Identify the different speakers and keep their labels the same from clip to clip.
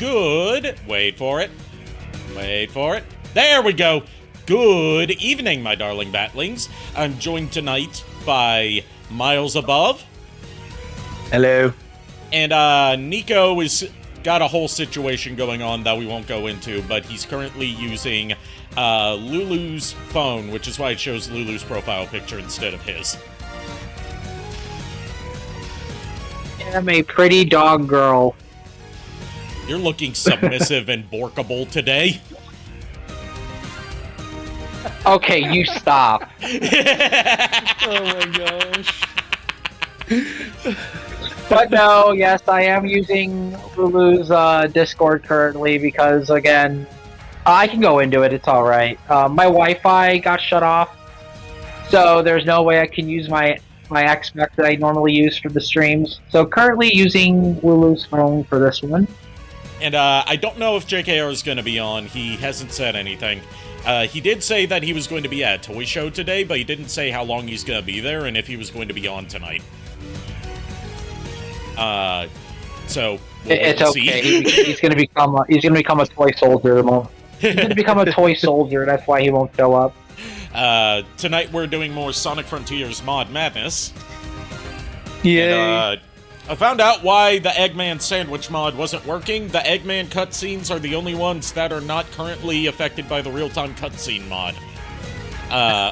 Speaker 1: good. Wait for it. Wait for it. There we go. Good evening, my darling batlings. I'm joined tonight by Miles Above.
Speaker 2: Hello.
Speaker 1: And Nico is got a whole situation going on that we won't go into, but he's currently using Lulu's phone, which is why it shows Lulu's profile picture instead of his.
Speaker 3: I'm a pretty dog girl.
Speaker 1: You're looking submissive and borkable today.
Speaker 3: Okay, you stop.
Speaker 2: Oh my gosh.
Speaker 3: But no, yes, I am using Lulu's Discord currently because, again, I can go into it, it's alright. My Wi-Fi got shut off, so there's no way I can use my Xbox that I normally use for the streams. So currently using Lulu's phone for this one.
Speaker 1: And I don't know if JKR is going to be on. He hasn't said anything. He did say that he was going to be at a toy show today, but he didn't say how long he's going to be there and if he was going to be on tonight. So
Speaker 3: It's okay. He's gonna become a toy soldier. He's gonna become a toy soldier. That's why he won't show up.
Speaker 1: Tonight we're doing more Sonic Frontiers Mod Madness.
Speaker 2: Yay.
Speaker 1: And, I found out why the Eggman sandwich mod wasn't working. The Eggman cutscenes are the only ones that are not currently affected by the real-time cutscene mod.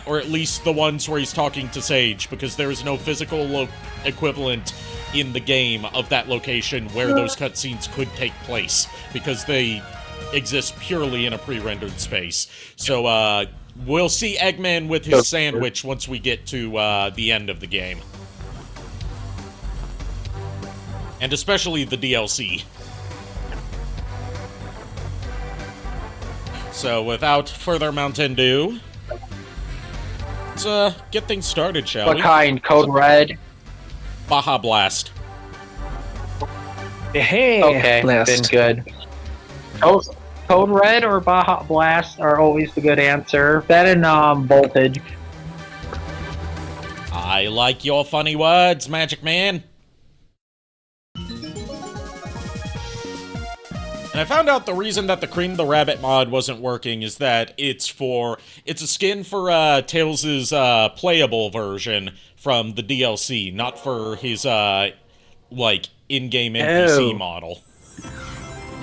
Speaker 1: Or at least the ones where he's talking to Sage, because there is no physical equivalent in the game of that location where those cutscenes could take place, because they exist purely in a pre-rendered space. So, we'll see Eggman with his sandwich once we get to the end of the game. And especially the DLC. So, without further Mountain Dew, let's get things started, shall we?
Speaker 3: What kind? Code Red?
Speaker 1: Baja Blast.
Speaker 2: Hey.
Speaker 3: Okay,
Speaker 2: Blast.
Speaker 3: been good. Code Red or Baja Blast are always the good answer. That and Voltage.
Speaker 1: I like your funny words, Magic Man. And I found out the reason that the Cream the Rabbit mod wasn't working is that it's a skin for Tails' playable version from the DLC, not for his like in-game NPC model.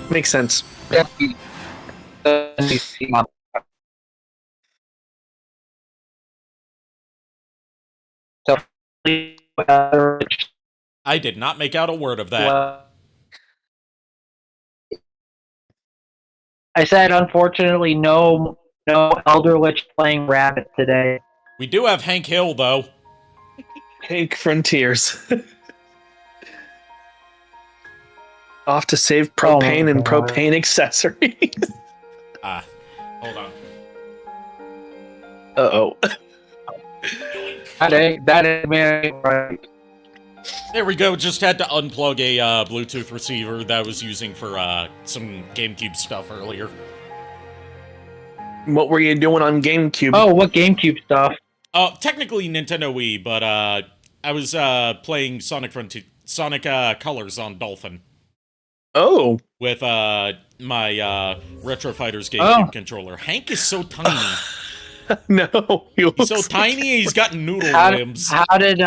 Speaker 2: Makes sense.
Speaker 1: I did not make out a word of that.
Speaker 3: I said, unfortunately, no Elder Lich playing Rabbit today.
Speaker 1: We do have Hank Hill, though.
Speaker 2: Hank Frontiers. Off to save propane and propane accessories.
Speaker 1: Hold on.
Speaker 2: Uh-oh.
Speaker 3: That ain't right.
Speaker 1: There we go, just had to unplug a Bluetooth receiver that I was using for some GameCube stuff earlier.
Speaker 2: What were you doing on GameCube?
Speaker 3: Oh, what GameCube stuff?
Speaker 1: Technically Nintendo Wii, but I was playing Sonic Colors on Dolphin.
Speaker 2: Oh.
Speaker 1: With my Retro Fighters GameCube controller. Hank is so tiny.
Speaker 2: No,
Speaker 1: he's so tiny, he's got noodle limbs.
Speaker 3: How did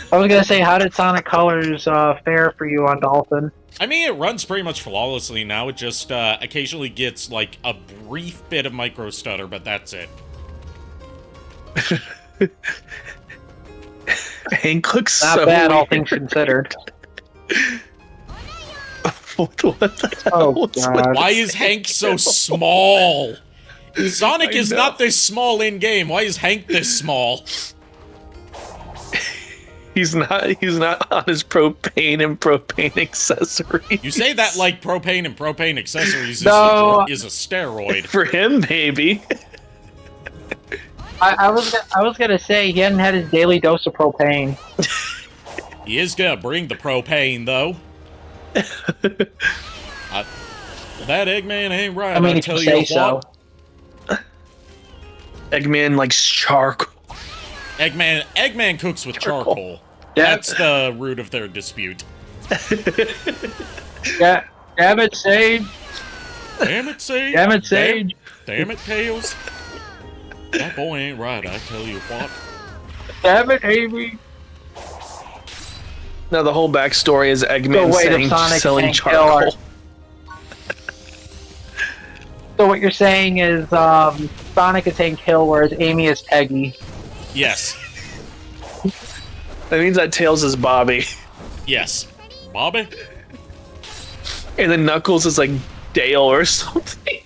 Speaker 3: I was gonna say, how did Sonic Colors fare for you on Dolphin?
Speaker 1: I mean, it runs pretty much flawlessly now. It just occasionally gets, like, a brief bit of micro stutter, but that's it.
Speaker 2: Hank looks
Speaker 3: not
Speaker 2: so
Speaker 3: bad,
Speaker 2: weird.
Speaker 3: all things considered.
Speaker 2: What the hell?
Speaker 3: Oh, God.
Speaker 1: Why is Hank so small? Sonic is not this small in-game. Why is Hank this small?
Speaker 2: He's not on his propane and propane accessories.
Speaker 1: You say that like propane and propane accessories is a steroid.
Speaker 2: For him, maybe.
Speaker 3: I was gonna say he hadn't had his daily dose of propane.
Speaker 1: He is gonna bring the propane though. That Eggman ain't right.
Speaker 3: I mean,
Speaker 1: I
Speaker 3: if
Speaker 1: tell
Speaker 3: you
Speaker 1: you
Speaker 3: say
Speaker 1: what.
Speaker 3: so.
Speaker 2: Eggman likes charcoal.
Speaker 1: Eggman cooks with charcoal.
Speaker 3: Yeah.
Speaker 1: That's the root of their dispute.
Speaker 3: Yeah, damn it, Sage.
Speaker 1: Damn it, Sage.
Speaker 3: Damn it, Sage.
Speaker 1: Damn it, Tails. That boy ain't right, I tell you what.
Speaker 3: Damn it, Amy.
Speaker 2: Now the whole backstory is Eggman
Speaker 3: The weight of
Speaker 2: saying,
Speaker 3: Sonic
Speaker 2: selling
Speaker 3: and
Speaker 2: charcoal.
Speaker 3: So what you're saying is, Sonic is saying kill, whereas Amy is Peggy.
Speaker 1: Yes.
Speaker 2: That means that Tails is Bobby.
Speaker 1: Yes. Bobby?
Speaker 2: And then Knuckles is like Dale or something.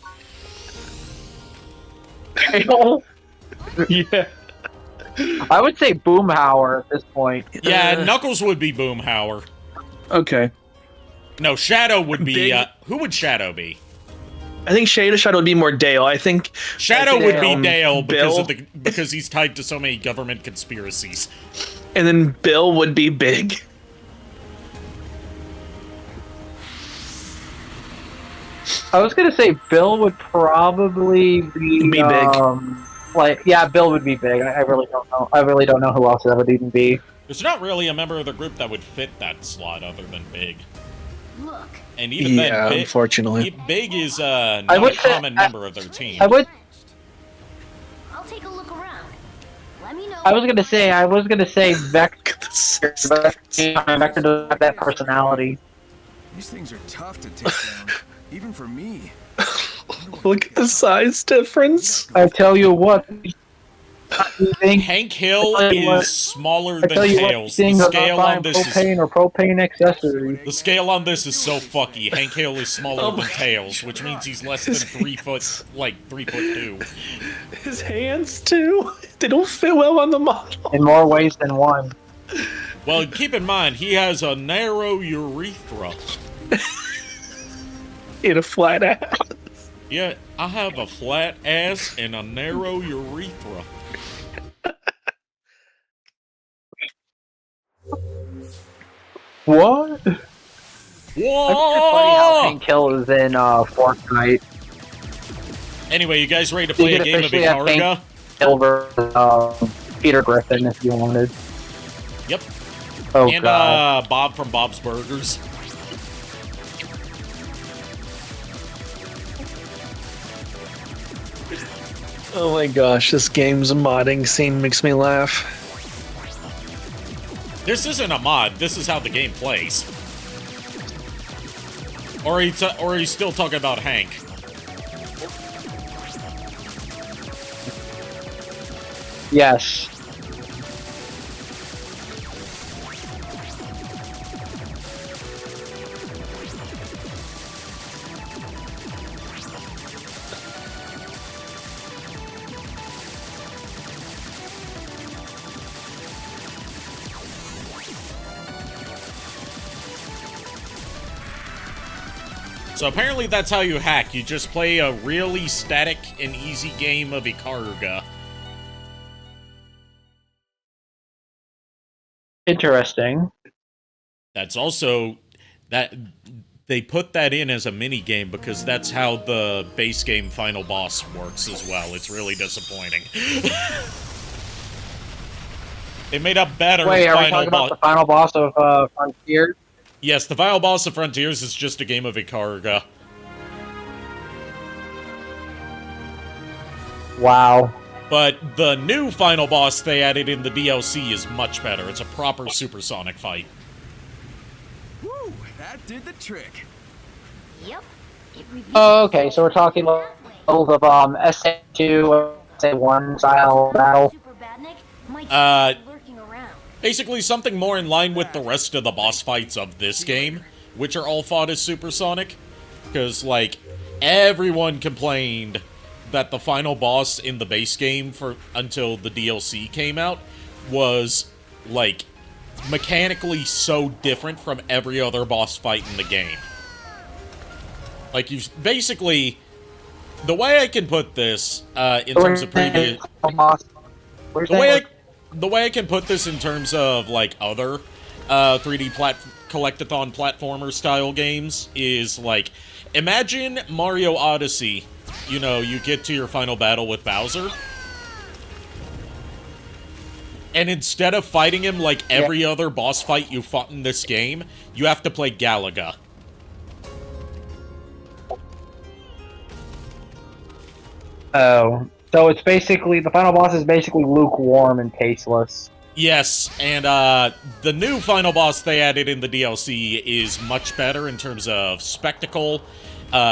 Speaker 3: Dale?
Speaker 2: Yeah.
Speaker 3: I would say Boomhauer at this point.
Speaker 1: Yeah, Knuckles would be Boomhauer.
Speaker 2: Okay.
Speaker 1: No, Shadow would be,
Speaker 2: Big-
Speaker 1: who would Shadow be?
Speaker 2: I think Shadow would be more Dale. I think
Speaker 1: Shadow would be Dale
Speaker 2: Bill.
Speaker 1: because he's tied to so many government conspiracies.
Speaker 2: And then Bill would be Big.
Speaker 3: I was gonna say Bill would probably be
Speaker 2: Big.
Speaker 3: yeah, Bill would be big. I really don't know. I really don't know who else that would even be.
Speaker 1: There's not really a member of the group that would fit that slot other than Big.
Speaker 4: Look.
Speaker 1: And even
Speaker 2: Yeah,
Speaker 1: then,
Speaker 2: unfortunately.
Speaker 1: Big is not a common member of their team.
Speaker 3: I
Speaker 4: I'll take a look around. Let me know.
Speaker 3: was gonna say Vector. Vector doesn't have that personality.
Speaker 5: These things are tough to take down, even for me.
Speaker 2: Look at the size difference.
Speaker 3: I tell you what. You think
Speaker 1: Hank Hill
Speaker 3: I tell you what-
Speaker 1: is smaller
Speaker 3: I
Speaker 1: than
Speaker 3: tell you what,
Speaker 1: Tails.
Speaker 3: things
Speaker 1: The
Speaker 3: about
Speaker 1: scale
Speaker 3: buying
Speaker 1: on this is
Speaker 3: propane or propane accessories.
Speaker 1: the scale on this is so fucky. Hank Hill is smaller
Speaker 2: Oh
Speaker 1: than
Speaker 2: my
Speaker 1: Tails, which means he's less than 3 foot, like 3'2".
Speaker 2: His hands too. They don't fit well on the model.
Speaker 3: In more ways than one.
Speaker 1: Well, keep in mind he has a narrow urethra.
Speaker 2: In a flat ass.
Speaker 1: Yeah, I have a flat ass and a narrow urethra.
Speaker 3: What? It's funny how
Speaker 1: Whoa!
Speaker 3: Hank Hill is in Fortnite.
Speaker 1: Anyway, you guys ready to play
Speaker 3: You
Speaker 1: a
Speaker 3: could
Speaker 1: game of
Speaker 3: officially have
Speaker 1: Icarga?
Speaker 3: Hill versus Peter Griffin if you wanted.
Speaker 1: Yep.
Speaker 3: Oh
Speaker 1: And
Speaker 3: god.
Speaker 1: Bob from Bob's Burgers.
Speaker 2: Oh my gosh, this game's modding scene makes me laugh.
Speaker 1: This isn't a mod. This is how the game plays. Or are you still talking about Hank?
Speaker 3: Yes.
Speaker 1: So apparently that's how you hack. You just play a really static and easy game of Icarga.
Speaker 3: Interesting.
Speaker 1: That's also that they put that in as a mini game because that's how the base game final boss works as well. It's really disappointing. They made a better
Speaker 3: Wait, are we
Speaker 1: final
Speaker 3: talking about
Speaker 1: boss.
Speaker 3: the final boss of Frontier?
Speaker 1: Yes, the final boss of Frontiers is just a game of Icarga.
Speaker 3: Wow.
Speaker 1: But the new final boss they added in the DLC is much better. It's a proper supersonic fight.
Speaker 5: Woo! That did the trick.
Speaker 4: Yep. It reveals
Speaker 3: Oh, okay, so we're talking levels of SA2, SA1 style battle.
Speaker 4: Super Badnik might
Speaker 1: Uh,
Speaker 4: still be lurking around.
Speaker 1: Basically something more in line with the rest of the boss fights of this game, which are all fought as supersonic. Because, like, everyone complained that the final boss in the base game until the DLC came out was, like, mechanically so different from every other boss fight in the game. Like, you basically... The way I can put this, in terms of previous... The way I can put this in terms of, like, other 3D collectathon platformer style games is, like, imagine Mario Odyssey. You know, you get to your final battle with Bowser. And instead of fighting him like every other boss fight you fought in this game, you have to play Galaga.
Speaker 3: Oh, so it's basically the final boss is basically lukewarm and tasteless.
Speaker 1: Yes, and the new final boss they added in the DLC is much better in terms of spectacle,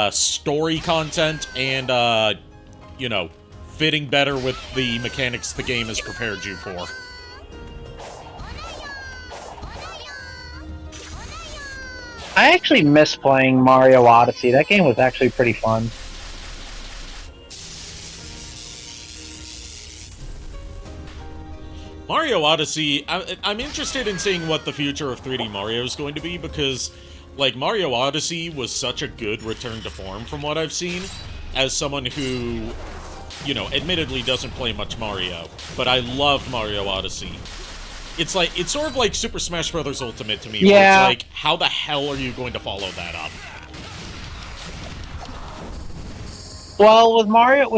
Speaker 1: story content, and, you know, fitting better with the mechanics the game has prepared you for.
Speaker 3: I actually miss playing Mario Odyssey. That game was actually pretty fun.
Speaker 1: Mario Odyssey, I'm interested in seeing what the future of 3D Mario is going to be, because, like, Mario Odyssey was such a good return to form from what I've seen, as someone who, you know, admittedly doesn't play much Mario, but I love Mario Odyssey. It's sort of like Super Smash Bros. Ultimate to me, where it's like, how the hell are you going to follow that up?
Speaker 3: Well, with Mario,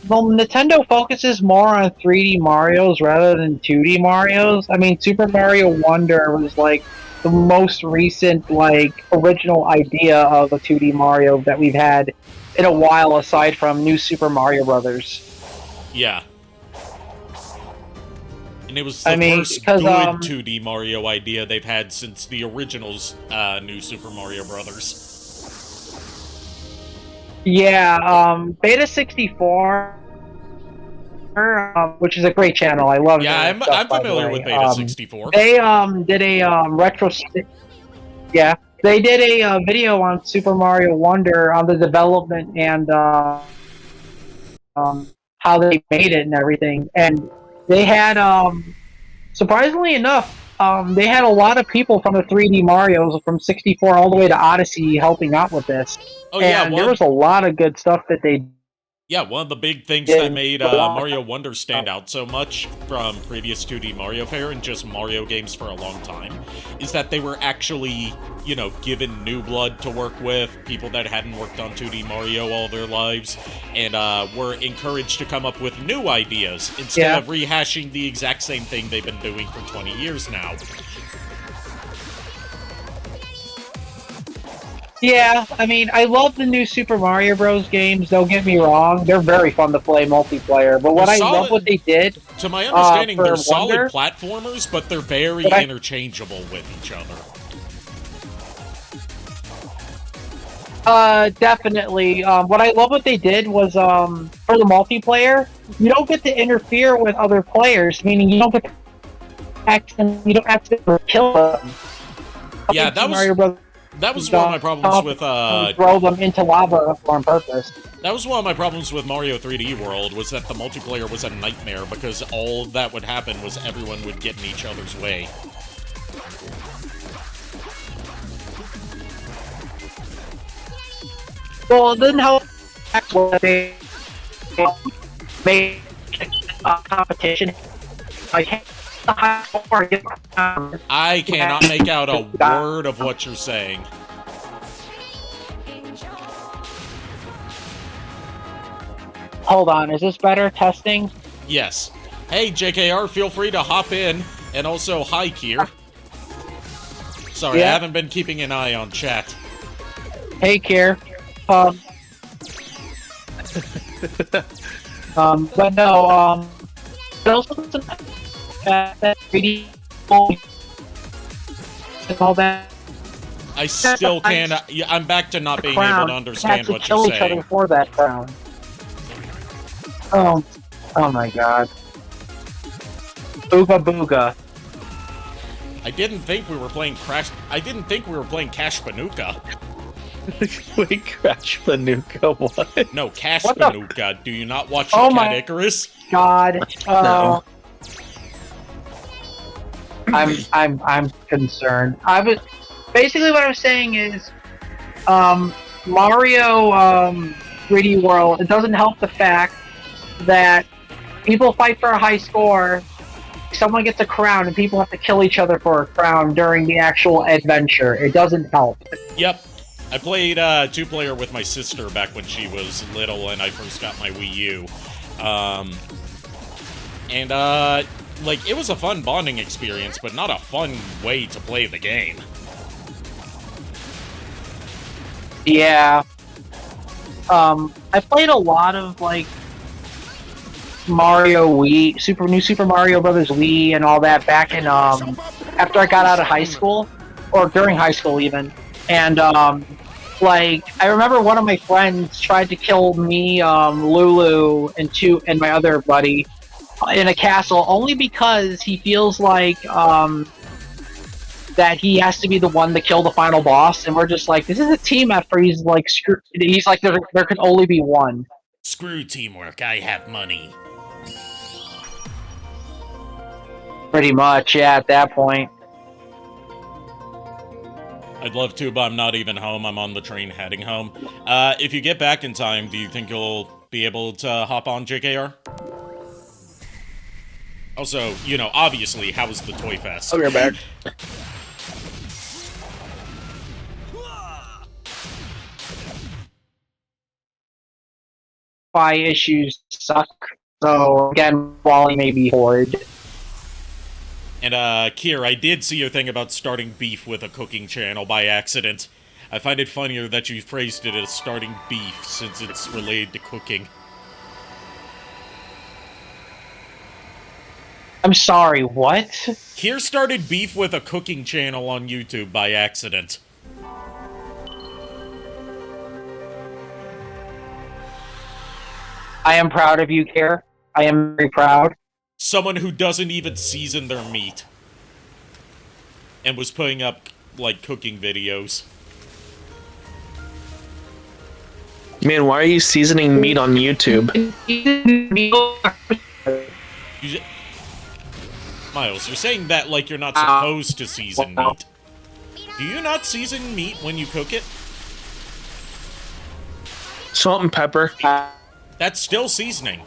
Speaker 3: Nintendo focuses more on 3D Marios rather than 2D Marios. I mean, Super Mario Wonder was like the most recent, like, original idea of a 2D Mario that we've had in a while, aside from New Super Mario Brothers.
Speaker 1: Yeah. And it was the first good 2D Mario idea they've had since the original's New Super Mario Brothers.
Speaker 3: Yeah, Beta 64, which is a great channel. I love it.
Speaker 1: Yeah, I'm familiar with Beta 64.
Speaker 3: They did a retro. Yeah, they did a video on Super Mario Wonder on the development and how they made it and everything. And they had, surprisingly enough, they had a lot of people from the 3D Marios from 64 all the way to Odyssey helping out with this.
Speaker 1: Oh, yeah,
Speaker 3: and there was a lot of good stuff that they.
Speaker 1: Yeah, one of the big things that made Mario Wonder stand out so much from previous 2D Mario fare and just Mario games for a long time is that they were actually, you know, given new blood to work with, people that hadn't worked on 2D Mario all their lives, and were encouraged to come up with new ideas instead of rehashing the exact same thing they've been doing for 20 years now.
Speaker 3: Yeah, I mean, I love the new Super Mario Bros. Games, don't get me wrong. They're very fun to play multiplayer, but I love what they did...
Speaker 1: To my understanding, they're solid
Speaker 3: Wonder,
Speaker 1: platformers, but they're very interchangeable with each
Speaker 3: other. Definitely. What I love what they did was, for the multiplayer, you don't get to interfere with other players, meaning you don't get to accidentally kill them.
Speaker 1: Yeah, that was one of my problems with
Speaker 3: throw them into lava on purpose.
Speaker 1: That was one of my problems with Mario 3D World, was that the multiplayer was a nightmare because all that would happen was everyone would get in each other's way.
Speaker 3: Well, it didn't help when they made competition.
Speaker 1: I cannot make out a word of what you're saying.
Speaker 3: Hold on, is this better? Testing?
Speaker 1: Yes. Hey, JKR, feel free to hop in. And also, hi, Kier. Sorry, I haven't been keeping an eye on chat.
Speaker 3: Hey, Kier. But no, that 3D and all that.
Speaker 1: I still can't. I'm back to not being able to understand what you're saying.
Speaker 3: Each other for that crown. Oh my God. Ooga booga.
Speaker 1: I didn't think we were playing Cash Panuka.
Speaker 2: Wait, Crash Panuka, what?
Speaker 1: No, Cash Panuka. Do you not watch Cat Icarus?
Speaker 3: God.
Speaker 2: No.
Speaker 3: I'm concerned. Basically what I'm saying is, Mario 3D World, it doesn't help the fact that people fight for a high score, someone gets a crown, and people have to kill each other for a crown during the actual adventure. It doesn't help.
Speaker 1: Yep. I played two-player with my sister back when she was little and I first got my Wii U. Like, it was a fun bonding experience, but not a fun way to play the game.
Speaker 3: Yeah. I played a lot of, like, Mario Wii, New Super Mario Brothers Wii and all that back in, after I got out of high school, or during high school even. And, like, I remember one of my friends tried to kill me, Lulu, and my other buddy in a castle, only because he feels like, that he has to be the one to kill the final boss, and we're just like, this is a team effort. He's like, there could only be one.
Speaker 1: Screw teamwork, I have money.
Speaker 3: Pretty much, yeah, at that point.
Speaker 1: I'd love to, but I'm not even home. I'm on the train heading home. If you get back in time, do you think you'll be able to hop on JKR? Also, you know, obviously, how was the Toy Fest?
Speaker 2: I'll be right back.
Speaker 3: Wi-Fi issues suck, so again, Wally may be horrid.
Speaker 1: And, Kier, I did see your thing about starting beef with a cooking channel by accident. I find it funnier that you phrased it as starting beef, since it's related to cooking.
Speaker 3: I'm sorry, what?
Speaker 1: Kier started beef with a cooking channel on YouTube by accident.
Speaker 3: I am proud of you, Kier. I am very proud.
Speaker 1: Someone who doesn't even season their meat. And was putting up, like, cooking videos.
Speaker 2: Man, why are you seasoning meat on YouTube?
Speaker 1: Miles, you're saying that like you're not supposed to season meat. Do you not season meat when you cook it?
Speaker 2: Salt and pepper.
Speaker 1: That's still seasoning.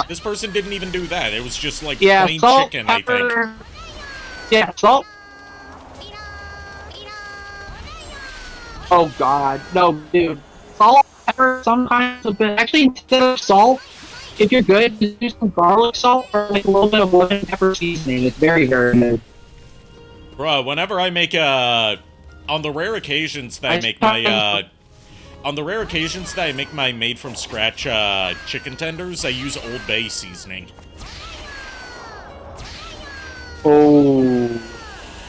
Speaker 1: This person didn't even do that. It was just like
Speaker 3: Yeah,
Speaker 1: plain
Speaker 3: salt,
Speaker 1: chicken,
Speaker 3: pepper.
Speaker 1: I think.
Speaker 3: Yeah, salt. Oh god, no, dude. Salt, pepper, sometimes a bit. Actually, instead of salt, if you're good, just do some garlic salt or like a little bit of lemon pepper seasoning. It's very, very good.
Speaker 1: Bruh, whenever I make on the rare occasions that I make my on the rare occasions that I make my made-from-scratch chicken tenders, I use Old Bay seasoning.
Speaker 3: Oh.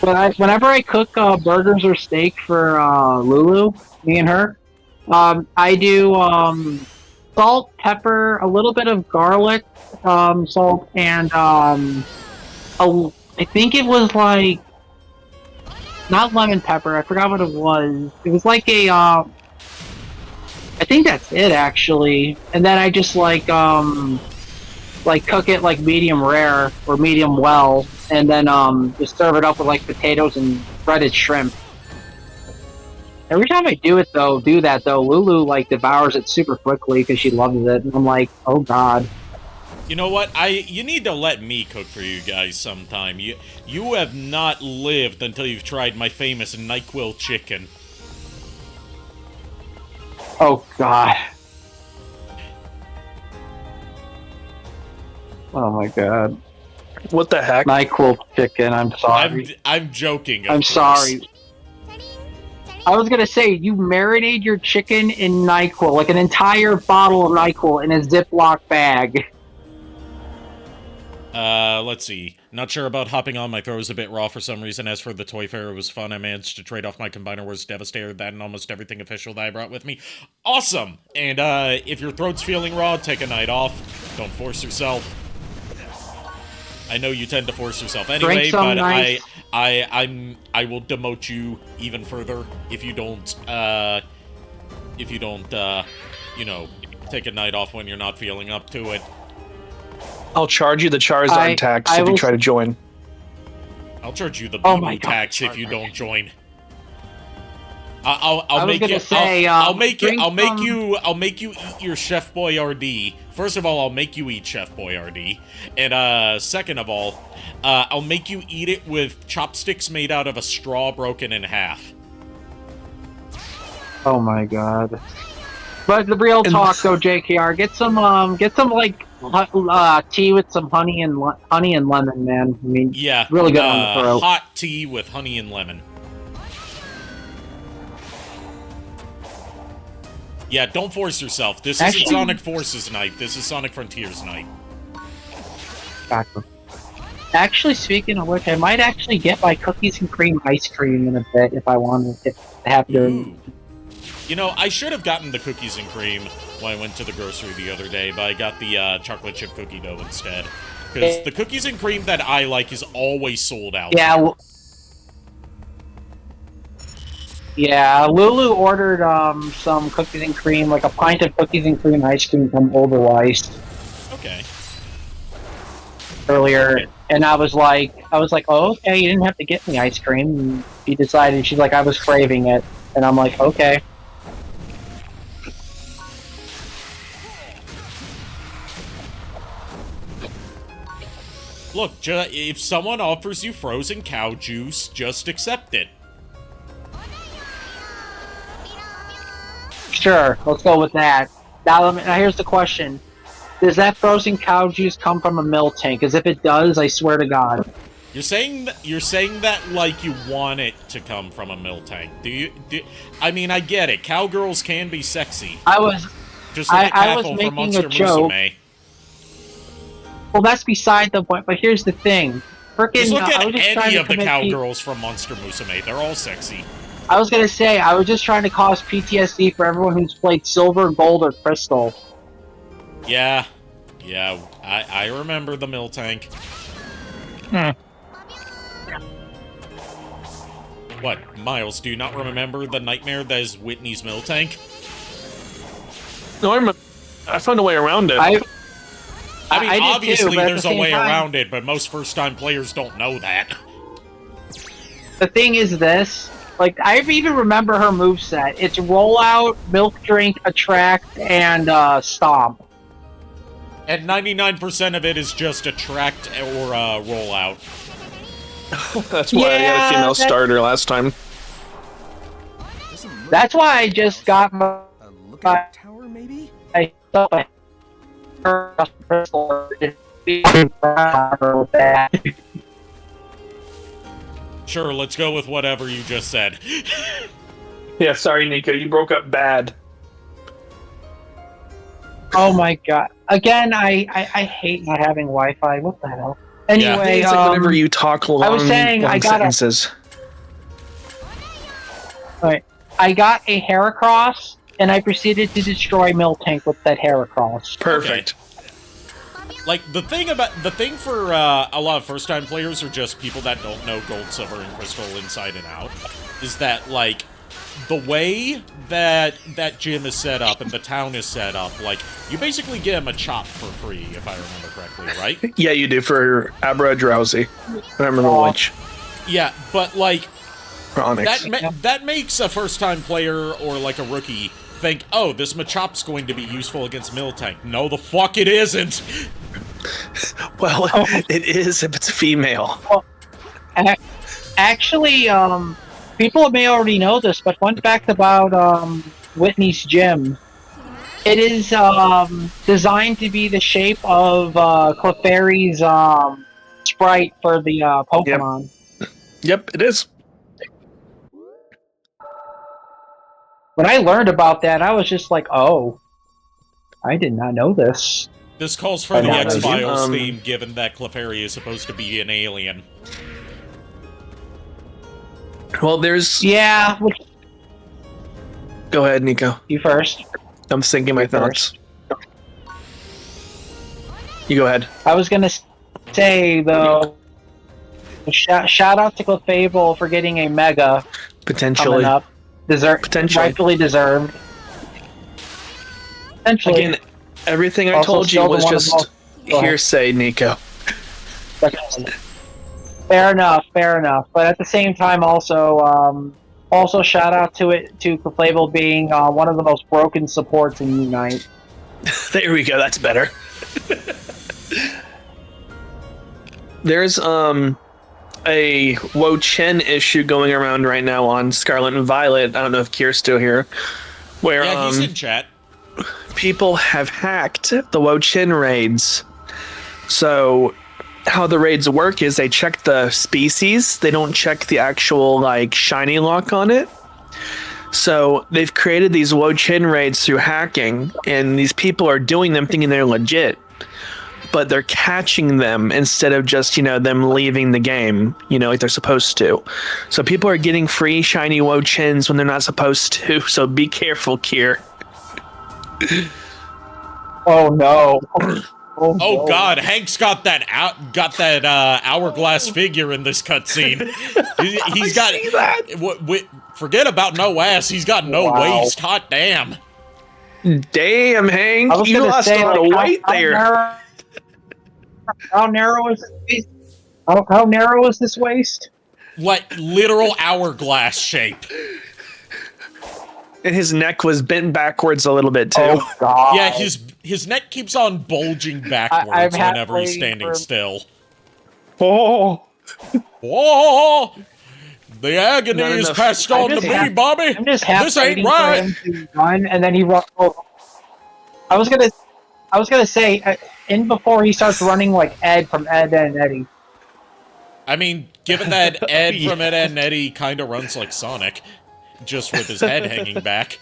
Speaker 3: Whenever I cook burgers or steak for Lulu, me and her, I do salt, pepper, a little bit of garlic, salt, and I think it was like not lemon pepper. I forgot what it was. It was like a I think that's it actually. And then I just like cook it like medium rare or medium well, and then just serve it up with like potatoes and breaded shrimp. Every time I do that though, Lulu like devours it super quickly because she loves it, and I'm like, oh god.
Speaker 1: You know what? You need to let me cook for you guys sometime. You have not lived until you've tried my famous NyQuil chicken.
Speaker 3: Oh god. Oh my god.
Speaker 2: What the heck?
Speaker 3: NyQuil chicken, I'm sorry.
Speaker 1: I'm joking.
Speaker 3: I'm
Speaker 1: course.
Speaker 3: sorry. I was gonna say, you marinate your chicken in NyQuil, like an entire bottle of NyQuil in a Ziploc bag.
Speaker 1: Let's see. Not sure about hopping on. My throat was a bit raw for some reason. As for the toy fair, it was fun. I managed to trade off my Combiner Wars Devastator, that and almost everything official that I brought with me. Awesome! And, if your throat's feeling raw, take a night off. Don't force yourself. I know you tend to force yourself anyway, but nice. I will demote you even further if you don't, you know, take a night off when you're not feeling up to it.
Speaker 2: I'll charge you the Charizard tax if you try to join.
Speaker 1: I'll charge you the Boo tax if you don't join. I'll make you eat your Chef Boyardee. First of all, I'll make you eat Chef Boyardee, and second of all, I'll make you eat it with chopsticks made out of a straw broken in half.
Speaker 3: Oh my god. But the real talk though, JKR, get some like Tea with some honey and lemon, man. I mean,
Speaker 1: Yeah,
Speaker 3: really good on the throat.
Speaker 1: hot tea with honey and lemon. Yeah, don't force yourself. This isn't Sonic Forces night. This is Sonic Frontiers night.
Speaker 3: Gotcha. Actually, speaking of which, I might actually get my cookies and cream ice cream in a bit if I want to. If I have to.
Speaker 1: Ooh. You know, I should have gotten the cookies and cream when I went to the grocery the other day, but I got the chocolate chip cookie dough instead. Because the cookies and cream that I like is always sold out.
Speaker 3: Yeah. Yeah, Lulu ordered some cookies and cream, like a pint of cookies and cream ice cream from Oberweis.
Speaker 1: Okay.
Speaker 3: Earlier, and I was like, oh, okay, you didn't have to get me ice cream. And she decided, she's like, I was craving it, and I'm like, okay.
Speaker 1: Look, if someone offers you frozen cow juice, just accept it.
Speaker 3: Sure, let's go with that. Now here's the question. Does that frozen cow juice come from a milk tank? Because if it does, I swear to God.
Speaker 1: You're saying that like you want it to come from a milk tank. I mean, I get it. Cowgirls can be sexy.
Speaker 3: I was
Speaker 1: from Monster Musume.
Speaker 3: Well, that's beside the point. But here's the thing.
Speaker 1: Just look at any of the
Speaker 3: commit
Speaker 1: cowgirls from Monster Musume. They're all sexy.
Speaker 3: I was gonna say, I was just trying to cause PTSD for everyone who's played Silver, Gold, or Crystal.
Speaker 1: Yeah, I remember the mill tank. What, Miles, do you not remember the nightmare that is Whitney's mill tank?
Speaker 2: No, I found a way around it.
Speaker 1: I mean,
Speaker 3: I
Speaker 1: obviously
Speaker 3: too, but
Speaker 1: there's
Speaker 3: at
Speaker 1: a
Speaker 3: the
Speaker 1: way
Speaker 3: same time,
Speaker 1: around it, but most first-time players don't know that.
Speaker 3: The thing is this, like, I even remember her moveset. It's rollout, milk drink, attract, and stomp.
Speaker 1: And 99% of it is just attract or rollout.
Speaker 2: That's why I got a female starter last time.
Speaker 3: That's why I just got my
Speaker 5: Lookout tower, maybe?
Speaker 3: stuff.
Speaker 1: Sure, let's go with whatever you just said.
Speaker 2: Yeah, sorry, Nico, you broke up bad.
Speaker 3: Oh my god! Again, I hate not having Wi-Fi. What the hell? Anyway,
Speaker 2: it's like whenever you talk long,
Speaker 3: I was saying
Speaker 2: long
Speaker 3: I got
Speaker 2: sentences.
Speaker 3: Alright, I got a Heracross, and I proceeded to destroy Miltank with that Heracross.
Speaker 2: Perfect.
Speaker 1: Like, the thing for a lot of first-time players, or just people that don't know Gold, Silver, and Crystal inside and out, is that, like, the way that gym is set up and the town is set up, like, you basically get him a chop for free, if I remember correctly, right?
Speaker 2: Yeah, you do for Abra Drowsy. I don't remember which.
Speaker 1: Yeah, but, like,
Speaker 2: Onyx.
Speaker 1: that makes a first-time player or, like, a rookie think, oh, this Machop's going to be useful against Miltank. No, the fuck it isn't!
Speaker 2: Well, it is if it's female.
Speaker 3: Well, actually, people may already know this, but fun fact about Whitney's gym. It is designed to be the shape of Clefairy's sprite for the Pokemon.
Speaker 2: Yep, it is.
Speaker 3: When I learned about that, I was just like, oh, I did not know this.
Speaker 1: This calls for the X-Files
Speaker 2: Um,
Speaker 1: theme, given that Clefairy is supposed to be an alien.
Speaker 2: Well, there's...
Speaker 3: Yeah,
Speaker 2: Go ahead, Nico.
Speaker 3: you first.
Speaker 2: I'm thinking my thoughts. You go ahead.
Speaker 3: I was gonna say, though, shout out to Clefable for getting a Mega
Speaker 2: Potentially.
Speaker 3: coming up.
Speaker 2: Potentially.
Speaker 3: Rightfully deserved. Potentially.
Speaker 2: Again, everything I
Speaker 3: Also
Speaker 2: told you
Speaker 3: still the
Speaker 2: was
Speaker 3: one of
Speaker 2: just
Speaker 3: the most-
Speaker 2: hearsay, Nico.
Speaker 3: Fair enough, fair enough. But at the same time, also shout out to Clefable being one of the most broken supports in Unite.
Speaker 2: There we go, that's better. There's a Wo Chen issue going around right now on Scarlet and Violet. I don't know if Kier's still here. Where
Speaker 1: Yeah, he's in chat.
Speaker 2: people have hacked the Wo-Chin raids. So how the raids work is they check the species. They don't check the actual like shiny lock on it. So they've created these Wo-Chin raids through hacking, and these people are doing them thinking they're legit, but they're catching them instead of just, them leaving the game, like they're supposed to. So people are getting free shiny Wo-Chins when they're not supposed to. So be careful, Kier.
Speaker 3: Oh no.
Speaker 1: Oh
Speaker 3: no.
Speaker 1: God, Hank's got that hourglass figure in this cutscene. He's got
Speaker 2: see that.
Speaker 1: Forget about no ass. He's got no
Speaker 3: Wow.
Speaker 1: waist. Hot damn.
Speaker 2: Damn, Hank,
Speaker 3: I was
Speaker 2: you
Speaker 3: gonna
Speaker 2: lost
Speaker 3: say,
Speaker 2: a lot of
Speaker 3: like,
Speaker 2: weight there.
Speaker 3: How narrow is this waist? How narrow is this waist?
Speaker 1: Like literal hourglass shape.
Speaker 2: And his neck was bent backwards a little bit too.
Speaker 3: Oh god.
Speaker 1: Yeah, his neck keeps on bulging backwards
Speaker 3: I've had
Speaker 1: whenever he's
Speaker 3: waiting
Speaker 1: standing
Speaker 3: for-
Speaker 1: still.
Speaker 2: Oh,
Speaker 1: Whoa! The agony
Speaker 2: Not
Speaker 1: is
Speaker 2: enough.
Speaker 1: passed on to
Speaker 3: just
Speaker 1: me,
Speaker 3: have-
Speaker 1: Bobby.
Speaker 3: I'm just half
Speaker 1: This ain't
Speaker 3: waiting
Speaker 1: right.
Speaker 3: for him to run, and then he run. Oh, I was gonna say, in before he starts running like Ed from Ed and Eddie.
Speaker 1: I mean, given that Ed from Ed and Eddie kind of runs like Sonic, just with his head hanging back.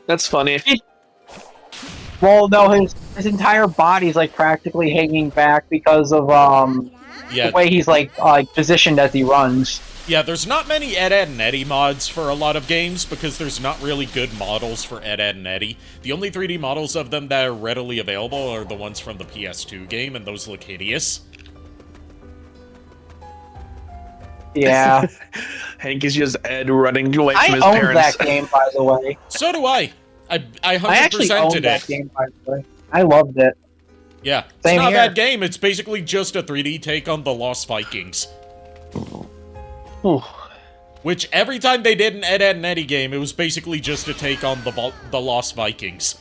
Speaker 2: that's funny.
Speaker 3: Well, no, his entire body's like practically hanging back because of
Speaker 1: Yeah,
Speaker 3: the way he's like positioned as he runs.
Speaker 1: yeah. There's not many Ed, Ed, and Eddie mods for a lot of games because there's not really good models for Ed, Ed, and Eddie. The only 3D models of them that are readily available are the ones from the PS2 game, and those look hideous.
Speaker 3: Yeah,
Speaker 2: Hank is just Ed running away from
Speaker 3: I
Speaker 2: his
Speaker 3: owned
Speaker 2: parents.
Speaker 3: that game, by the way.
Speaker 1: So do I. I 100%ed
Speaker 3: I actually owned
Speaker 1: it.
Speaker 3: that game, by the way. I loved it.
Speaker 1: Yeah, it's
Speaker 3: Same
Speaker 1: not
Speaker 3: here.
Speaker 1: a bad game. It's basically just a 3D take on the Lost Vikings.
Speaker 2: Ooh.
Speaker 1: Which, every time they did an Ed, Ed, and Eddie game, it was basically just a take on the Lost Vikings.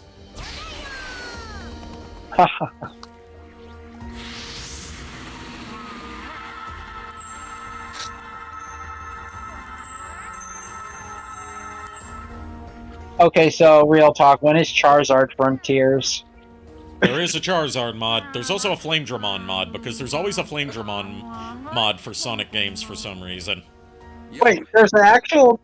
Speaker 3: Okay, so real talk. When is Charizard Frontiers?
Speaker 1: There is a Charizard mod. There's also a Flame Dramon mod, because there's always a Flame Dramon mod for Sonic games for some reason.
Speaker 3: Wait, there's an actual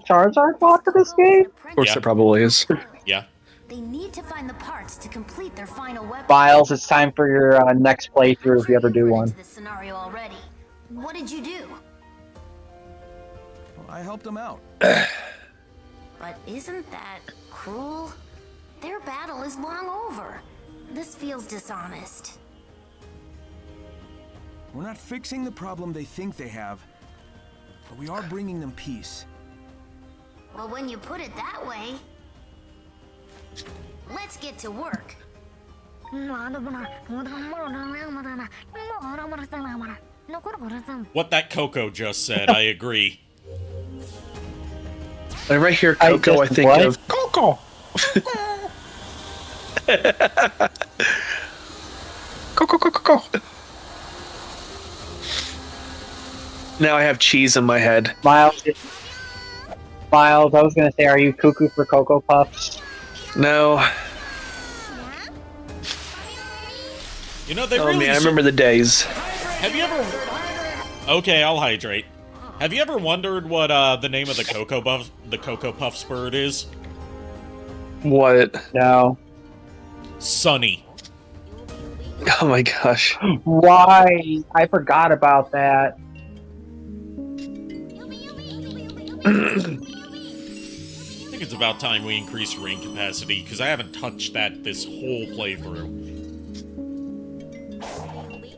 Speaker 3: Charizard mod for this game?
Speaker 2: Of course,
Speaker 1: Yeah.
Speaker 2: there probably is.
Speaker 1: Yeah.
Speaker 4: They need to find the parts to complete their final weapon.
Speaker 3: Miles, it's time for your next playthrough if you ever do
Speaker 4: You're
Speaker 3: one.
Speaker 4: into this scenario already. What did you do?
Speaker 5: I helped him out.
Speaker 4: But isn't that cruel? Their battle is long over. This feels dishonest.
Speaker 5: We're not fixing the problem they think they have, but we are bringing them peace.
Speaker 4: Well, when you put it that way, let's get to work.
Speaker 1: What that Coco just said, I agree.
Speaker 2: Whenever I hear
Speaker 3: I
Speaker 2: Coco, I
Speaker 3: just
Speaker 2: think
Speaker 3: what?
Speaker 2: of Coco. Coco. Now I have cheese in my head.
Speaker 3: Miles, I was gonna say, are you cuckoo for Cocoa Puffs?
Speaker 2: No.
Speaker 1: You know, they
Speaker 2: Oh
Speaker 1: really
Speaker 2: man, I remember the days.
Speaker 1: Have you ever... Okay, I'll hydrate. Have you ever wondered what the name of the Cocoa Puffs bird is?
Speaker 2: What?
Speaker 3: No.
Speaker 1: Sunny.
Speaker 2: Oh my gosh.
Speaker 3: Why? I forgot about that.
Speaker 1: I think it's about time we increase ring capacity, because I haven't touched that this whole playthrough.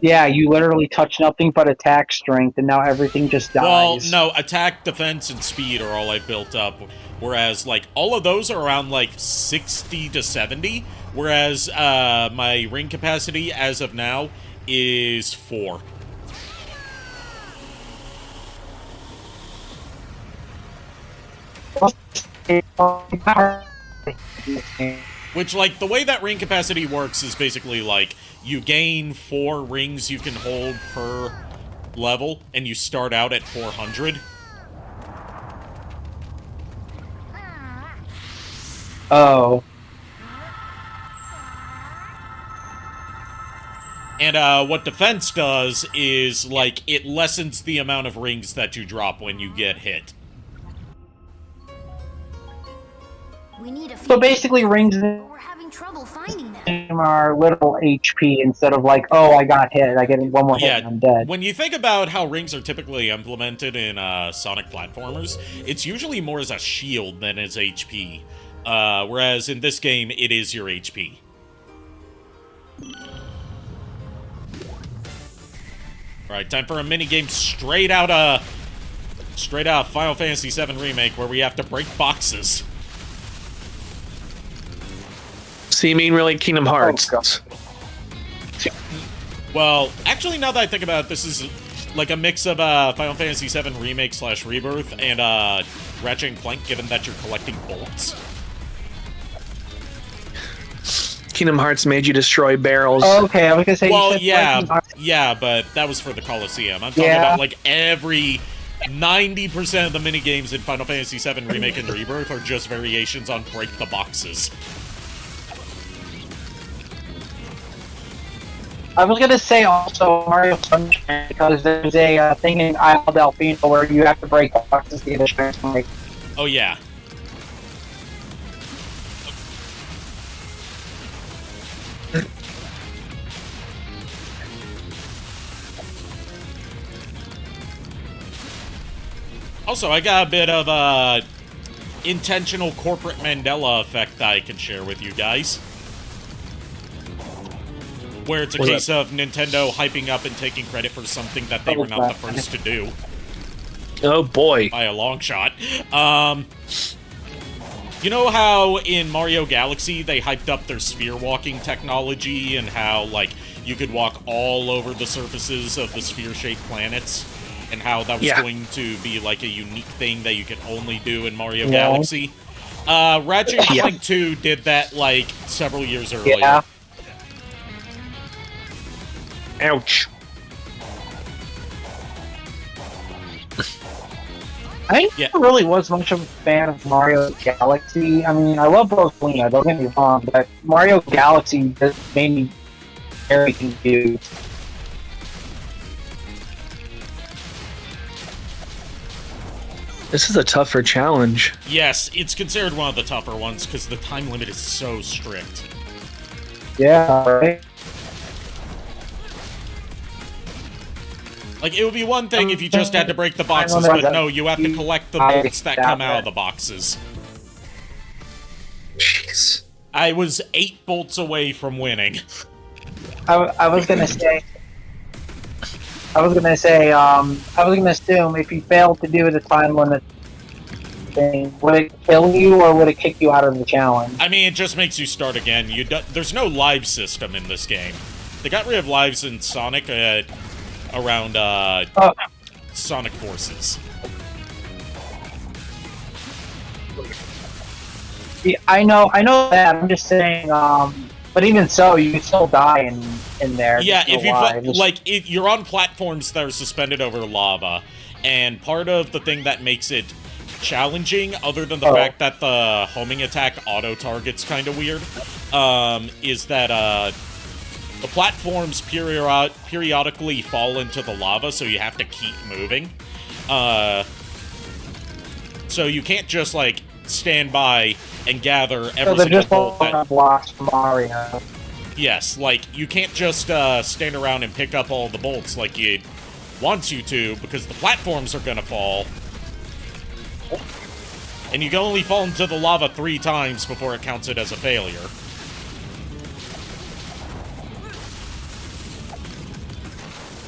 Speaker 3: Yeah, you literally touch nothing but attack strength, and now everything just
Speaker 1: Well,
Speaker 3: dies.
Speaker 1: no, attack, defense, and speed are all I built up, whereas, like, all of those are around, like, 60 to 70, whereas, my ring capacity, as of now, is 4. Which, like, the way that ring capacity works is basically, like, you gain 4 rings you can hold per level, and you start out at 400.
Speaker 3: Oh.
Speaker 1: And what defense does is, like, it lessens the amount of rings that you drop when you get hit.
Speaker 4: We need a few.
Speaker 3: So basically, rings
Speaker 4: But we're having trouble finding them.
Speaker 3: are little HP instead of like, oh, I got hit. I get one more hit
Speaker 1: Yeah,
Speaker 3: and I'm dead.
Speaker 1: when you think about how rings are typically implemented in Sonic platformers, it's usually more as a shield than as HP. Whereas in this game, it is your HP. Alright, time for a minigame straight out of Final Fantasy VII Remake, where we have to break boxes.
Speaker 2: So you mean really Kingdom Hearts?
Speaker 1: Well, actually, now that I think about it, this is like a mix of Final Fantasy VII Remake / Rebirth and Ratchet & Clank, given that you're collecting bolts.
Speaker 2: Kingdom Hearts made you destroy barrels.
Speaker 3: Oh, okay, I was gonna say.
Speaker 1: Well,
Speaker 3: you said
Speaker 1: yeah, but that was for the Coliseum. I'm talking about like every 90% of the minigames in Final Fantasy VII Remake and Rebirth are just variations on break the boxes.
Speaker 3: I was gonna say also Mario Sunshine because there's a thing in Isle Delfino where you have to break boxes to get a transformation.
Speaker 1: Oh yeah. Also, I got a bit of intentional corporate Mandela effect that I can share with you guys. Where it's a case of Nintendo hyping up and taking credit for something that they were not the first to do.
Speaker 2: Oh boy.
Speaker 1: By a long shot. You know how in Mario Galaxy they hyped up their sphere walking technology and how, like, you could walk all over the surfaces of the sphere-shaped planets? And how that was going to be, like, a unique thing that you could only do in Mario Galaxy? Ratchet & Clank 2 did that, like, several years earlier.
Speaker 3: Yeah.
Speaker 2: Ouch.
Speaker 3: I never really was much of a fan of Mario Galaxy. I mean, I love Rosalina, don't get me wrong, but Mario Galaxy just made me very confused.
Speaker 2: This is a tougher challenge.
Speaker 1: Yes, it's considered one of the tougher ones because the time limit is so strict.
Speaker 3: Yeah, right?
Speaker 1: Like, it would be one thing if you just had to break the boxes, but no, you have to collect the bolts that come out of the boxes.
Speaker 2: Jeez.
Speaker 1: I was 8 bolts away from winning.
Speaker 3: I was gonna say, I was gonna assume if you failed to do the time limit thing, would it kill you or would it kick you out of the challenge?
Speaker 1: I mean, it just makes you start again. There's no live system in this game. They got rid of lives in Sonic around Sonic Forces.
Speaker 3: Yeah, I know that. I'm just saying, but even so, you can still die in there.
Speaker 1: Yeah, if you're on platforms that are suspended over lava, and part of the thing that makes it challenging, other than the fact that the homing attack auto-target's kind of weird, is that the platforms periodically fall into the lava, so you have to keep moving. So you can't just, like, stand by and gather every single bolt that...
Speaker 3: blocks from Mario.
Speaker 1: Yes, like, you can't just stand around and pick up all the bolts like it wants you to, because the platforms are gonna fall. And you can only fall into the lava 3 times before it counts it as a failure.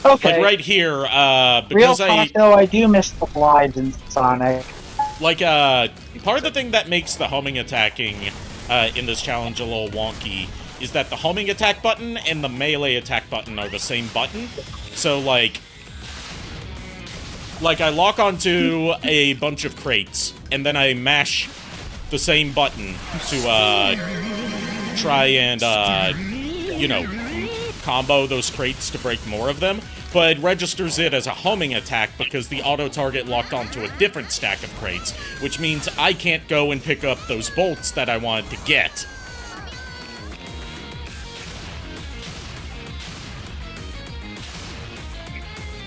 Speaker 3: Okay.
Speaker 1: Like right here,
Speaker 3: Real
Speaker 1: because
Speaker 3: talk, though, I do miss the slides in Sonic.
Speaker 1: Like, part of the thing that makes the homing attacking in this challenge a little wonky is that the homing attack button and the melee attack button are the same button. So, like I lock onto a bunch of crates, and then I mash the same button to, try and, you know, combo those crates to break more of them, but it registers it as a homing attack because the auto-target locked onto a different stack of crates, which means I can't go and pick up those bolts that I wanted to get.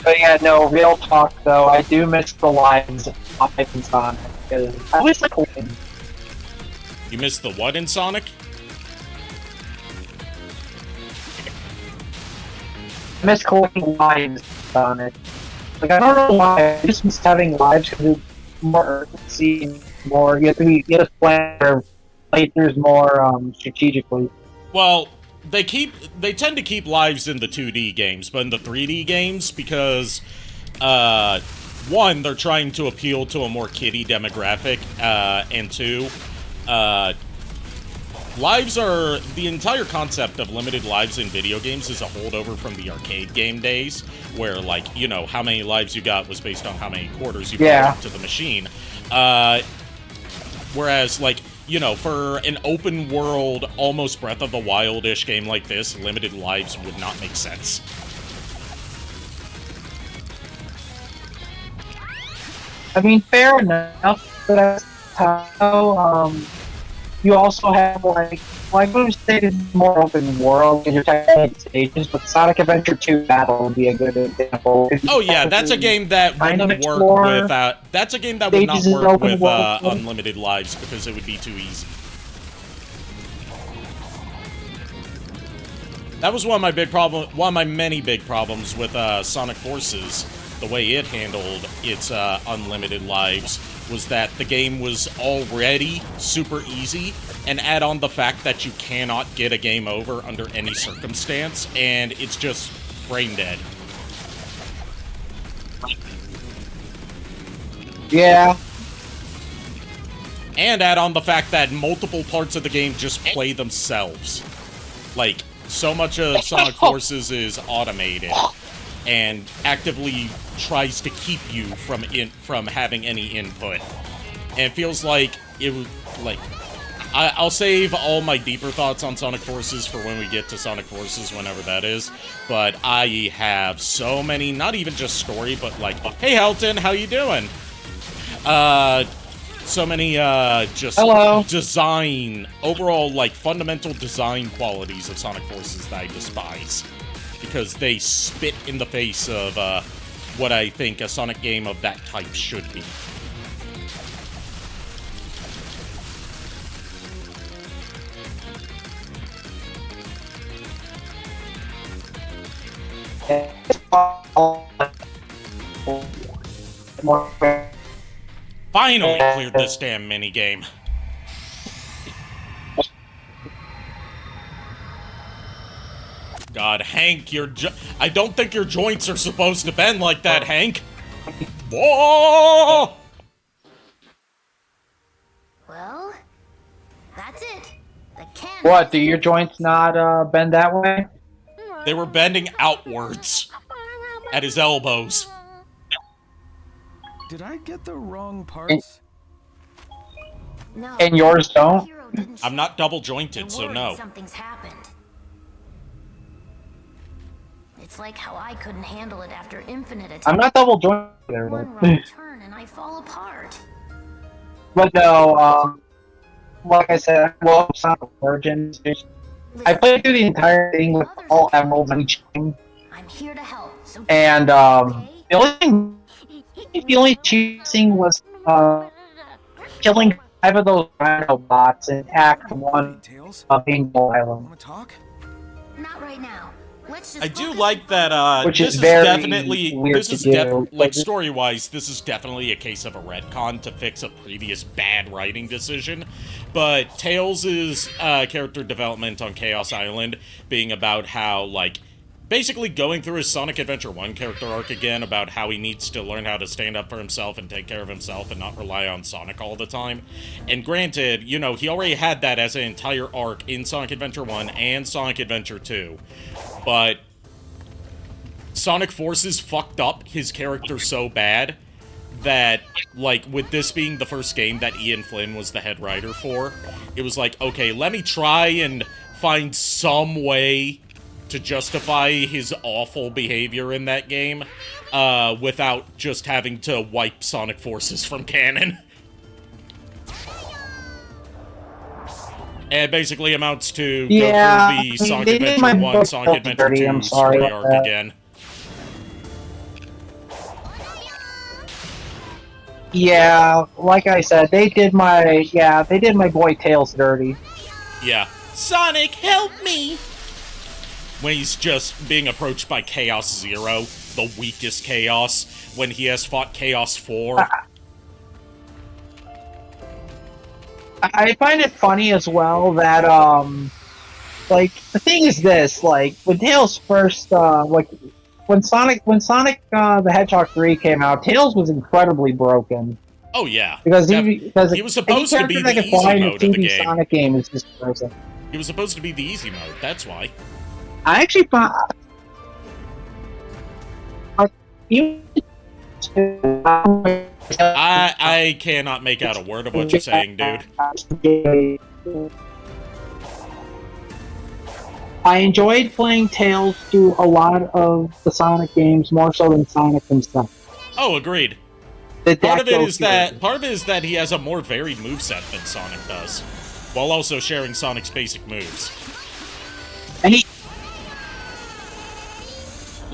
Speaker 3: But yeah, no, real talk though, I do miss the lines of Life in Sonic. 'Cause I always like Life.
Speaker 1: You missed the what in Sonic?
Speaker 3: I miss collecting lives on it. Like, I don't know why, I just miss having lives because it's more urgency and more, you have to plan your playthroughs more strategically.
Speaker 1: Well, they tend to keep lives in the 2D games, but in the 3D games, because, one, they're trying to appeal to a more kiddie demographic, and two, the entire concept of limited lives in video games is a holdover from the arcade game days, where, like, you know, how many lives you got was based on how many quarters you put into the machine. Whereas, like, you know, for an open world, almost Breath of the Wild-ish game like this, limited lives would not make sense.
Speaker 3: I mean, fair enough, but that's how, you also have, like I would say it's more open world, and you're technically stages, but Sonic Adventure 2 Battle would be a good example.
Speaker 1: Oh yeah, that's a game that wouldn't work with, that's a game that would not work with, unlimited lives, because it would be too easy. That was one of my many big problems with, Sonic Forces. The way it handled its, unlimited lives was that the game was already super easy, and add on the fact that you cannot get a game over under any circumstance, and it's just brain dead.
Speaker 3: Yeah.
Speaker 1: And add on the fact that multiple parts of the game just play themselves. Like, so much of Sonic Forces is automated, and actively tries to keep you from having any input. And it feels like it would, like, I'll save all my deeper thoughts on Sonic Forces for when we get to Sonic Forces, whenever that is. But I have so many, not even just story, but like, hey Helton, how you doing? So many, just design, overall, like, fundamental design qualities of Sonic Forces that I despise. Because they spit in the face of, what I think a Sonic game of that type should be. Finally cleared this damn minigame. God, Hank, I don't think your joints are supposed to bend like that, Hank. Whoa!
Speaker 4: Well, that's it. The cannon.
Speaker 3: What, do your joints not bend that way?
Speaker 1: They were bending outwards at his elbows.
Speaker 5: Did I get the wrong parts?
Speaker 4: No.
Speaker 3: And yours don't?
Speaker 1: I'm not double jointed, so no.
Speaker 4: Something's happened. It's like how I couldn't handle it after Infinite attack.
Speaker 3: I'm not double jointed there.
Speaker 4: One wrong turn and I fall apart.
Speaker 3: But no, like I said, well, Sonic Origins. I played through the entire thing with all emeralds and each thing.
Speaker 4: I'm here to help. So
Speaker 3: and the only cheating was killing 5 of those rhino bots in Act 1 of Painful Island.
Speaker 5: Want to talk?
Speaker 4: Not right now. Let's just
Speaker 1: I do like that,
Speaker 3: which
Speaker 1: this
Speaker 3: is very
Speaker 1: definitely,
Speaker 3: weird
Speaker 1: this is
Speaker 3: to do.
Speaker 1: like, story-wise, this is definitely a case of a retcon to fix a previous bad writing decision, but Tails' character development on Chaos Island being about how, like, basically going through his Sonic Adventure 1 character arc again about how he needs to learn how to stand up for himself and take care of himself and not rely on Sonic all the time. And granted, you know, he already had that as an entire arc in Sonic Adventure 1 and Sonic Adventure 2. But Sonic Forces fucked up his character so bad that, like, with this being the first game that Ian Flynn was the head writer for, it was like, okay, let me try and find some way to justify his awful behavior in that game, without just having to wipe Sonic Forces from canon. And it basically amounts to go through the Sonic Adventure 1, Sonic Adventure 2 story arc again.
Speaker 3: Yeah, like I said, they did my boy Tails dirty.
Speaker 1: Yeah. Sonic, help me! When he's just being approached by Chaos Zero, the weakest Chaos, when he has fought Chaos 4.
Speaker 3: I find it funny as well that like the thing is this, like when Tails first like when Sonic the Hedgehog 3 came out, Tails was incredibly broken.
Speaker 1: Oh yeah.
Speaker 3: Because
Speaker 1: he was
Speaker 3: any
Speaker 1: supposed to
Speaker 3: character
Speaker 1: be
Speaker 3: that
Speaker 1: the
Speaker 3: can fly
Speaker 1: easy
Speaker 3: in a
Speaker 1: mode of the
Speaker 3: 2D
Speaker 1: game.
Speaker 3: Sonic game is just broken.
Speaker 1: He was supposed to be the easy mode, that's why.
Speaker 3: I actually found
Speaker 1: I cannot make out a word of what you're saying, dude.
Speaker 3: I enjoyed playing Tails through a lot of the Sonic games more so than Sonic himself.
Speaker 1: Oh, agreed. Part of it is that he has a more varied moveset than Sonic does, while also sharing Sonic's basic moves.
Speaker 3: And he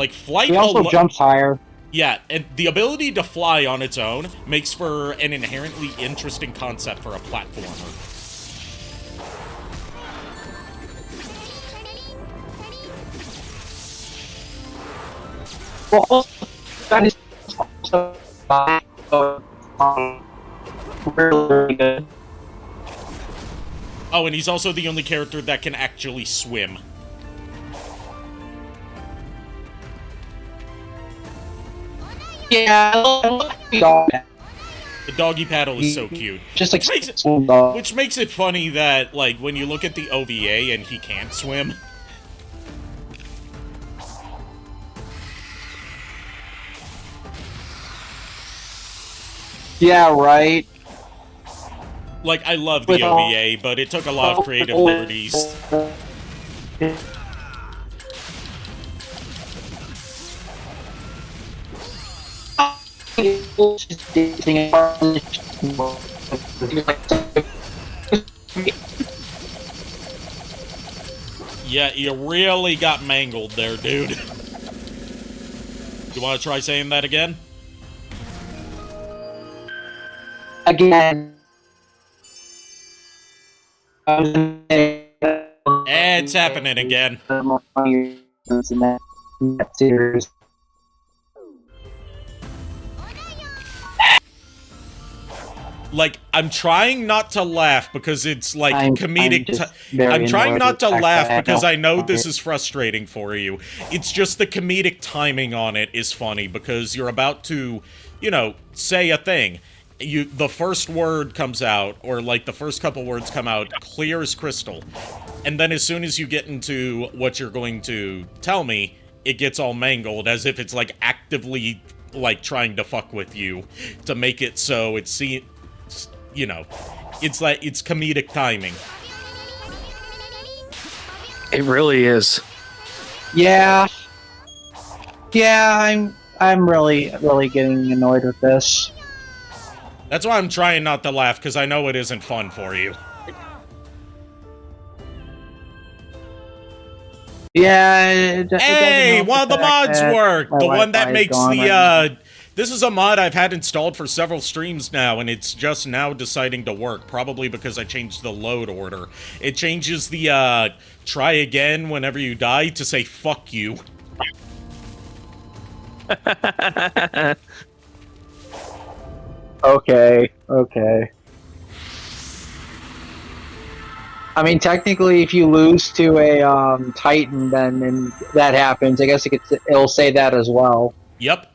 Speaker 1: flight.
Speaker 3: He also jumps higher.
Speaker 1: Yeah, and the ability to fly on its own makes for an inherently interesting concept for a platformer.
Speaker 3: Well, that is also really good.
Speaker 1: Oh, and he's also the only character that can actually swim.
Speaker 3: Yeah,
Speaker 1: the doggy paddle is so cute.
Speaker 3: Just like
Speaker 1: which makes it funny that, like, when you look at the OVA and he can't swim.
Speaker 3: Yeah, right.
Speaker 1: Like, I love the OVA, but it took a lot of creative liberties. Yeah, you really got mangled there, dude. You want to try saying that again?
Speaker 3: Again.
Speaker 1: It's happening again. Like, I'm trying not to laugh because it's, like, comedic... I'm trying not to laugh because I know this is frustrating for you. It's just the comedic timing on it is funny because you're about to, you know, say a thing. The first word comes out, or, like, the first couple words come out clear as crystal. And then as soon as you get into what you're going to tell me, it gets all mangled as if it's, like, actively, like, trying to fuck with you to make it so it's... You know, it's like, it's comedic timing.
Speaker 2: It really is.
Speaker 3: Yeah. Yeah, I'm really getting annoyed with this.
Speaker 1: That's why I'm trying not to laugh, because I know it isn't fun for you.
Speaker 3: Yeah.
Speaker 1: Hey, one of the mods work! The one that makes the, This is a mod I've had installed for several streams now, and it's just now deciding to work, probably because I changed the load order. It changes the, try again whenever you die to say, fuck you.
Speaker 3: Okay. I mean, technically, if you lose to a, Titan, then that happens. I guess it'll say that as well.
Speaker 1: Yep.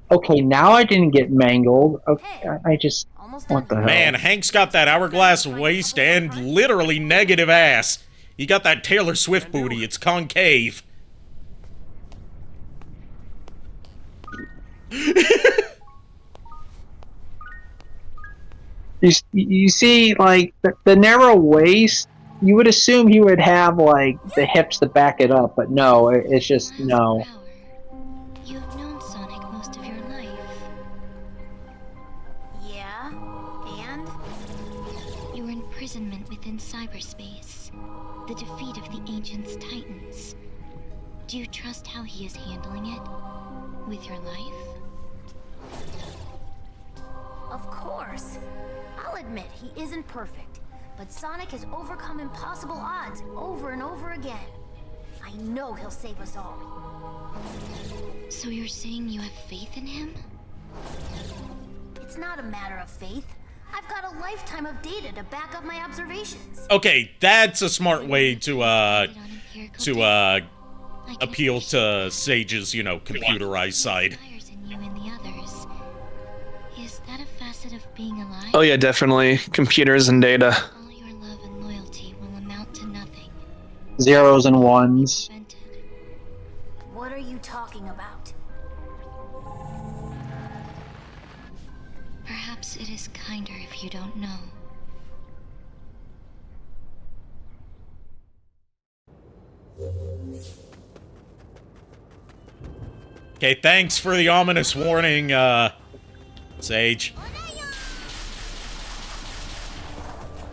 Speaker 3: Okay, now I didn't get mangled. Okay, I just... What the hell?
Speaker 1: Man, Hank's got that hourglass waist and literally negative ass. He got that Taylor Swift booty. It's concave.
Speaker 3: You see, like, the narrow waist, you would assume he would have, like, the hips to back it up, but no, it's just, no.
Speaker 6: You have known Sonic most of your life.
Speaker 4: Yeah, and?
Speaker 6: Your imprisonment within cyberspace. The defeat of the Ancients' Titans. Do you trust how he is handling it? With your life?
Speaker 4: Of course. I'll admit he isn't perfect, but Sonic has overcome impossible odds over and over again. I know he'll save us all.
Speaker 6: So you're saying you have faith in him?
Speaker 4: It's not a matter of faith. I've got a lifetime of data to back up my observations.
Speaker 1: Okay, that's a smart way to appeal to Sage's, you know, computerized side.
Speaker 6: Fires in you and the others. Is that a facet of being alive?
Speaker 2: Oh yeah, definitely. Computers and data.
Speaker 6: All your love and loyalty will amount to nothing.
Speaker 3: Zeros and ones.
Speaker 6: Prevented.
Speaker 4: What are you talking about?
Speaker 6: Perhaps it is kinder if you don't know.
Speaker 1: Okay, thanks for the ominous warning, Sage.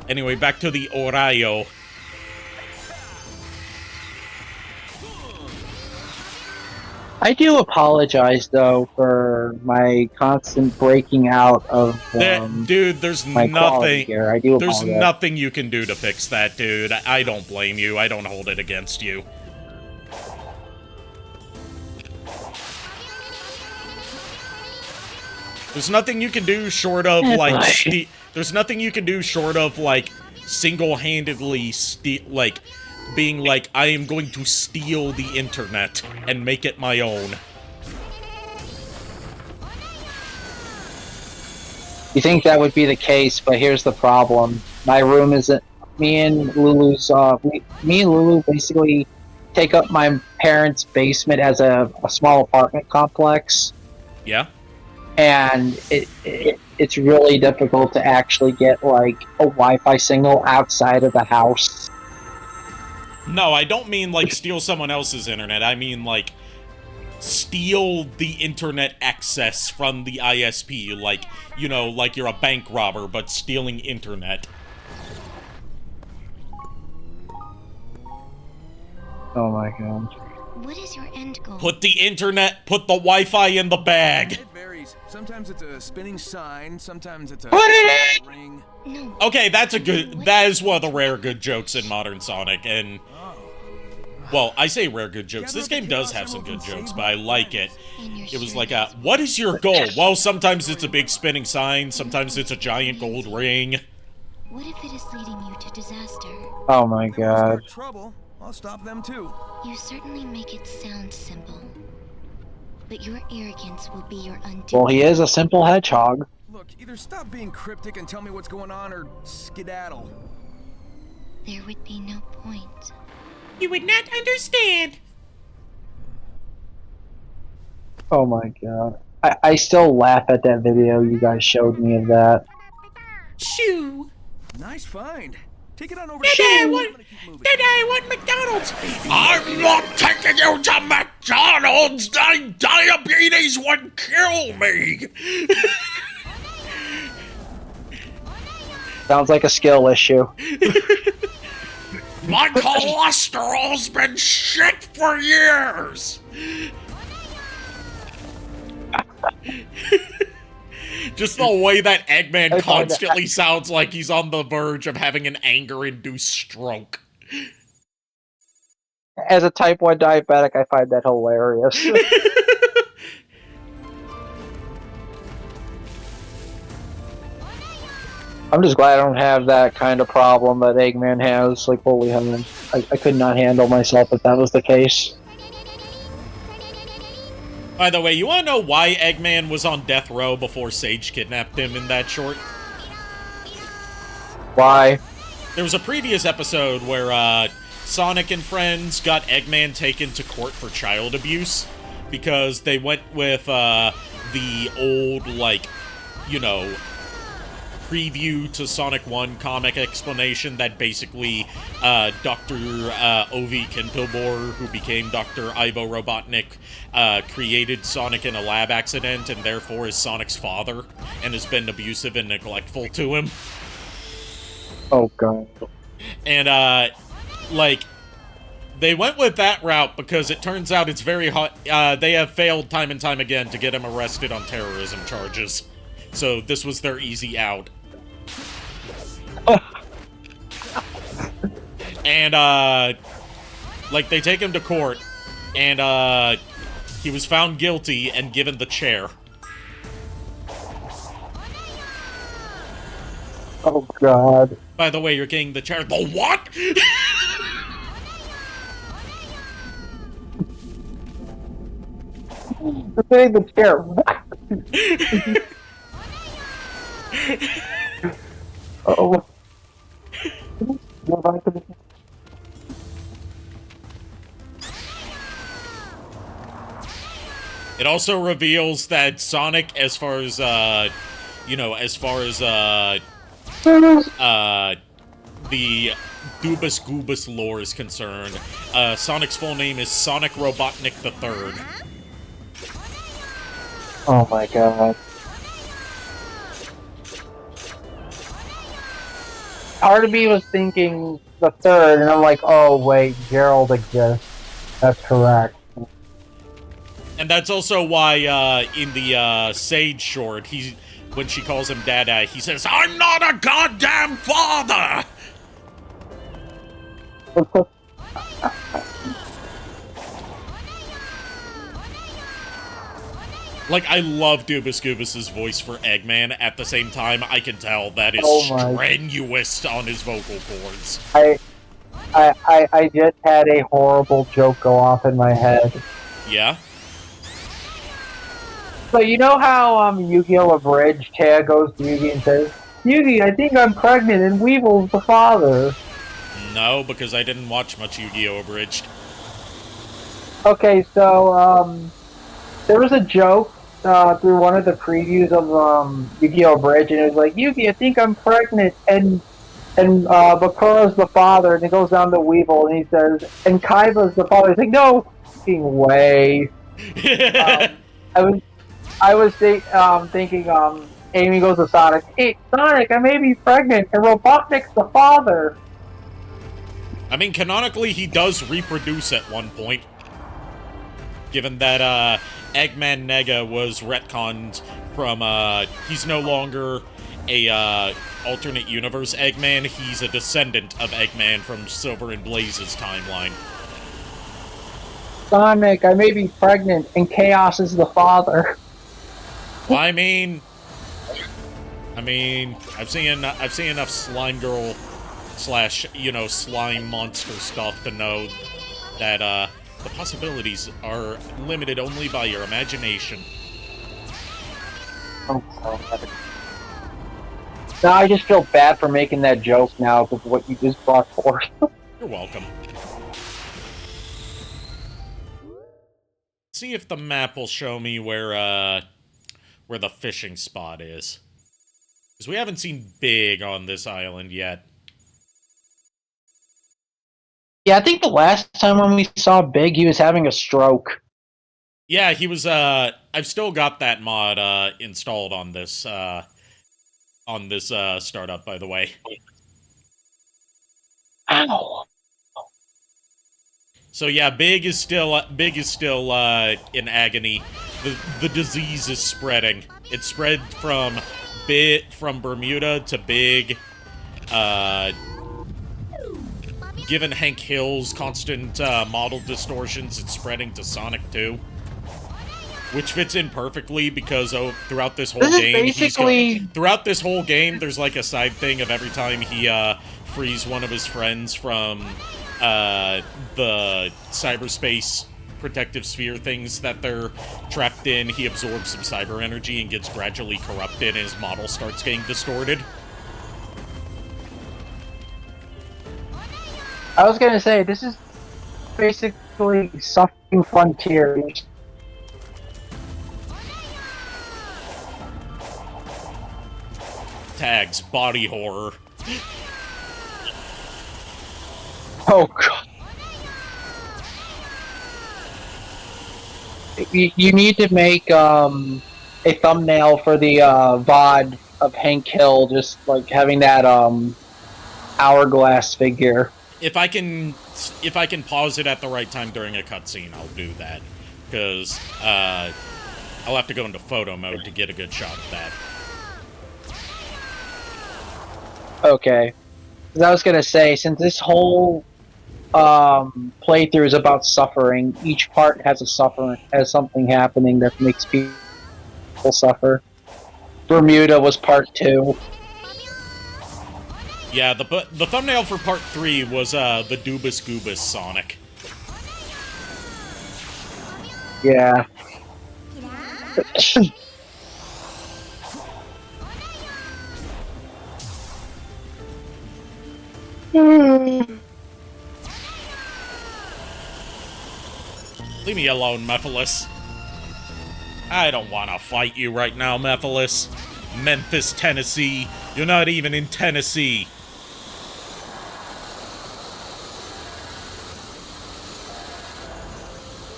Speaker 1: Anyway, back to the Orayo.
Speaker 3: I do apologize though for my constant breaking out of
Speaker 1: Dude, there's
Speaker 3: my quality
Speaker 1: nothing.
Speaker 3: here. I do
Speaker 1: There's
Speaker 3: apologize.
Speaker 1: nothing you can do to fix that, dude. I don't blame you. I don't hold it against you. There's nothing you can do short of like there's nothing you can do short of like single-handedly like being like, I am going to steal the internet and make it my own.
Speaker 3: You think that would be the case, but here's the problem. My room isn't. Me and Lulu's. Me and Lulu basically take up my parents' basement as a small apartment complex,
Speaker 1: Yeah?
Speaker 3: and it's really difficult to actually get like a Wi-Fi signal outside of the house.
Speaker 1: No, I don't mean like steal someone else's internet. I mean like steal the internet access from the ISP. Like, you know, like you're a bank robber, but stealing internet.
Speaker 3: Oh my god.
Speaker 6: What is your end goal?
Speaker 1: Put the Wi-Fi in the bag.
Speaker 5: It varies. Sometimes it's a spinning sign, sometimes it's a
Speaker 3: Put it in!
Speaker 5: ring.
Speaker 6: No.
Speaker 1: Okay, that is one of the rare good jokes in Modern Sonic, and... Well, I say rare good jokes. This game does have some good jokes, but I like it.
Speaker 6: And you're
Speaker 1: It was
Speaker 6: sure
Speaker 1: like
Speaker 6: that's-
Speaker 1: what is your goal? Well, sometimes it's a big spinning sign, sometimes it's a giant gold ring.
Speaker 6: What if it is leading you to disaster?
Speaker 3: Oh my
Speaker 5: If they
Speaker 3: god.
Speaker 5: start trouble, I'll stop them too.
Speaker 6: You certainly make it sound simple. But your arrogance will be your undoing.
Speaker 3: Well, he is a simple hedgehog.
Speaker 5: Look, either stop being cryptic and tell me what's going on, or skedaddle.
Speaker 6: There would be no point.
Speaker 1: You would not understand.
Speaker 3: Oh my god. I still laugh at that video you guys showed me of that.
Speaker 1: Shoo.
Speaker 5: Nice find. Take it on over.
Speaker 1: I
Speaker 5: I'm
Speaker 1: want-
Speaker 5: gonna keep moving.
Speaker 1: I want McDonald's. I'm not taking you to McDonald's. Diabetes would kill me.
Speaker 3: Sounds like a skill issue.
Speaker 1: My cholesterol's been shit for years. Just the way that Eggman constantly sounds like he's on the verge of having an anger-induced stroke.
Speaker 3: As a type 1 diabetic, I find that hilarious. I'm just glad I don't have that kind of problem that Eggman has. Like, holy hell. I could not handle myself if that was the case.
Speaker 1: By the way, you wanna know why Eggman was on death row before Sage kidnapped him in that short?
Speaker 3: Why?
Speaker 1: There was a previous episode where, Sonic and friends got Eggman taken to court for child abuse because they went with, the old, like, you know, preview to Sonic 1 comic explanation that basically, Dr. Ovi Kentobor, who became Dr. Ivo Robotnik, created Sonic in a lab accident and therefore is Sonic's father and has been abusive and neglectful to him.
Speaker 3: Oh god.
Speaker 1: And, like, They went with that route because it turns out it's very hot. They have failed time and time again to get him arrested on terrorism charges. So this was their easy out. And, like, they take him to court, and, he was found guilty and given the chair.
Speaker 3: Oh, God.
Speaker 1: By the way, you're getting the chair. The what?
Speaker 3: You're getting the chair. What? Oh.
Speaker 1: It also reveals that Sonic, as far as, you know, as far as, the Goobus Goobus lore is concerned, Sonic's full name is Sonic Robotnik III.
Speaker 3: Oh my god. Part of me was thinking the third, and I'm like, oh wait, Gerald exists. That's correct.
Speaker 1: And that's also why, in the, Sage short, when she calls him Dada, he says, "I'm not a goddamn father!" Like, I love Doobus Goobus's voice for Eggman. At the same time, I can tell that is strenuous on his vocal cords.
Speaker 3: I just had a horrible joke go off in my head.
Speaker 1: Yeah?
Speaker 3: So you know how Yu-Gi-Oh! Abridged, Taya goes to Yugi and says, Yugi, I think I'm pregnant and Weevil's the father.
Speaker 1: No, because I didn't watch much Yu-Gi-Oh! Abridged.
Speaker 3: Okay, so there was a joke through one of the previews of Yu-Gi-Oh! Abridged, and it was like, Yugi, I think I'm pregnant, and Bakura's the father, and it goes down to Weevil, and he says, and Kaiba's the father. He's like, no f***ing way. I was thinking, Amy goes to Sonic, hey, Sonic, I may be pregnant, and Robotnik's the father.
Speaker 1: I mean, canonically, he does reproduce at one point. Given that, Eggman Nega was retconned from, he's no longer a, alternate universe Eggman, he's a descendant of Eggman from Silver and Blaze's timeline.
Speaker 3: Sonic, I may be pregnant, and Chaos is the father.
Speaker 1: I mean, I've seen enough Slime Girl / slime monster stuff to know that, the possibilities are limited only by your imagination.
Speaker 3: Now I just feel bad for making that joke now with what you just brought forth.
Speaker 1: You're welcome. See if the map will show me where the fishing spot is. Because we haven't seen Big on this island yet.
Speaker 3: Yeah, I think the last time when we saw Big, he was having a stroke.
Speaker 1: Yeah, he was, I've still got that mod, installed on this startup, by the way.
Speaker 3: Ow.
Speaker 1: So yeah, Big is still in agony. The disease is spreading. It spread from Bermuda to Big, given Hank Hill's constant model distortions, it's spreading to Sonic too. Which fits in perfectly because throughout this whole game, throughout this whole game, there's like a side thing of every time he frees one of his friends from the cyberspace protective sphere things that they're trapped in, he absorbs some cyber energy and gets gradually corrupted, and his model starts getting distorted.
Speaker 3: I was gonna say, this is basically Suffering Frontiers.
Speaker 1: Tags, body horror.
Speaker 3: Oh god. You need to make a thumbnail for the VOD of Hank Hill, just like having that hourglass figure.
Speaker 1: if I can pause it at the right time during a cutscene, I'll do that. Because I'll have to go into photo mode to get a good shot of that.
Speaker 3: Okay. 'Cause I was gonna say, since this whole playthrough is about suffering, each part has something happening that makes people suffer. Bermuda was part 2.
Speaker 1: Yeah, the thumbnail for part 3 was the Doobus Goobus Sonic.
Speaker 3: Yeah.
Speaker 1: Leave me alone, Mephiles. I don't want to fight you right now, Mephiles. Memphis, Tennessee. You're not even in Tennessee.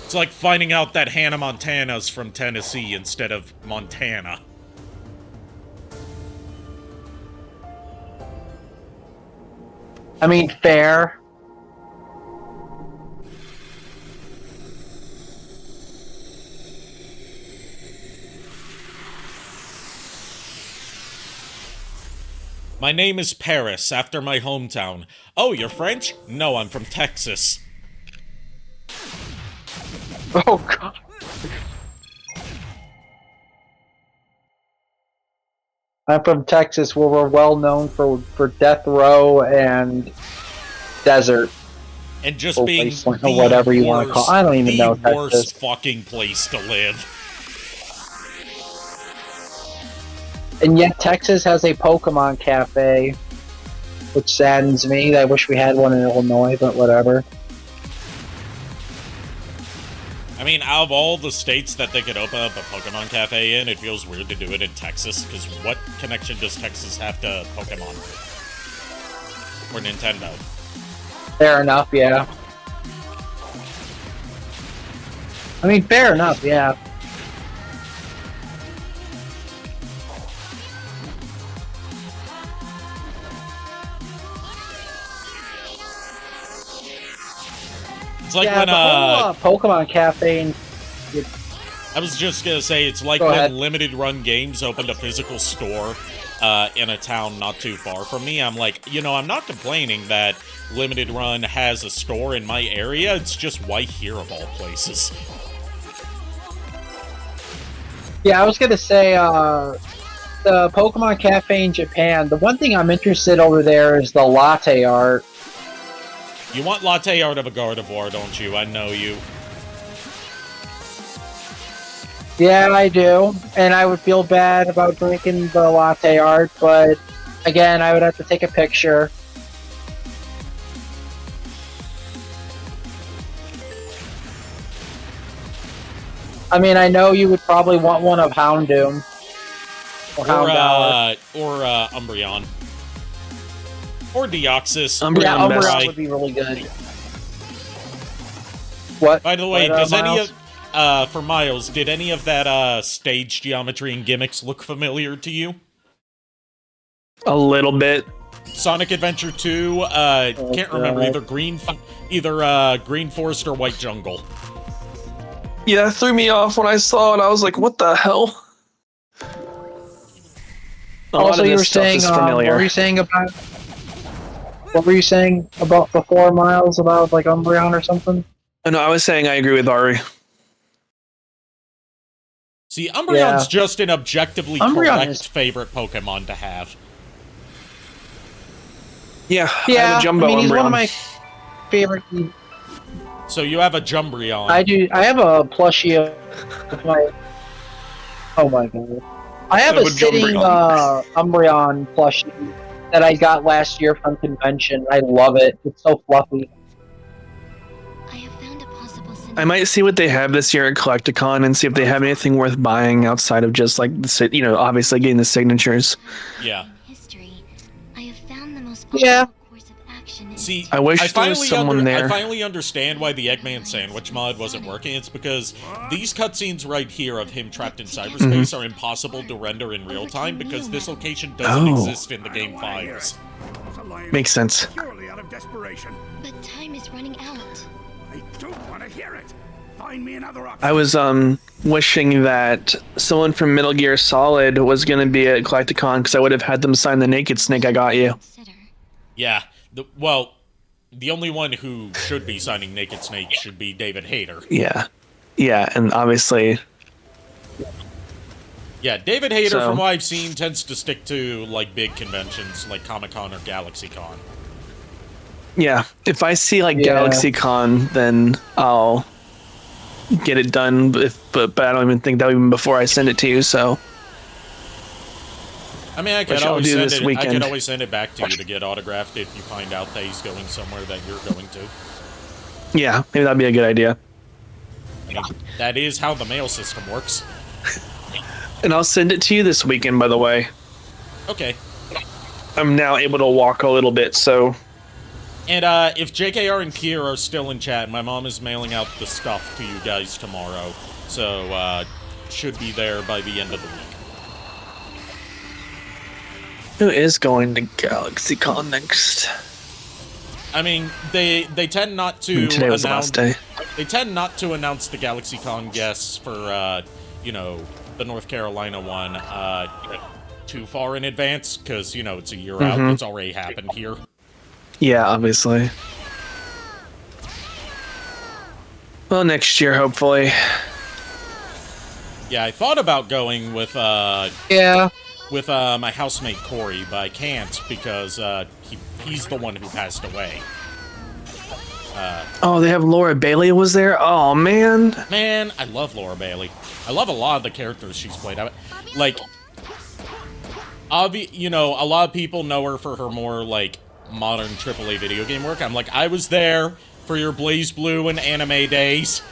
Speaker 1: It's like finding out that Hannah Montana's from Tennessee instead of Montana.
Speaker 3: I mean, fair.
Speaker 1: My name is Paris, after my hometown. Oh, you're French? No, I'm from Texas.
Speaker 3: Oh, God. I'm from Texas, where we're well known for death row and desert.
Speaker 1: And just
Speaker 3: Or
Speaker 1: being
Speaker 3: wasteland, or whatever you want to call. I don't even know
Speaker 1: the worst
Speaker 3: Texas.
Speaker 1: fucking place to live.
Speaker 3: And yet Texas has a Pokemon cafe, which saddens me. I wish we had one in Illinois, but whatever.
Speaker 1: I mean, out of all the states that they could open up a Pokemon cafe in, it feels weird to do it in Texas, because what connection does Texas have to Pokemon? Or Nintendo?
Speaker 3: Fair enough, yeah. I mean, fair enough, yeah.
Speaker 1: It's like
Speaker 3: yeah,
Speaker 1: when,
Speaker 3: the whole Pokemon cafe and
Speaker 1: I was just gonna say, it's like
Speaker 3: Go
Speaker 1: when
Speaker 3: ahead.
Speaker 1: Limited Run Games opened a physical store in a town not too far from me. I'm like, you know, I'm not complaining that Limited Run has a store in my area, it's just why here of all places.
Speaker 3: yeah, I was gonna say, the Pokemon Cafe in Japan, the one thing I'm interested over there is the latte art.
Speaker 1: You want latte art of a Gardevoir, don't you? I know you.
Speaker 3: Yeah, I do. And I would feel bad about drinking the latte art, but again, I would have to take a picture. I mean, I know you would probably want one of Houndoom. Or Houndour.
Speaker 1: Or Umbreon. Or Deoxys.
Speaker 3: Yeah,
Speaker 2: Umbreon best.
Speaker 3: Umbreon would be really good. What?
Speaker 1: By the way,
Speaker 3: What,
Speaker 1: does any
Speaker 3: Miles?
Speaker 1: of... for Miles, did any of that stage geometry and gimmicks look familiar to you?
Speaker 2: A little bit.
Speaker 1: Sonic Adventure 2, can't remember, either Green Forest or White Jungle.
Speaker 2: Yeah, it threw me off when I saw it. I was like, what the hell? A lot
Speaker 3: Also,
Speaker 2: of
Speaker 3: you
Speaker 2: this
Speaker 3: were
Speaker 2: stuff
Speaker 3: saying,
Speaker 2: is
Speaker 3: what
Speaker 2: familiar.
Speaker 3: were you saying about... What were you saying about before, Miles? About, like, Umbreon or something?
Speaker 2: No, I was saying I agree with Ari.
Speaker 1: See, Umbreon's
Speaker 3: Yeah.
Speaker 1: just an objectively
Speaker 3: Umbreon
Speaker 1: correct
Speaker 3: is-
Speaker 1: favorite Pokemon to have.
Speaker 2: Yeah, I
Speaker 3: Yeah,
Speaker 2: have a Jumbo
Speaker 3: I mean, he's
Speaker 2: Umbreon.
Speaker 3: one of my favorite...
Speaker 1: So you have a Jumbreon.
Speaker 3: I do. I have a plushie of my... Oh my god. I have
Speaker 2: I
Speaker 3: a
Speaker 2: have a
Speaker 3: sitting Umbreon plushie that I got last year from convention. I love it. It's so fluffy.
Speaker 6: I have found a possible
Speaker 2: I might see what they have this year at Collecticon and see if they have anything worth buying outside of just like obviously getting the signatures.
Speaker 1: Yeah.
Speaker 6: history. I have found the most
Speaker 3: Yeah.
Speaker 6: optimal course of action. in
Speaker 1: See,
Speaker 2: I wish there was
Speaker 1: finally
Speaker 2: someone there.
Speaker 1: I finally understand why the Eggman sandwich mod wasn't working. It's because these cutscenes right here of him trapped in cyberspace are impossible to render in real time because this location doesn't
Speaker 2: Oh.
Speaker 1: exist in the game files.
Speaker 2: Makes sense.
Speaker 5: of desperation.
Speaker 6: But time is running out.
Speaker 5: I don't want to hear it. Find me another option.
Speaker 2: I was wishing that someone from Metal Gear Solid was gonna be at Galacticon because I would have had them sign the Naked Snake I got you.
Speaker 6: Consider.
Speaker 1: Yeah. Well, the only one who should be signing Naked Snake should be David Hayter.
Speaker 2: Yeah, yeah, and obviously,
Speaker 1: Yeah, David Hayter,
Speaker 2: So-
Speaker 1: from what I've seen, tends to stick to like big conventions like Comic-Con or GalaxyCon.
Speaker 2: yeah. If I see like
Speaker 3: Yeah.
Speaker 2: GalaxyCon, then I'll get it done. But I don't even think that even before I send it to you. So
Speaker 1: I mean, I could
Speaker 2: Which I'll
Speaker 1: always
Speaker 2: do
Speaker 1: send
Speaker 2: this
Speaker 1: it. I
Speaker 2: weekend.
Speaker 1: could always send it back to you to get autographed if you find out that he's going somewhere that you're going to.
Speaker 2: yeah, maybe that'd be a good idea.
Speaker 1: I mean, that is how the mail system works.
Speaker 2: And I'll send it to you this weekend. By the way,
Speaker 1: Okay.
Speaker 2: I'm now able to walk a little bit. So
Speaker 1: And if JKR and Kier are still in chat, my mom is mailing out the stuff to you guys tomorrow. So, should be there by the end of the week.
Speaker 2: who is going to GalaxyCon next?
Speaker 1: I mean, they tend not to
Speaker 2: Today was the last day.
Speaker 1: They tend not to announce the GalaxyCon guests for, you know, the North Carolina one, too far in advance, because, you know, it's a year out. It's already happened here.
Speaker 2: Yeah, obviously. Well, next year, hopefully.
Speaker 1: Yeah, I thought about going with,
Speaker 3: Yeah.
Speaker 1: my housemate Corey, but I can't because, he's the one who passed away.
Speaker 2: Oh, they have Laura Bailey was there? Oh, man.
Speaker 1: Man, I love Laura Bailey. I love a lot of the characters she's played. Like, you know, a lot of people know her for her more, like, modern AAA video game work. I'm like, I was there for your Blaze Blue and anime days.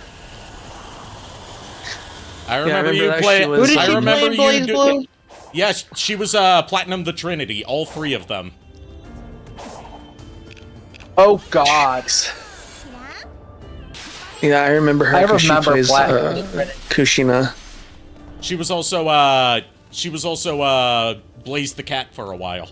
Speaker 1: I remember
Speaker 2: remember
Speaker 1: you
Speaker 2: that
Speaker 1: play.
Speaker 2: she was- Who did
Speaker 1: I
Speaker 2: she
Speaker 1: remember
Speaker 3: play in
Speaker 1: you.
Speaker 3: Blaze Blue?
Speaker 1: Yes, she was Platinum the Trinity, all three of them.
Speaker 3: Oh God.
Speaker 2: Yeah, I remember her
Speaker 3: I
Speaker 2: 'cause
Speaker 3: remember
Speaker 2: she plays
Speaker 3: Black.
Speaker 2: Kushina.
Speaker 1: She was also Blaze the Cat for a while.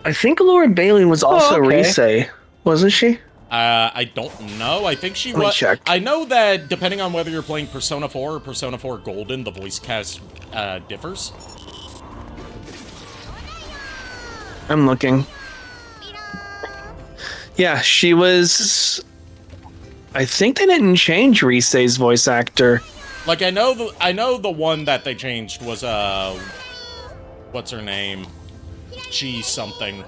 Speaker 2: I think Laura Bailey was also
Speaker 3: okay.
Speaker 2: Risei, wasn't she?
Speaker 1: I don't know. I think she
Speaker 2: Let me
Speaker 1: was.
Speaker 2: check.
Speaker 1: I know that depending on whether you're playing Persona 4 or Persona 4 Golden, the voice cast differs.
Speaker 2: I'm looking. Yeah, she was. I think they didn't change Risei's voice actor.
Speaker 1: Like I know the one that they changed was what's her name? Chi something.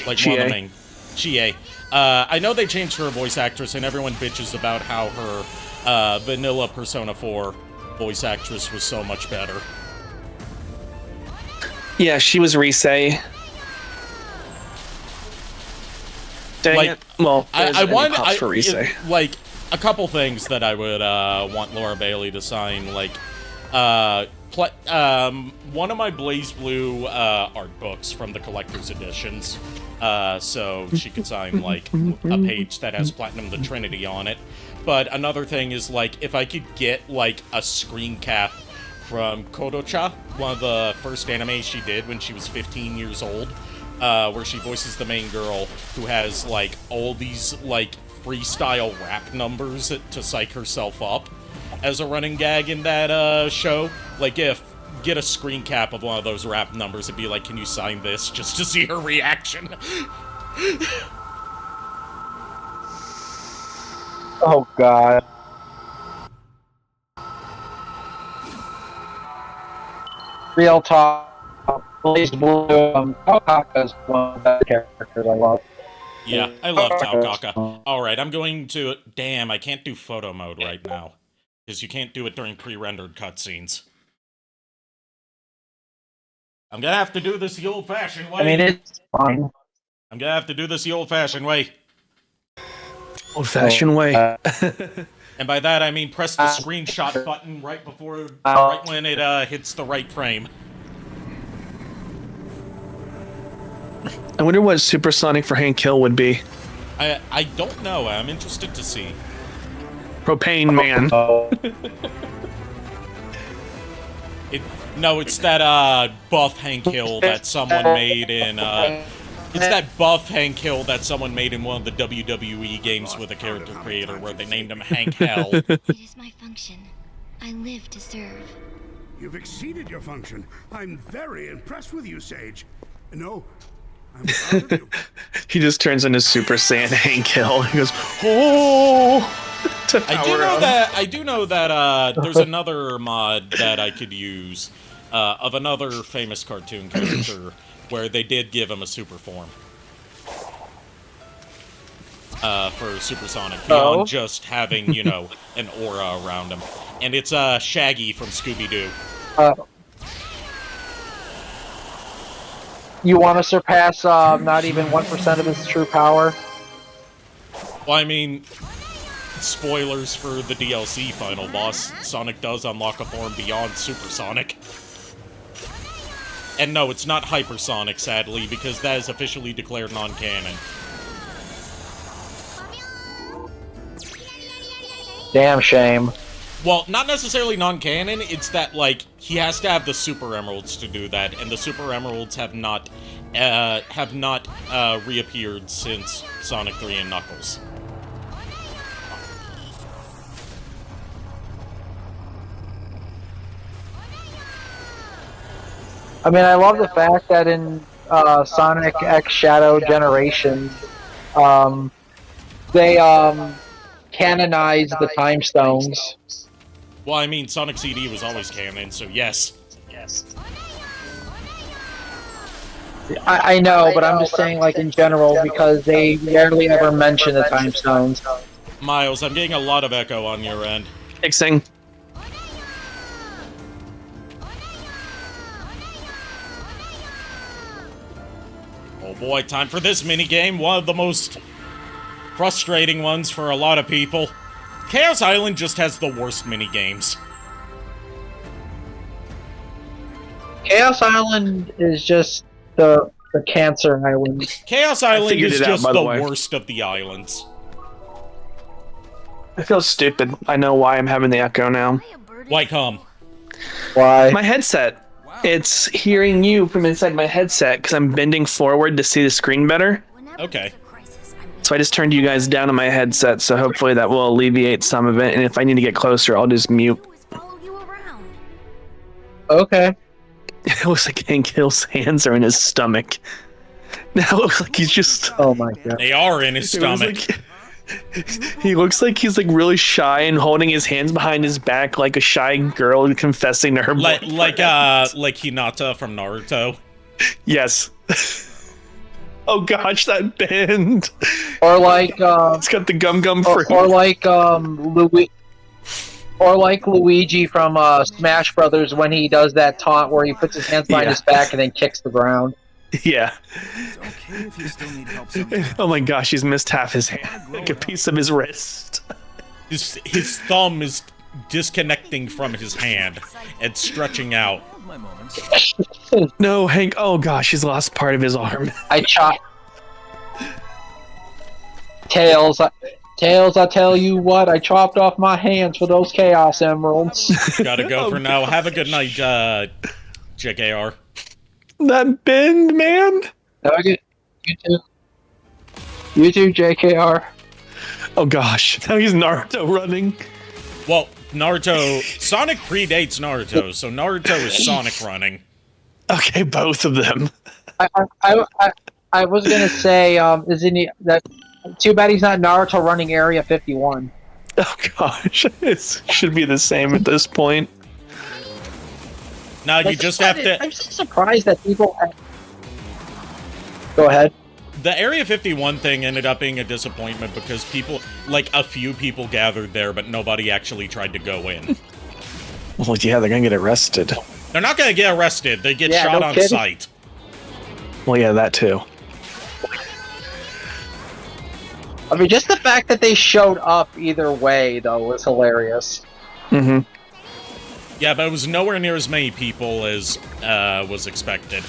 Speaker 1: Like one of the main. Chie. I know they changed her voice actress, and everyone bitches about how her vanilla Persona 4 voice actress was so much better.
Speaker 2: Yeah, she was Risei. Dang
Speaker 1: Like,
Speaker 2: it. Well,
Speaker 1: I want
Speaker 2: for Risei.
Speaker 1: like a couple things that I would want Laura Bailey to sign, like one of my Blaze Blue art books from the collector's editions, so she could sign like a page that has Platinum the Trinity on it. But another thing is like if I could get like a screen cap from Kodocha, one of the first animes she did when she was 15 years old, where she voices the main girl who has like all these like freestyle rap numbers to psych herself up as a running gag in that show. Like if get a screen cap of one of those rap numbers and be like, can you sign this, just to see her reaction.
Speaker 3: Oh God. Real talk. Blaze Blue. Kakaka's one of the characters I love.
Speaker 1: Yeah, I love Taokaka. Alright, I'm going to... Damn, I can't do photo mode right now. Because you can't do it during pre-rendered cutscenes. I'm gonna have to do this the old-fashioned way.
Speaker 3: I mean, it's fine.
Speaker 1: I'm gonna have to do this the old-fashioned way.
Speaker 2: Old-fashioned way.
Speaker 1: And by that, I mean press the screenshot button right before... right when it hits the right frame.
Speaker 2: I wonder what Supersonic for Hank Hill would be.
Speaker 1: I don't know. I'm interested to see.
Speaker 2: Propane Man.
Speaker 1: No, it's that buff Hank Hill that someone made in It's that buff Hank Hill that someone made in one of the WWE games with a character creator where they named him Hank Hell.
Speaker 6: It is my function. I live to serve.
Speaker 7: You've exceeded your function. I'm very impressed with you, Sage. No, I'm proud of you.
Speaker 2: He just turns into Super Saiyan Hank Hill. He goes, oh!
Speaker 1: I do know that there's another mod that I could use of another famous cartoon character where they did give him a super form for Supersonic beyond just having, you know, an aura around him. And it's Shaggy from Scooby-Doo.
Speaker 3: You want to surpass not even 1% of his true power?
Speaker 1: Well, I mean, spoilers for the DLC final boss, Sonic does unlock a form beyond Supersonic. And no, it's not Hypersonic, sadly, because that is officially declared non-canon.
Speaker 3: Damn shame.
Speaker 1: Well, not necessarily non-canon, it's that, like, he has to have the Super Emeralds to do that, and the Super Emeralds have not reappeared since Sonic 3 and Knuckles.
Speaker 3: I mean, I love the fact that in Sonic X Shadow Generation, they canonized the Time Stones.
Speaker 1: Well, I mean, Sonic CD was always canon, so yes.
Speaker 3: I know, but I'm just saying, like, in general, because they rarely ever mention the Time Stones.
Speaker 1: Miles, I'm getting a lot of echo on your end.
Speaker 2: Fixing.
Speaker 1: Oh boy, time for this minigame, one of the most frustrating ones for a lot of people. Chaos Island just has the worst minigames.
Speaker 3: Chaos Island is just the cancer island.
Speaker 1: Chaos Island
Speaker 2: figured
Speaker 1: is
Speaker 2: it out,
Speaker 1: just
Speaker 2: by
Speaker 1: the
Speaker 2: the way.
Speaker 1: worst of the islands.
Speaker 2: I feel stupid. I know why I'm having the echo now.
Speaker 1: Why come?
Speaker 3: Why?
Speaker 2: My headset. It's hearing you from inside my headset because I'm bending forward to see the screen better.
Speaker 1: Okay.
Speaker 2: So I just turned you guys down on my headset, so hopefully that will alleviate some of it. And if I need to get closer, I'll just mute.
Speaker 3: Okay.
Speaker 2: It looks like Hank Hill's hands are in his stomach. Now it looks like he's just...
Speaker 3: Oh my god.
Speaker 1: They are in his
Speaker 2: It was
Speaker 1: stomach.
Speaker 2: like- he looks like he's like really shy and holding his hands behind his back like a shy girl confessing to her
Speaker 1: Like
Speaker 2: boyfriend.
Speaker 1: Hinata from Naruto.
Speaker 2: Yes. Oh gosh, that bend.
Speaker 3: Or like,
Speaker 2: It's got the gum fruit.
Speaker 3: or like, or like Luigi from Smash Brothers when he does that taunt where he puts his hands behind
Speaker 2: Yeah.
Speaker 3: his back and then kicks the ground.
Speaker 2: Yeah.
Speaker 5: It's okay if you still need help sometimes.
Speaker 2: Oh my gosh, he's missed half his hand. Like a piece of his wrist.
Speaker 1: His thumb is disconnecting from his hand and stretching out.
Speaker 5: I have my moments.
Speaker 2: No, Hank. Oh gosh, he's lost part of his arm.
Speaker 3: I chop. Tails, I tell you what, I chopped off my hands for those Chaos Emeralds.
Speaker 1: Gotta go for now. Have a good night, JKR.
Speaker 2: That bend, man.
Speaker 3: Okay, you too. You too, JKR.
Speaker 2: Oh gosh, now he's Naruto running.
Speaker 1: Well, Sonic predates Naruto, so Naruto is Sonic running.
Speaker 2: Okay, both of them.
Speaker 3: I was gonna say, isn't he that? Too bad he's not Naruto running Area 51.
Speaker 2: Oh gosh, it should be the same at this point.
Speaker 1: Now you just have to.
Speaker 3: I'm so surprised that people. Go ahead.
Speaker 1: The Area 51 thing ended up being a disappointment because a few people gathered there, but nobody actually tried to go in.
Speaker 2: Well, yeah, they're gonna get arrested.
Speaker 1: They're not gonna get arrested. They get shot
Speaker 3: no
Speaker 1: on
Speaker 3: kidding.
Speaker 1: sight.
Speaker 2: Well, yeah, that too.
Speaker 3: I mean, just the fact that they showed up either way, though, was hilarious.
Speaker 2: Mm-hmm.
Speaker 1: Yeah, but it was nowhere near as many people as was expected.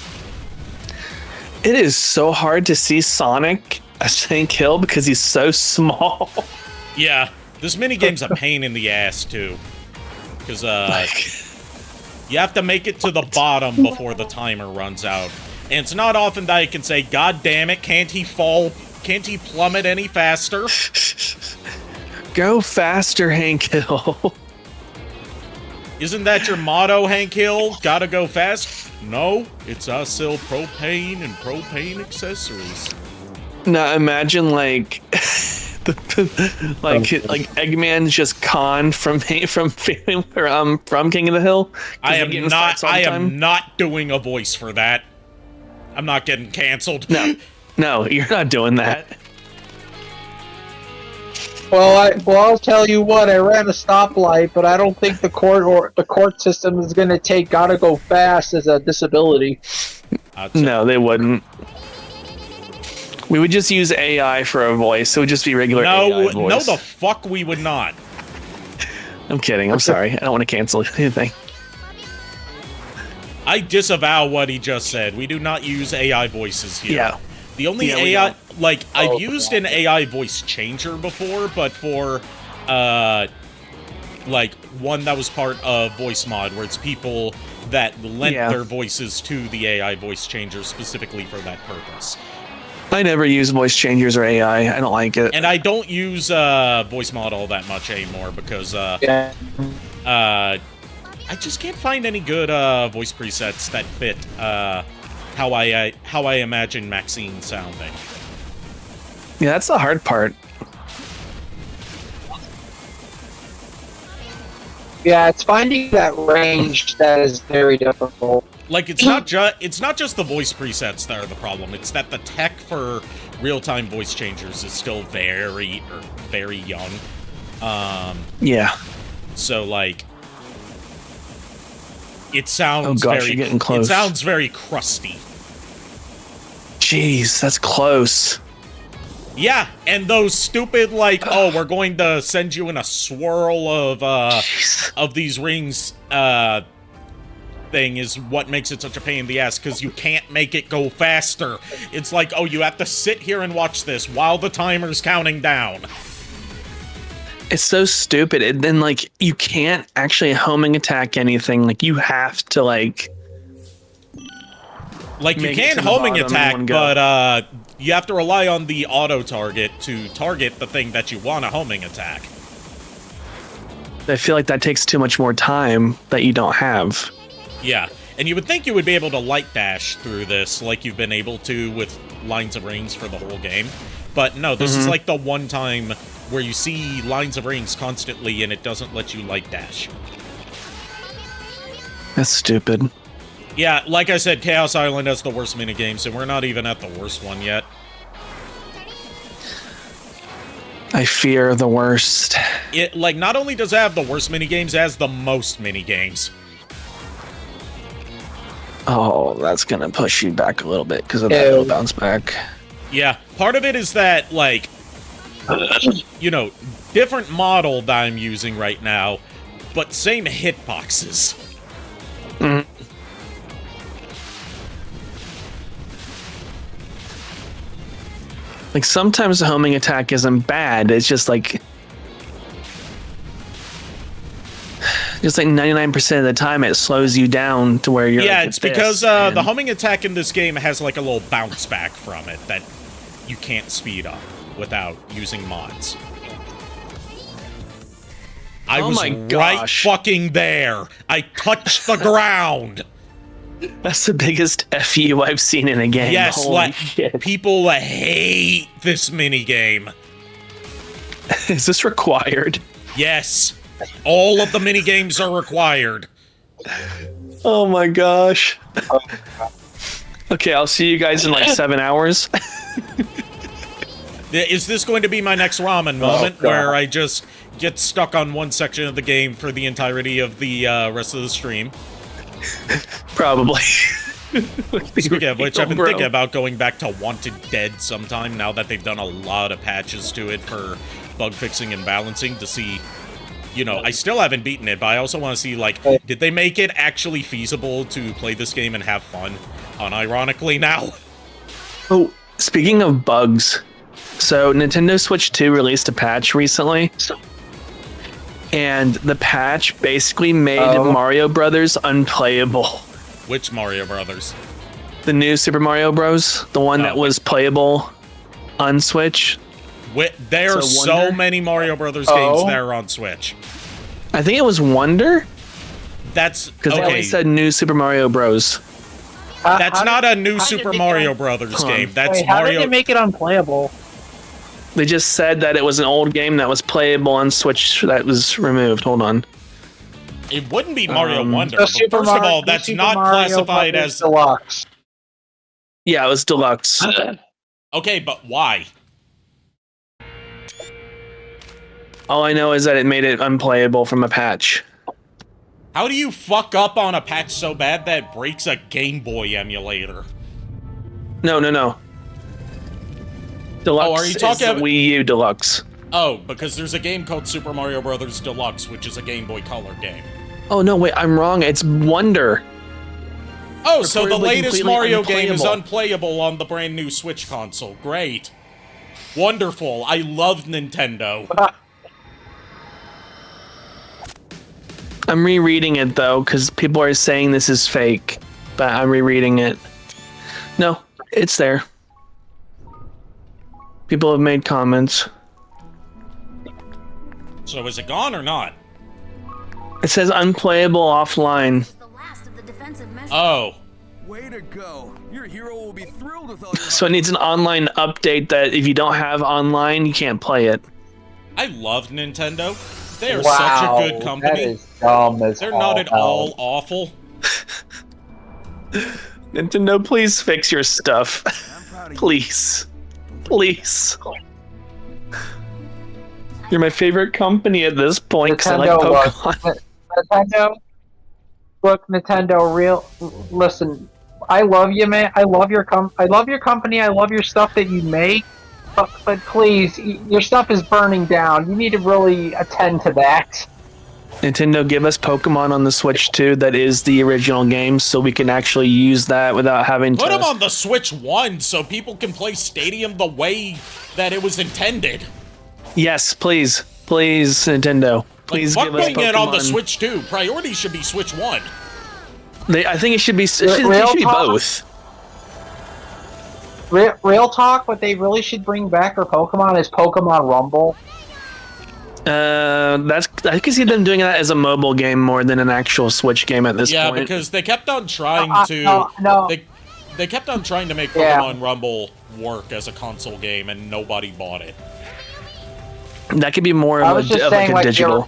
Speaker 2: It is so hard to see Sonic as Hank Hill because he's so small.
Speaker 1: Yeah, this minigame's a pain in the ass, too. Because, you have to make it to the bottom before the timer runs out. And it's not often that I can say, God damn it, can't he fall? Can't he plummet any faster?
Speaker 2: Go faster, Hank Hill.
Speaker 1: Isn't that your motto, Hank Hill? Gotta go fast? No, it's I sell propane and propane accessories.
Speaker 2: Now imagine like, like Eggman's just Khan from King of the Hill.
Speaker 1: I am not doing a voice for that. I'm not getting canceled.
Speaker 2: No, you're not doing that.
Speaker 3: Well, I'll tell you what. I ran a stoplight, but I don't think the court system is going to take "gotta go fast" as a disability.
Speaker 2: No, they wouldn't. We would just use AI for a voice. It would just be regular AI voice.
Speaker 1: No, the fuck we would not.
Speaker 2: I'm kidding. I'm sorry. I don't want to cancel anything.
Speaker 1: I disavow what he just said. We do not use AI voices here.
Speaker 2: Yeah.
Speaker 1: The only AI, like, I've used an AI voice changer before, but for, like, one that was part of Voice Mod, where it's people that lent their voices to the AI voice changer specifically for that purpose.
Speaker 2: I never use voice changers or AI. I don't like it.
Speaker 1: And I don't use Voice Mod all that much anymore because, I just can't find any good voice presets that fit, how I imagine Maxine sounding.
Speaker 2: Yeah, that's the hard part.
Speaker 3: Yeah, it's finding that range that is very difficult.
Speaker 1: Like, it's not just the voice presets that are the problem. It's that the tech for real-time voice changers is still very young.
Speaker 2: Yeah.
Speaker 1: So, like, it sounds
Speaker 2: you're getting close.
Speaker 1: It sounds very crusty.
Speaker 2: Jeez, that's close.
Speaker 1: Yeah, and those stupid, like, oh, we're going to send you in a swirl of these rings, thing is what makes it such a pain in the ass, because you can't make it go faster. It's like, oh, you have to sit here and watch this while the timer's counting down.
Speaker 2: It's so stupid. And then, like, you can't actually homing attack anything. Like, you have to, like
Speaker 1: you can homing attack, but you have to rely on the auto target to target the thing that you want to homing attack.
Speaker 2: I feel like that takes too much more time that you don't have.
Speaker 1: Yeah, and you would think you would be able to light dash through this like you've been able to with Lines of Rings for the whole game. But no, this is like the one time where you see Lines of Rings constantly and it doesn't let you light dash.
Speaker 2: That's stupid.
Speaker 1: Yeah, like I said, Chaos Island has the worst minigames, and we're not even at the worst one yet.
Speaker 2: I fear the worst.
Speaker 1: It, like, not only does it have the worst minigames, it has the most minigames.
Speaker 2: Oh, that's gonna push you back a little bit because of that little bounce back.
Speaker 1: Yeah, part of it is that, like, you know, different model that I'm using right now, but same hitboxes.
Speaker 2: Mm-hmm. Like, sometimes the homing attack isn't bad. It's just like 99% of the time it slows you down to where you're
Speaker 1: it's because the homing attack in this game has like a little bounce back from it that you can't speed up without using mods. I was right fucking there. I touched the ground.
Speaker 2: That's the biggest FU I've seen in a game.
Speaker 1: Yes,
Speaker 2: Holy shit.
Speaker 1: People hate this minigame.
Speaker 2: Is this required?
Speaker 1: Yes. All of the minigames are required.
Speaker 2: Oh my gosh. Okay, I'll see you guys in like 7 hours.
Speaker 1: Is this going to be my next ramen moment where I just get stuck on one section of the game for the entirety of the rest of the stream?
Speaker 2: Probably.
Speaker 1: Speaking of which, I've been thinking about going back to Wanted Dead sometime now that they've done a lot of patches to it for bug fixing and balancing to see, you know, I still haven't beaten it, but I also want to see, like, did they make it actually feasible to play this game and have fun, unironically now?
Speaker 2: Oh, speaking of bugs, so Nintendo Switch 2 released a patch recently. And the patch basically made Mario Brothers unplayable.
Speaker 1: Which Mario Brothers?
Speaker 2: The new Super Mario Bros. The one that was playable on Switch.
Speaker 1: There are so many Mario Brothers games that are on Switch.
Speaker 2: I think it was Wonder.
Speaker 1: That's
Speaker 2: because they always said new Super Mario Bros.
Speaker 1: That's not a new Super Mario Brothers game. That's
Speaker 3: how
Speaker 1: Mario.
Speaker 3: did they make it unplayable?
Speaker 2: They just said that it was an old game that was playable on Switch that was removed. Hold on.
Speaker 1: It wouldn't be Mario Wonder.
Speaker 3: So
Speaker 1: But
Speaker 3: Super
Speaker 1: first of
Speaker 3: Mario-
Speaker 1: all, that's
Speaker 3: Super
Speaker 1: not
Speaker 3: Mario
Speaker 1: classified
Speaker 3: Brothers
Speaker 1: as
Speaker 3: deluxe.
Speaker 2: Yeah, it was deluxe.
Speaker 1: Okay, but why?
Speaker 2: All I know is that it made it unplayable from a patch.
Speaker 1: How do you fuck up on a patch so bad that it breaks a Game Boy emulator?
Speaker 2: No. Deluxe
Speaker 1: are you talking
Speaker 2: is the Wii U Deluxe.
Speaker 1: Oh, because there's a game called Super Mario Brothers Deluxe, which is a Game Boy Color game.
Speaker 2: Oh, no, wait, I'm wrong. It's Wonder.
Speaker 1: Oh, so the
Speaker 2: Reportedly
Speaker 1: latest
Speaker 2: completely
Speaker 1: Mario game is
Speaker 2: unplayable.
Speaker 1: unplayable on the brand new Switch console. Great. Wonderful. I love Nintendo.
Speaker 2: I'm rereading it, though, because people are saying this is fake. But I'm rereading it. No, it's there. People have made comments.
Speaker 1: So is it gone or not?
Speaker 2: It says unplayable offline.
Speaker 4: The last of the defensive measures.
Speaker 1: Oh.
Speaker 5: Way to go. Your hero will be thrilled with all your
Speaker 2: So it needs an online update that if you don't have online, you can't play it.
Speaker 1: I love Nintendo. They are
Speaker 3: Wow,
Speaker 1: such a good
Speaker 3: that
Speaker 1: company.
Speaker 3: is dumb as
Speaker 1: They're not at all
Speaker 3: hell.
Speaker 1: awful.
Speaker 2: Nintendo, please fix your stuff.
Speaker 5: I'm proud of you.
Speaker 2: Please. Please. You're my favorite company at this point because I like Pokemon.
Speaker 3: Nintendo. Look, Nintendo. Listen, I love you, man. I love your company. I love your stuff that you make. But please, your stuff is burning down. You need to really attend to that.
Speaker 2: Nintendo, give us Pokemon on the Switch too. That is the original game, so we can actually use that without having
Speaker 1: Put
Speaker 2: to.
Speaker 1: them on the Switch 1 so people can play Stadium the way that it was intended.
Speaker 2: Yes, please, Nintendo. Please
Speaker 1: Fuck
Speaker 2: give us
Speaker 1: putting
Speaker 2: Pokemon.
Speaker 1: it on the Switch 2. Priority should be Switch 1.
Speaker 2: I think it should be. It should
Speaker 3: Real
Speaker 2: be
Speaker 3: talk?
Speaker 2: both.
Speaker 3: Real talk, what they really should bring back for Pokemon is Pokemon Rumble.
Speaker 2: I can see them doing that as a mobile game more than an actual Switch game at this
Speaker 1: Yeah,
Speaker 2: point.
Speaker 1: because they kept on trying to.
Speaker 3: No.
Speaker 1: They kept on trying to make
Speaker 3: Yeah.
Speaker 1: Pokemon Rumble work as a console game, and nobody bought it.
Speaker 2: That could be more
Speaker 3: I
Speaker 2: of
Speaker 3: was just
Speaker 2: a
Speaker 3: saying, like,
Speaker 2: digital.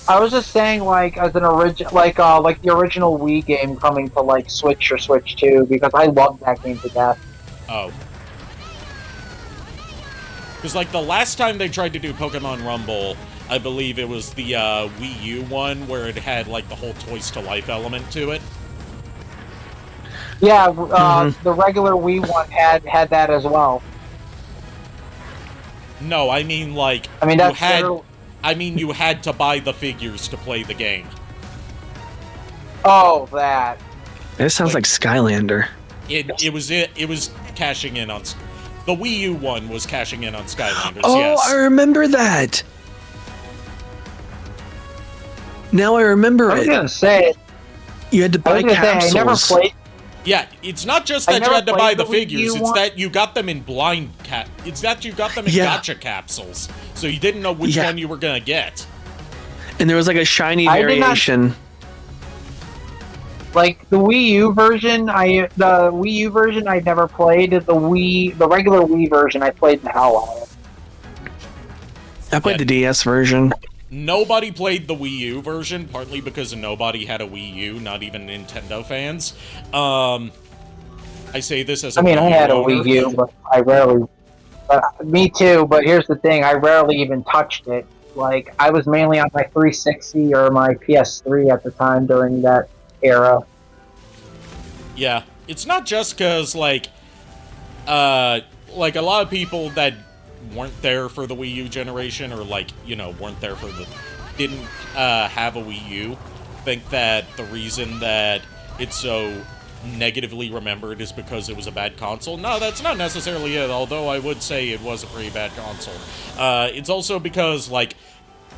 Speaker 3: I was just saying, like, as an original, like the original Wii game coming to like Switch or Switch 2, because I love that game to death.
Speaker 1: Oh. Because, like, the last time they tried to do Pokemon Rumble, I believe it was the Wii U one, where it had, like, the whole Toys to Life element to it.
Speaker 3: Yeah, the regular Wii one had that as well.
Speaker 1: No, I mean, like,
Speaker 3: I mean,
Speaker 1: you had to buy the figures to play the game.
Speaker 3: Oh, that.
Speaker 2: This sounds like Skylander.
Speaker 1: It was cashing in on... The Wii U one was cashing in on Skylanders,
Speaker 2: Oh,
Speaker 1: yes.
Speaker 2: I remember that. Now I remember
Speaker 3: I was
Speaker 2: it.
Speaker 3: gonna say,
Speaker 2: You had to buy capsules.
Speaker 3: I never played.
Speaker 1: Yeah, it's not just
Speaker 3: I
Speaker 1: that you
Speaker 3: never
Speaker 1: had to buy
Speaker 3: played
Speaker 1: the
Speaker 3: the Wii
Speaker 1: figures,
Speaker 3: U
Speaker 1: it's
Speaker 3: one.
Speaker 1: that you got them in blind it's that you got them in
Speaker 2: Yeah.
Speaker 1: gacha capsules. So you didn't know which
Speaker 2: Yeah.
Speaker 1: one you were gonna get.
Speaker 2: And there was like a shiny
Speaker 3: I did not-
Speaker 2: variation.
Speaker 3: Like the Wii U version, I never played. The regular Wii version, I played the hell out of.
Speaker 2: I played
Speaker 1: Yeah.
Speaker 2: the DS version.
Speaker 1: Nobody played the Wii U version, partly because nobody had a Wii U, not even Nintendo fans. I say this as a
Speaker 3: I mean,
Speaker 1: Wii
Speaker 3: I
Speaker 1: U
Speaker 3: had a
Speaker 1: owner.
Speaker 3: Wii U, but I rarely. Me too, but here's the thing: I rarely even touched it. Like I was mainly on my 360 or my PS3 at the time during that era.
Speaker 1: Yeah, it's not just because, like a lot of people that weren't there for the Wii U generation, or, like, you know, didn't have a Wii U, think that the reason that it's so negatively remembered is because it was a bad console. No, that's not necessarily it, although I would say it was a pretty bad console. It's also because, like,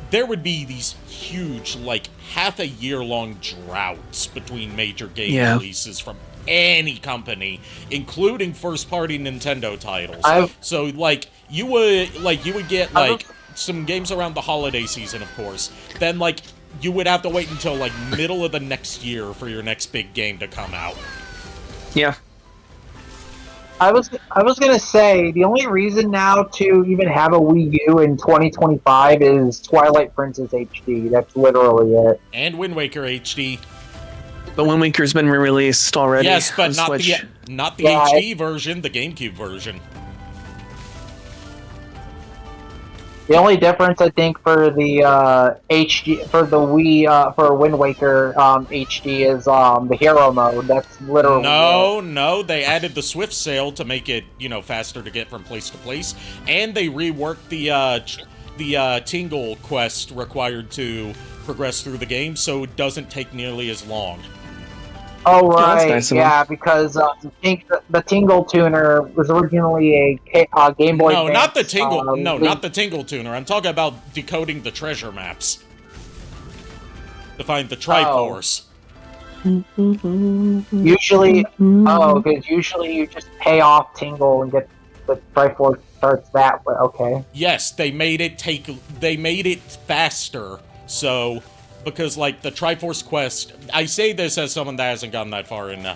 Speaker 1: there would be these huge, like, half-a-year-long droughts between major game
Speaker 2: Yeah.
Speaker 1: releases any company, including first-party Nintendo titles. So like you would get like some games around the holiday season, of course. Then like you would have to wait until like middle of the next year for your next big game to come out.
Speaker 2: Yeah.
Speaker 3: I was gonna say the only reason now to even have a Wii U in 2025 is Twilight Princess HD. That's literally it.
Speaker 1: And Wind Waker HD.
Speaker 2: But Wind Waker's been re-released already.
Speaker 1: Yes, but
Speaker 2: on
Speaker 1: not
Speaker 2: Switch.
Speaker 1: the
Speaker 3: Yeah,
Speaker 1: HD version, the GameCube version.
Speaker 3: The only difference I think for the HD for the Wii for Wind Waker HD is the hero mode. That's literally
Speaker 1: No, they added the Swift Sail to make it, faster to get from place to place, and they reworked the Tingle quest required to progress through the game, so it doesn't take nearly as long.
Speaker 3: Oh
Speaker 2: Yeah, that's
Speaker 3: right,
Speaker 2: nice of
Speaker 3: yeah, because the Tingle Tuner was originally a Game Boy.
Speaker 1: No, not the
Speaker 3: Advance,
Speaker 1: Tingle. No,
Speaker 3: Link.
Speaker 1: not the Tingle Tuner. I'm talking about decoding the treasure maps to find the Triforce.
Speaker 3: Usually, because usually you just pay off Tingle and get the Triforce starts that way. Okay.
Speaker 1: Yes, they made it faster. So, because like the Triforce quest, I say this as someone that hasn't gotten that far in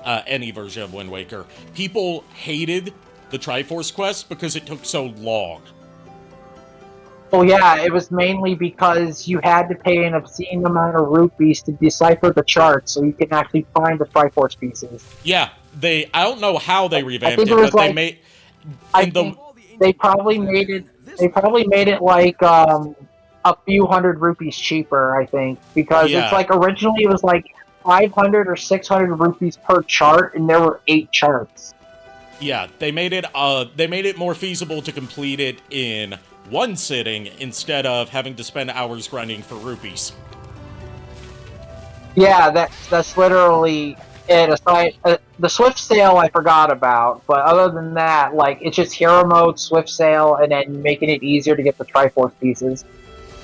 Speaker 1: any version of Wind Waker. People hated the Triforce quest because it took so long.
Speaker 3: Well, yeah, it was mainly because you had to pay an obscene amount of rupees to decipher the charts so you can actually find the Triforce pieces.
Speaker 1: Yeah, I don't know how they revamped
Speaker 3: think
Speaker 1: it,
Speaker 3: it was
Speaker 1: but they
Speaker 3: like-
Speaker 1: made.
Speaker 3: I think they probably made it like a few hundred rupees cheaper, I think, because
Speaker 1: Yeah.
Speaker 3: it's like originally it was like 500 or 600 rupees per chart, and there were 8 charts.
Speaker 1: Yeah, they made it more feasible to complete it in one sitting instead of having to spend hours grinding for rupees.
Speaker 3: Yeah, that's literally it. Aside, the Swift Sail I forgot about, but other than that, like it's just hero mode, Swift Sail, and then making it easier to get the Triforce pieces.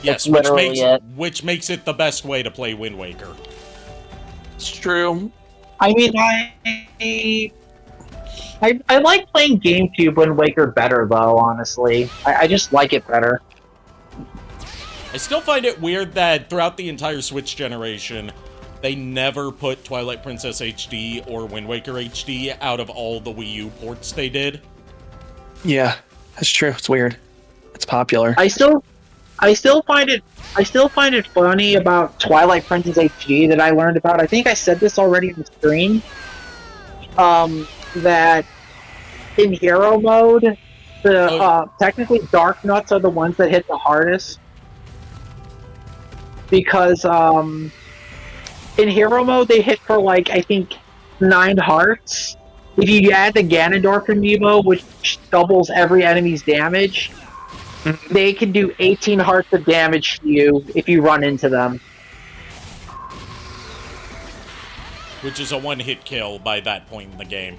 Speaker 1: Yes,
Speaker 3: That's literally it.
Speaker 1: which makes it the best way to play Wind Waker.
Speaker 2: It's true.
Speaker 3: I mean, I like playing GameCube Wind Waker better, though, honestly. I just like it better.
Speaker 1: I still find it weird that throughout the entire Switch generation, they never put Twilight Princess HD or Wind Waker HD out of all the Wii U ports they did.
Speaker 2: Yeah, that's true. It's weird. It's popular.
Speaker 3: I still find it funny about Twilight Princess HD that I learned about. I think I said this already in the stream. That in hero mode, technically Dark Nuts are the ones that hit the hardest. Because in hero mode they hit for like I think 9 hearts. If you add the Ganondorf amiibo, which doubles every enemy's damage, they can do 18 hearts of damage to you if you run into them.
Speaker 1: Which is a one-hit kill by that point in the game.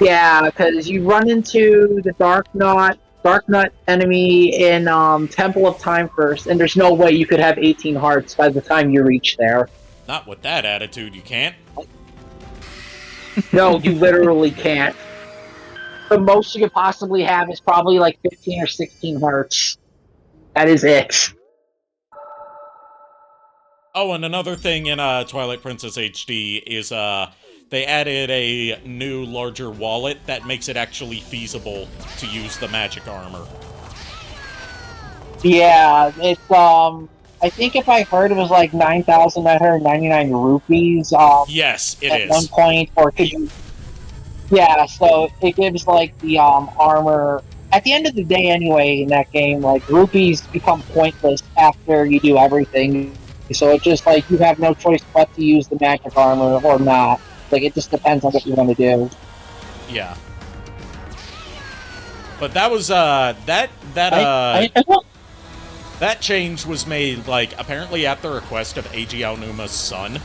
Speaker 3: Yeah, because you run into the Dark Nut enemy in Temple of Time first, and there's no way you could have 18 hearts by the time you reach there.
Speaker 1: Not with that attitude, you can't.
Speaker 3: No, you literally can't. The most you could possibly have is probably like 15 or 16 hearts. That is it.
Speaker 1: Oh, and another thing in Twilight Princess HD is they added a new, larger wallet that makes it actually feasible to use the magic armor.
Speaker 3: Yeah, it's I think if I heard it was like 9,999 rupees.
Speaker 1: Yes, it
Speaker 3: at
Speaker 1: is.
Speaker 3: one point, or could you? Yeah, so it gives like the armor. At the end of the day, anyway, in that game, like rupees become pointless after you do everything. So it's just like you have no choice but to use the magic armor or not. Like it just depends on what you want to do.
Speaker 1: Yeah. But that was that change was made like apparently at the request of Eiji Aonuma's son,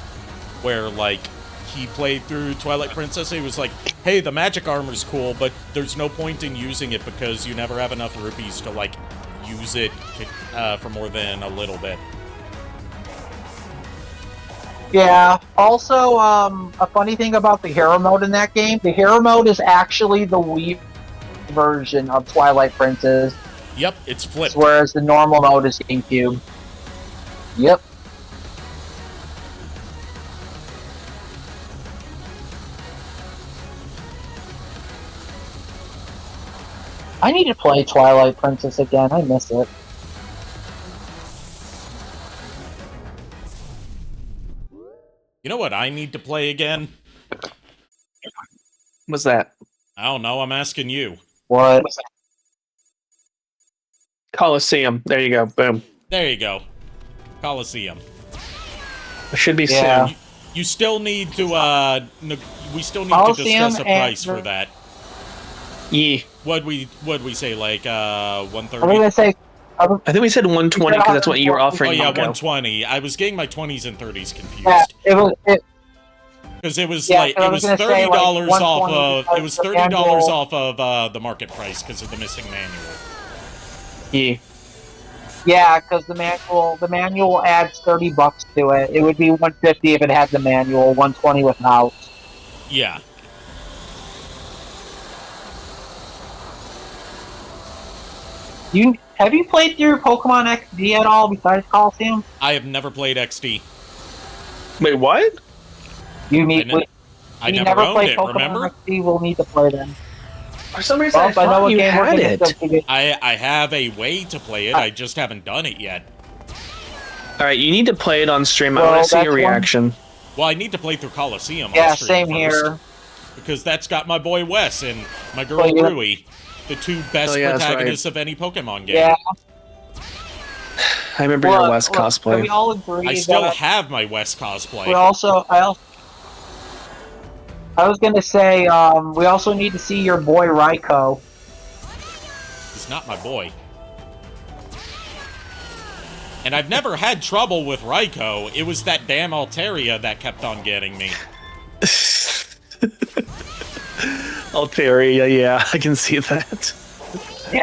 Speaker 1: where like he played through Twilight Princess. He was like, "Hey, the magic armor's cool, but there's no point in using it because you never have enough rupees to like use it for more than a little bit."
Speaker 3: Yeah. Also, a funny thing about the hero mode in that game, the hero mode is actually the Wii version of Twilight Princess,
Speaker 1: Yep, it's flipped.
Speaker 3: whereas the normal mode is GameCube. Yep. I need to play Twilight Princess again. I miss it.
Speaker 1: You know what I need to play again?
Speaker 2: What's that?
Speaker 1: I don't know, I'm asking you.
Speaker 3: What?
Speaker 2: Coliseum. There you go. Boom.
Speaker 1: There you go. Coliseum.
Speaker 2: It should be
Speaker 3: Yeah.
Speaker 2: soon.
Speaker 1: You still need to, we still need
Speaker 3: Coliseum
Speaker 1: to discuss a price for that.
Speaker 2: Yee.
Speaker 1: What'd we say, like,
Speaker 3: I'm
Speaker 1: 130?
Speaker 3: gonna say.
Speaker 2: I think we said 120 because that's what you were offering.
Speaker 1: Oh yeah,
Speaker 2: Marco.
Speaker 1: 120. I was getting my 20s and 30s confused.
Speaker 3: Yeah, it was.
Speaker 1: Because it was
Speaker 3: Yeah,
Speaker 1: like
Speaker 3: I
Speaker 1: it
Speaker 3: was
Speaker 1: was
Speaker 3: gonna say, like,
Speaker 1: $30 off
Speaker 3: 120
Speaker 1: of it was
Speaker 3: because the
Speaker 1: $30
Speaker 3: manual-
Speaker 1: off of the market price because of the missing manual.
Speaker 2: Yee.
Speaker 3: Yeah, because the manual adds $30 to it. It would be 150 if it had the manual, 120 without.
Speaker 1: Yeah.
Speaker 3: Have you played through Pokemon XD at all besides Coliseum?
Speaker 1: I have never played XD.
Speaker 2: Wait, what?
Speaker 3: You need.
Speaker 1: I
Speaker 3: you
Speaker 1: never
Speaker 3: never
Speaker 1: owned
Speaker 3: played
Speaker 1: it,
Speaker 3: Pokemon
Speaker 1: remember?
Speaker 3: XD. We'll need to play them.
Speaker 2: For some reason,
Speaker 3: Well,
Speaker 2: I thought you had it.
Speaker 1: I have a way to play it, I just haven't done it yet.
Speaker 2: All right, you need to play it on stream. I
Speaker 3: Well,
Speaker 2: want to see
Speaker 3: that's
Speaker 2: your reaction.
Speaker 1: Well, I need to play through Coliseum
Speaker 3: Yeah,
Speaker 1: on stream
Speaker 3: same
Speaker 1: first,
Speaker 3: here.
Speaker 1: because that's got my boy Wes and my girl
Speaker 3: Oh, yeah.
Speaker 1: Rui, the two best
Speaker 2: Oh, yeah, that's
Speaker 1: protagonists of any Pokemon game.
Speaker 3: Yeah.
Speaker 2: I remember your West
Speaker 3: Can
Speaker 2: cosplay.
Speaker 3: we all agree
Speaker 1: I still
Speaker 3: that
Speaker 1: have my Wes cosplay.
Speaker 3: we also. I was gonna say, we also need to see your boy Raikou.
Speaker 1: He's not my boy. And I've never had trouble with Raikou. It was that damn Altaria that kept on getting me.
Speaker 2: Altaria, yeah, I can see that.
Speaker 3: Yeah.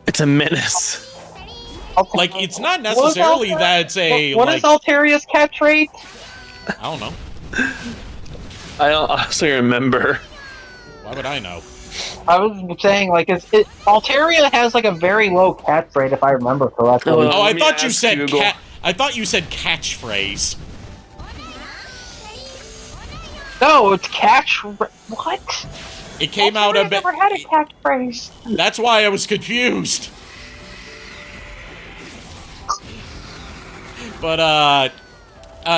Speaker 2: It's a menace.
Speaker 1: Like, it's not necessarily that it's a,
Speaker 3: What
Speaker 1: like...
Speaker 3: is Altaria's catchphrase?
Speaker 1: I don't know.
Speaker 2: I don't honestly remember.
Speaker 1: Why would I know?
Speaker 3: I was saying, like, Altaria has like a very low catch rate, if I remember correctly.
Speaker 2: Oh,
Speaker 1: Oh, I
Speaker 2: let me
Speaker 1: thought you
Speaker 2: ask
Speaker 1: said
Speaker 2: Google.
Speaker 1: I thought you said catchphrase.
Speaker 3: No, it's catch. What?
Speaker 1: It came out a
Speaker 3: Altaria's
Speaker 1: bit...
Speaker 3: never had a catchphrase.
Speaker 1: That's why I was confused. But,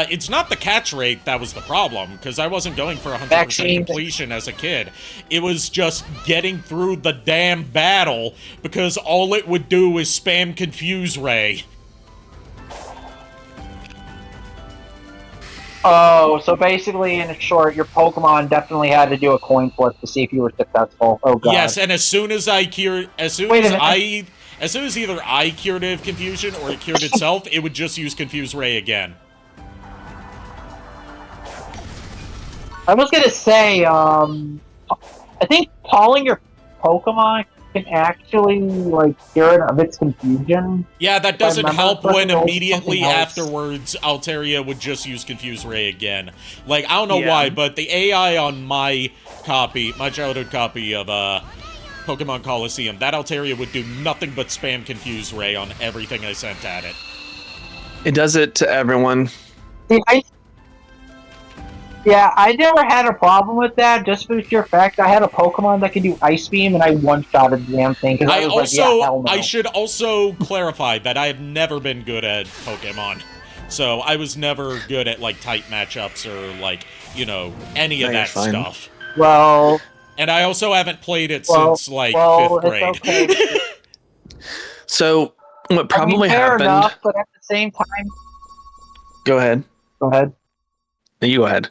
Speaker 1: it's not the catch rate that was the problem, because I wasn't going for 100%
Speaker 3: Vaccine.
Speaker 1: completion as a kid. It was just getting through the damn battle, because all it would do is spam Confuse Ray.
Speaker 3: Oh, so basically, in short, your Pokemon definitely had to do a coin flip to see if you were successful. Oh god.
Speaker 1: Yes, and as soon as I cured... As soon
Speaker 3: Wait a
Speaker 1: as
Speaker 3: minute.
Speaker 1: As soon as either I cured it of Confusion or it cured itself, it would just use Confuse Ray again.
Speaker 3: I was gonna say, I think calling your Pokemon can actually, like, cure it of its confusion.
Speaker 1: Yeah, that doesn't
Speaker 3: remember
Speaker 1: help
Speaker 3: correctly,
Speaker 1: when
Speaker 3: there was
Speaker 1: immediately
Speaker 3: something else.
Speaker 1: afterwards Altaria would just use Confuse Ray again. Like, I don't know
Speaker 2: Yeah.
Speaker 1: why, but the AI on my copy, my childhood copy of Pokemon Coliseum, that Altaria would do nothing but spam Confuse Ray on everything I sent at it.
Speaker 2: It does it to everyone.
Speaker 3: See, I never had a problem with that, just for the sheer fact I had a Pokemon that could do Ice Beam, and I one-shotted the damn thing, because I was like, yeah, hell no.
Speaker 1: I should also clarify that I have never been good at Pokemon. So I was never good at, like, tight matchups or, like, you know, any of
Speaker 2: No, you're
Speaker 1: that
Speaker 2: fine.
Speaker 1: stuff.
Speaker 3: Well,
Speaker 1: And I also haven't played it
Speaker 3: well,
Speaker 1: since, like,
Speaker 3: well,
Speaker 1: 5th grade.
Speaker 3: it's okay.
Speaker 2: So what probably
Speaker 3: fair
Speaker 2: happened?
Speaker 3: enough, but at the same time...
Speaker 2: Go ahead.
Speaker 3: Go ahead.
Speaker 2: No, you go ahead.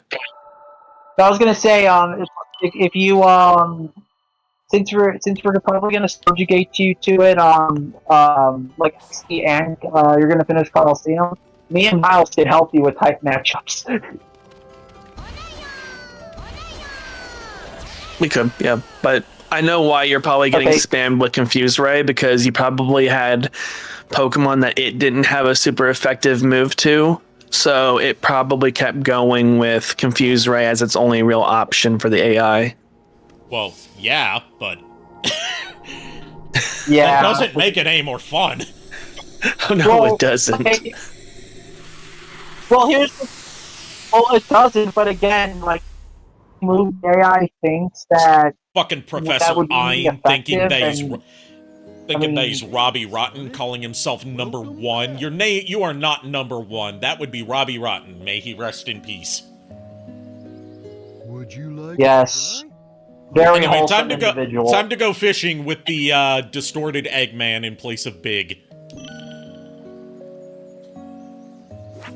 Speaker 3: I was gonna say, if you since we're probably gonna subjugate you to it, like the end, you're gonna finish Coliseum. Me and Miles can help you with type matchups.
Speaker 2: We could, yeah. But I know why you're probably getting
Speaker 3: Okay.
Speaker 2: spammed with Confuse Ray, because you probably had Pokemon that it didn't have a super effective move to, So it probably kept going with Confuse Ray as its only real option for the AI.
Speaker 1: Well, yeah, but
Speaker 3: Yeah.
Speaker 1: that doesn't make it any more fun.
Speaker 2: Oh, no, it doesn't.
Speaker 3: Okay. Well, it doesn't. But again, like, move AI thinks that
Speaker 1: Fucking Professor
Speaker 3: would be
Speaker 1: Ein thinking
Speaker 3: effective,
Speaker 1: that he's Robbie Rotten, calling himself number one. You are not number one. That would be Robbie Rotten. May he rest in peace.
Speaker 5: Would you like
Speaker 3: Yes. Very
Speaker 1: Anyway,
Speaker 3: wholesome individual.
Speaker 1: time to go fishing with the distorted Eggman in place of Big.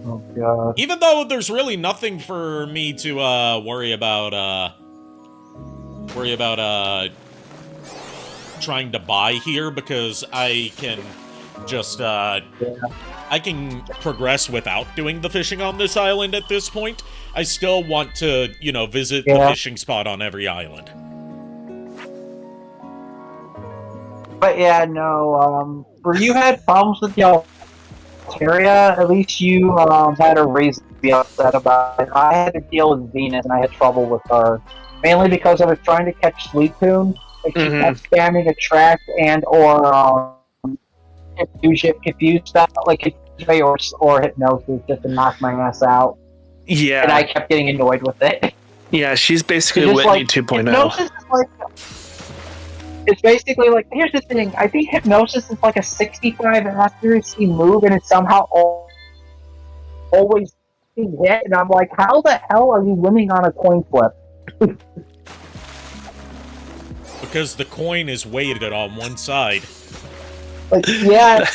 Speaker 3: Oh god.
Speaker 1: Even though there's really nothing for me to worry about trying to buy here, because I can just I can progress without doing the fishing on this island at this point. I still want to, visit the fishing spot on every island.
Speaker 3: But yeah, no, where you had problems with the Altaria, at least you had a reason to be upset about it. I had to deal with Venus, and I had trouble with her. Mainly because I was trying to catch Sleeptoon, but she kept spamming attract and or confuse stuff, like confuse or hypnosis, just to knock my ass out.
Speaker 2: Yeah.
Speaker 3: And I kept getting annoyed with it.
Speaker 2: Yeah, she's basically
Speaker 3: It's
Speaker 2: Whitney
Speaker 3: like,
Speaker 2: 2.0.
Speaker 3: Hypnosis is like... It's basically like, here's the thing, I think Hypnosis is like a 65 accuracy move, and it's somehow always hit, and I'm like, how the hell are you winning on a coin flip?
Speaker 1: Because the coin is weighted on one side.
Speaker 3: Like, yeah.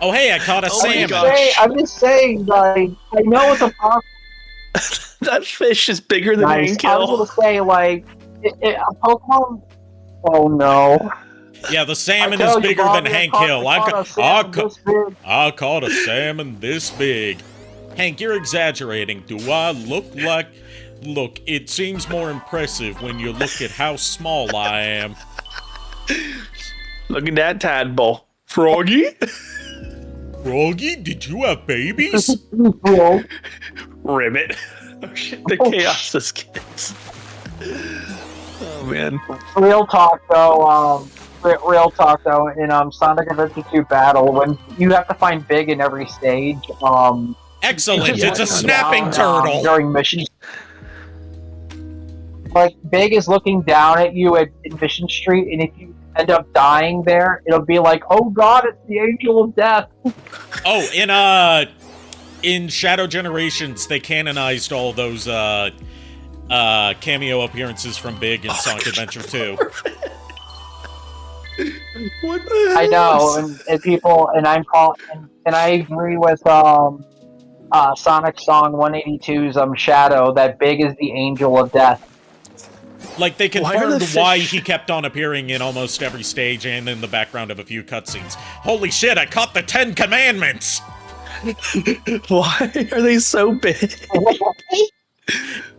Speaker 1: Oh, hey, I caught a salmon.
Speaker 3: I'm just saying, like, I know it's a problem.
Speaker 2: That fish is bigger than
Speaker 3: Nice.
Speaker 2: Hank
Speaker 3: I was
Speaker 2: Hill.
Speaker 3: gonna say, like, a Pokemon. Oh no.
Speaker 1: Yeah, the salmon
Speaker 3: I
Speaker 1: is
Speaker 3: tell you,
Speaker 1: bigger
Speaker 3: Bobby,
Speaker 1: than
Speaker 3: I
Speaker 1: Hank
Speaker 3: caught-
Speaker 1: Hill.
Speaker 3: I caught a salmon this big.
Speaker 1: I caught a salmon this big. Hank, you're exaggerating. Do I look like... Look, it seems more impressive when you look at how small I am.
Speaker 2: Look at that tadpole. Froggy?
Speaker 1: Froggy, did you have babies?
Speaker 3: Bro.
Speaker 2: Ribbit. Oh shit, the chaos is kids. Oh man.
Speaker 3: Real talk though, in Sonic Adventure 2 Battle, when you have to find Big in every stage,
Speaker 1: Excellent, it's a snapping turtle.
Speaker 3: During missions. Like, Big is looking down at you at Mission Street, and if you end up dying there, it'll be like, oh god, it's the Angel of Death.
Speaker 1: Oh, in Shadow Generations, they canonized all those, cameo appearances from Big in Sonic Adventure 2.
Speaker 2: What the hell?
Speaker 3: I know, and people, and I agree with, Sonic Song 182's, Shadow, that Big is the Angel of Death.
Speaker 1: Like, they confirmed
Speaker 2: the
Speaker 1: why
Speaker 2: fish-
Speaker 1: he kept on appearing in almost every stage and in the background of a few cutscenes. Holy shit, I caught the 10 Commandments!
Speaker 2: Why are they so big?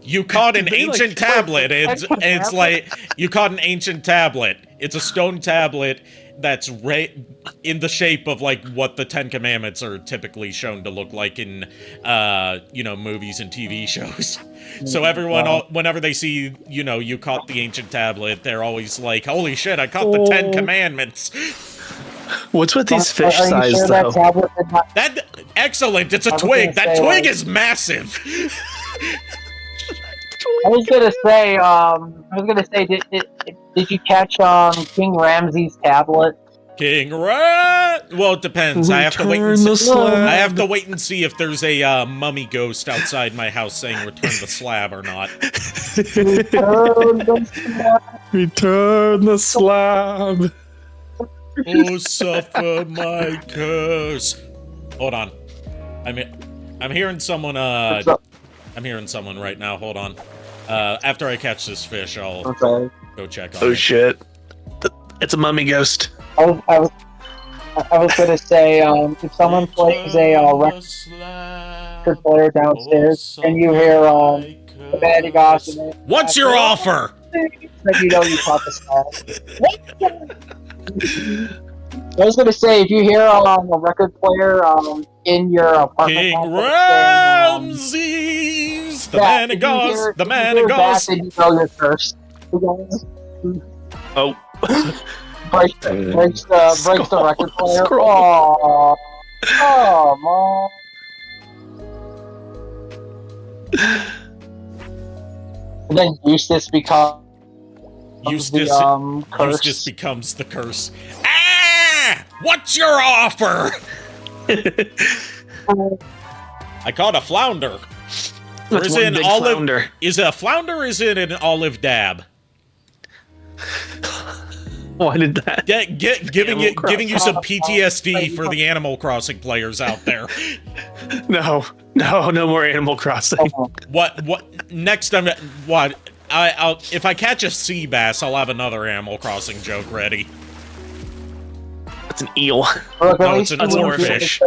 Speaker 1: You caught an
Speaker 2: They, like,
Speaker 1: ancient tablet. It's like, you caught an ancient tablet. It's a stone tablet that's in the shape of, like, what the 10 Commandments are typically shown to look like in, movies and TV shows. So everyone, whenever they see, you caught the ancient tablet, they're always like, holy shit, I caught the 10 Commandments.
Speaker 2: What's with these fish
Speaker 3: Are you
Speaker 2: size
Speaker 3: sure
Speaker 2: though?
Speaker 3: that tablet did not-
Speaker 1: Excellent, it's a
Speaker 3: was
Speaker 1: twig.
Speaker 3: gonna
Speaker 1: That
Speaker 3: say,
Speaker 1: twig
Speaker 3: like-
Speaker 1: is massive.
Speaker 3: I was gonna say, did you catch King Ramses' tablet?
Speaker 1: King Rat. Well, it depends. I have to wait and
Speaker 2: Return the
Speaker 1: see.
Speaker 2: slab.
Speaker 1: I have to wait and see if there's a mummy ghost outside my house saying "Return the slab" or not.
Speaker 2: Return the slab.
Speaker 1: Oh, suffer my curse. Hold on. I'm hearing someone.
Speaker 3: What's up?
Speaker 1: I'm hearing someone right now. Hold on. After I catch this fish, I'll
Speaker 3: Okay.
Speaker 1: go check on
Speaker 2: Oh
Speaker 1: it.
Speaker 2: shit. It's a mummy ghost.
Speaker 3: I was gonna say, if someone plays a record player downstairs and you hear the bad guys,
Speaker 1: What's your offer?
Speaker 3: then you know you caught the slab. I was gonna say, if you hear a record player in your apartment.
Speaker 1: King
Speaker 3: complex
Speaker 1: Ramses! The
Speaker 3: saying,
Speaker 1: man of
Speaker 3: if you
Speaker 1: Gauze!
Speaker 3: hear-
Speaker 1: The
Speaker 3: if you
Speaker 1: man
Speaker 3: hear
Speaker 1: of
Speaker 3: that,
Speaker 1: Gauze!
Speaker 3: then you know you're cursed.
Speaker 2: Oh.
Speaker 3: Breaks the record player.
Speaker 2: Scroll.
Speaker 3: Aww. Oh, mom. And then Eustace becomes
Speaker 1: Eustace,
Speaker 3: the curse.
Speaker 1: Eustace becomes the curse. Ah! What's your offer? I caught a flounder. Or
Speaker 2: That's
Speaker 1: is
Speaker 2: one
Speaker 1: it an
Speaker 2: big
Speaker 1: olive?
Speaker 2: flounder.
Speaker 1: Is it a flounder or is it an olive dab?
Speaker 2: Why did that?
Speaker 1: Giving you some PTSD for the Animal Crossing players out there.
Speaker 2: No more Animal Crossing.
Speaker 1: What next? I'll if I catch a sea bass, I'll have another Animal Crossing joke ready.
Speaker 2: It's an eel.
Speaker 3: Look,
Speaker 1: No,
Speaker 3: at
Speaker 1: it's
Speaker 3: least
Speaker 1: an
Speaker 3: you wouldn't
Speaker 1: oarfish.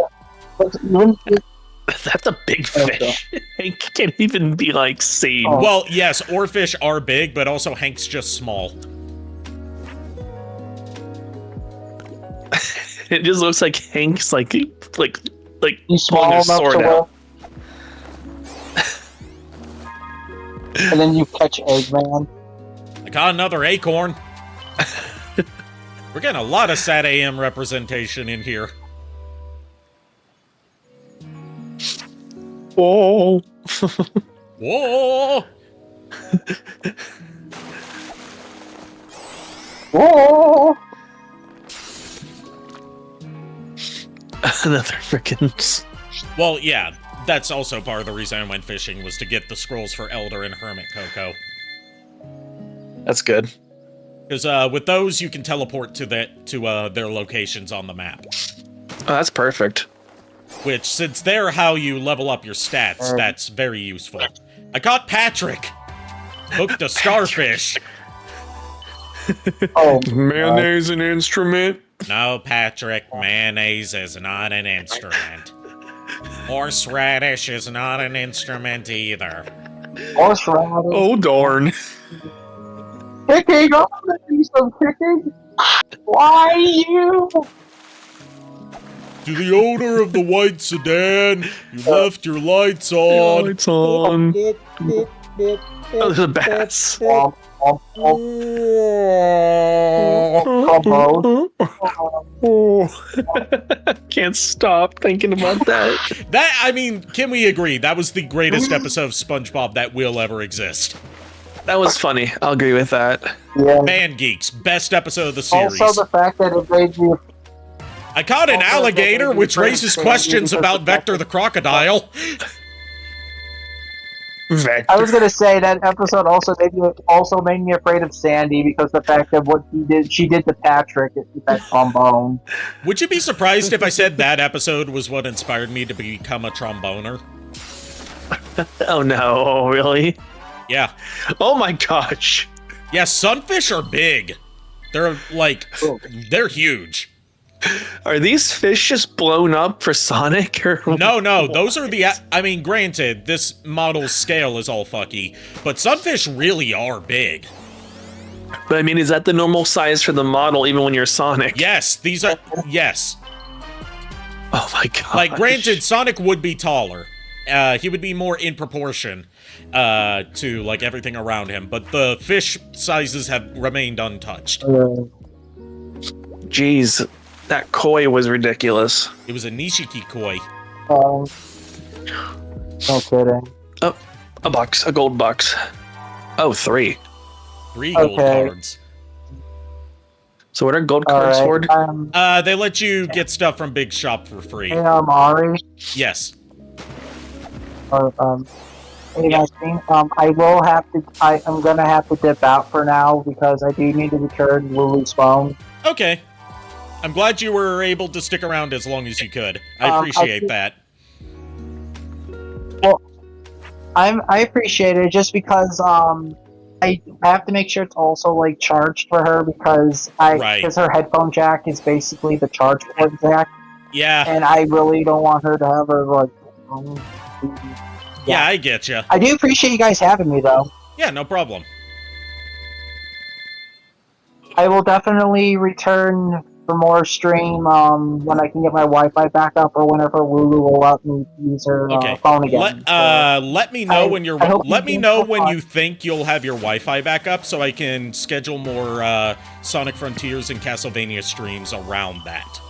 Speaker 2: That's a big fish. It can't even be like seen.
Speaker 3: Oh.
Speaker 1: Well, yes, oarfish are big, but also Hank's just small.
Speaker 2: It just looks like Hank's like
Speaker 3: You
Speaker 2: pulling
Speaker 3: small
Speaker 2: his
Speaker 3: enough
Speaker 2: sword
Speaker 3: to
Speaker 2: out.
Speaker 3: and then you catch Eggman.
Speaker 1: I got another acorn. We're getting a lot of Sat AM representation in here.
Speaker 2: Whoa.
Speaker 1: Whoa!
Speaker 3: Whoa!
Speaker 2: Another freaking.
Speaker 1: Well, yeah, that's also part of the reason I went fishing was to get the scrolls for Elder and Hermit Coco.
Speaker 2: That's good.
Speaker 1: Because with those, you can teleport to their locations on the map.
Speaker 2: Oh, that's perfect.
Speaker 1: Which, since they're how you level up your stats, that's very useful. I caught Patrick! Hooked a starfish!
Speaker 3: Oh,
Speaker 2: Mayonnaise an instrument?
Speaker 1: No, Patrick, mayonnaise is not an instrument. Horseradish is not an instrument either.
Speaker 3: horseradish.
Speaker 2: Oh, darn.
Speaker 3: Kicking! I'm gonna do some kicking! Why you?
Speaker 1: To the owner of the white sedan, you left your lights on.
Speaker 2: Lights on. Oh, there's a bass. Can't stop thinking about that.
Speaker 1: That, I mean, can we agree? That was the greatest episode of SpongeBob that will ever exist.
Speaker 2: That was funny. I'll agree with that.
Speaker 3: Yeah.
Speaker 1: Man Geeks, best episode of the series.
Speaker 3: Also, the fact that it made you.
Speaker 1: I caught an alligator, which raises questions about Vector the crocodile.
Speaker 2: Vector.
Speaker 3: I was gonna say that episode also made me afraid of Sandy because the fact that what she did to Patrick with that trombone.
Speaker 1: Would you be surprised if I said that episode was what inspired me to become a tromboner?
Speaker 2: Oh no, really?
Speaker 1: Yeah.
Speaker 2: Oh my gosh.
Speaker 1: Yeah, sunfish are big. They're like, they're huge.
Speaker 2: Are these fish just blown up for Sonic? Or
Speaker 1: No, those are the, I mean, granted, this model's scale is all fucky, but sunfish really are big.
Speaker 2: But I mean, is that the normal size for the model even when you're Sonic?
Speaker 1: Yes, these are, yes.
Speaker 2: Oh my god.
Speaker 1: Like, granted, Sonic would be taller. He would be more in proportion to, like, everything around him, but the fish sizes have remained untouched.
Speaker 2: Jeez, that koi was ridiculous.
Speaker 1: It was a Nishiki koi.
Speaker 3: No kidding.
Speaker 2: Oh, a gold box. Oh, 3.
Speaker 1: 3 gold
Speaker 3: Okay.
Speaker 1: cards.
Speaker 2: So what are gold cards for?
Speaker 1: They let you get stuff from Big Shop for free.
Speaker 3: Hey, Ari.
Speaker 1: Yes.
Speaker 3: Hey, guys, I will have to. I'm gonna have to dip out for now because I do need to return Lulu's phone.
Speaker 1: Okay. I'm glad you were able to stick around as long as you could. I appreciate that.
Speaker 3: Well, I appreciate it just because I have to make sure it's also like charged for her because her headphone jack is basically the charge port jack,
Speaker 1: Yeah.
Speaker 3: and I really don't want her to have her like.
Speaker 1: Yeah, I get you.
Speaker 3: I do appreciate you guys having me though.
Speaker 1: Yeah, no problem.
Speaker 3: I will definitely return for more stream when I can get my Wi-Fi back up or whenever Lulu will let me use her
Speaker 1: Okay.
Speaker 3: phone again.
Speaker 1: Let me know when you're.
Speaker 3: I hope
Speaker 1: Let
Speaker 3: you
Speaker 1: me know
Speaker 3: have
Speaker 1: when
Speaker 3: fun.
Speaker 1: you think you'll have your Wi-Fi back up, so I can schedule more Sonic Frontiers and Castlevania streams around that.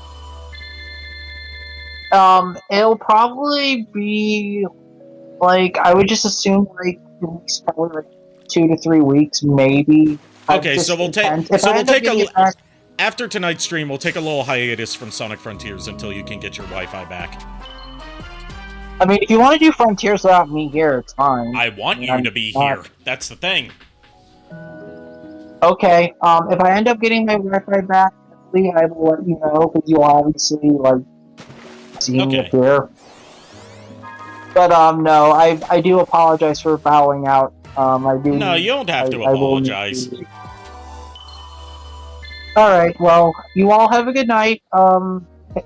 Speaker 3: It'll probably be like I would just assume like at least probably like 2 to 3 weeks, maybe.
Speaker 1: Okay, so we'll take.
Speaker 3: If I end up getting it back,
Speaker 1: After tonight's stream, we'll take a little hiatus from Sonic Frontiers until you can get your Wi-Fi back.
Speaker 3: I mean, if you want to do Frontiers without me here, it's fine.
Speaker 1: I want you to be here. That's the thing.
Speaker 3: Okay. If I end up getting my Wi-Fi back, I will let you know because you'll obviously like see me appear. But no, I do apologize for bowing out. I do.
Speaker 1: No, you don't have to apologize.
Speaker 3: All right. Well, you all have a good night.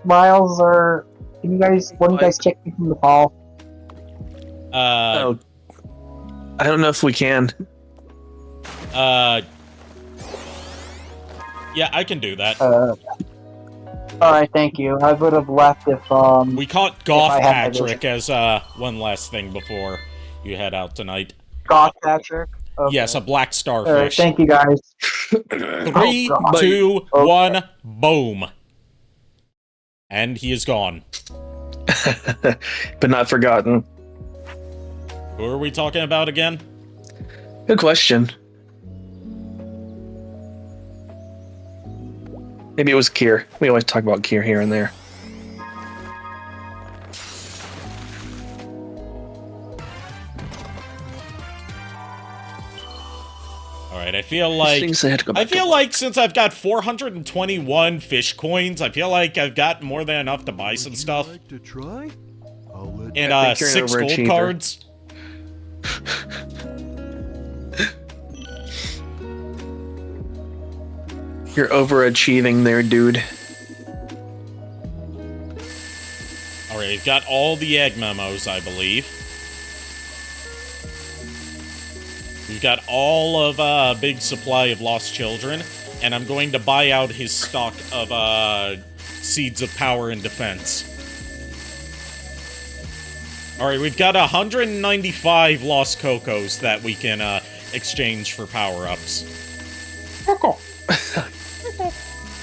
Speaker 3: Miles, or can you guys? When you guys check me from the call?
Speaker 2: Oh, I don't know if we can.
Speaker 1: Yeah, I can do that.
Speaker 3: All right, thank you. I would have left if
Speaker 1: We caught Goth Patrick as one last thing before you head out tonight.
Speaker 3: Goth Patrick. Okay.
Speaker 1: Yes, a black starfish.
Speaker 3: All right, thank you guys.
Speaker 1: 3, 2, 1, boom. And he is gone.
Speaker 2: But not forgotten.
Speaker 1: Who are we talking about again?
Speaker 2: Good question. Maybe it was Kier. We always talk about Kier here and there.
Speaker 1: Alright, I feel like since I've got 421 fish coins, I feel like I've got more than enough to buy some stuff. And 6 gold cards.
Speaker 2: You're overachieving there, dude.
Speaker 1: Alright, we've got all the egg memos, I believe. We've got all of a big supply of lost children, and I'm going to buy out his stock of seeds of power and defense. Alright, we've got 195 lost Cocos that we can exchange for power-ups.
Speaker 2: Coco.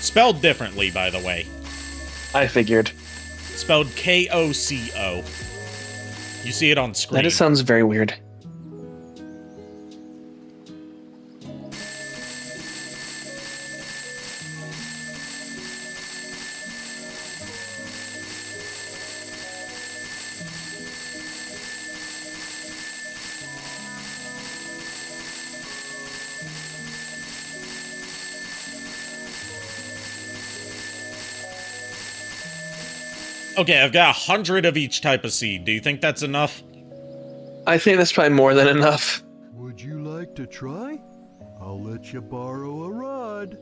Speaker 1: Spelled differently, by the way.
Speaker 2: I figured.
Speaker 1: Spelled K-O-C-O. You see it on screen.
Speaker 2: That just sounds very weird.
Speaker 1: Okay, I've got 100 of each type of seed. Do you think that's enough?
Speaker 2: I think that's probably more than enough.
Speaker 8: Would you like to try? I'll let you borrow a rod.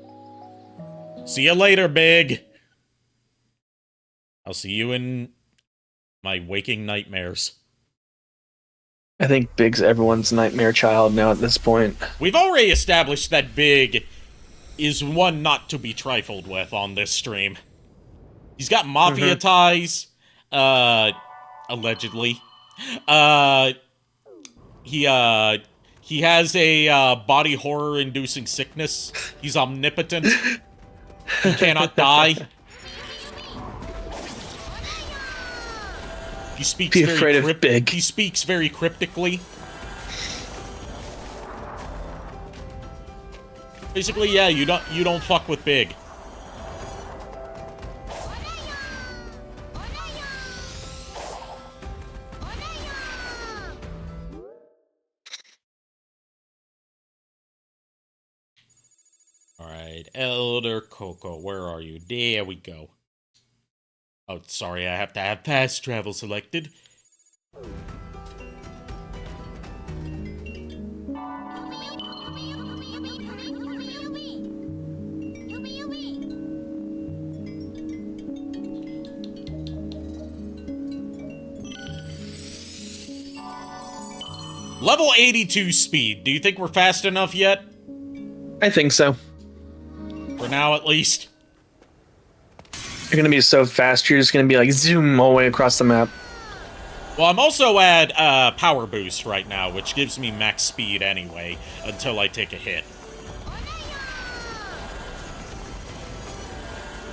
Speaker 1: See you later, Big. I'll see you in my waking nightmares.
Speaker 2: I think Big's everyone's nightmare child now at this point.
Speaker 1: We've already established that Big is one not to be trifled with on this stream. He's got mafia ties, allegedly. He has a body horror-inducing sickness. He's omnipotent. He cannot die. He speaks
Speaker 2: Be afraid of Big.
Speaker 1: He speaks very cryptically. Basically, yeah, you don't fuck with Big. Alright, Elder Coco, where are you? There we go. Oh, sorry, I have to have fast travel selected. Level 82 speed. Do you think we're fast enough yet?
Speaker 2: I think so.
Speaker 1: For now, at least.
Speaker 2: You're gonna be so fast. You're just gonna be like zoom all the way across the map.
Speaker 1: Well, I'm also at power boost right now, which gives me max speed anyway until I take a hit.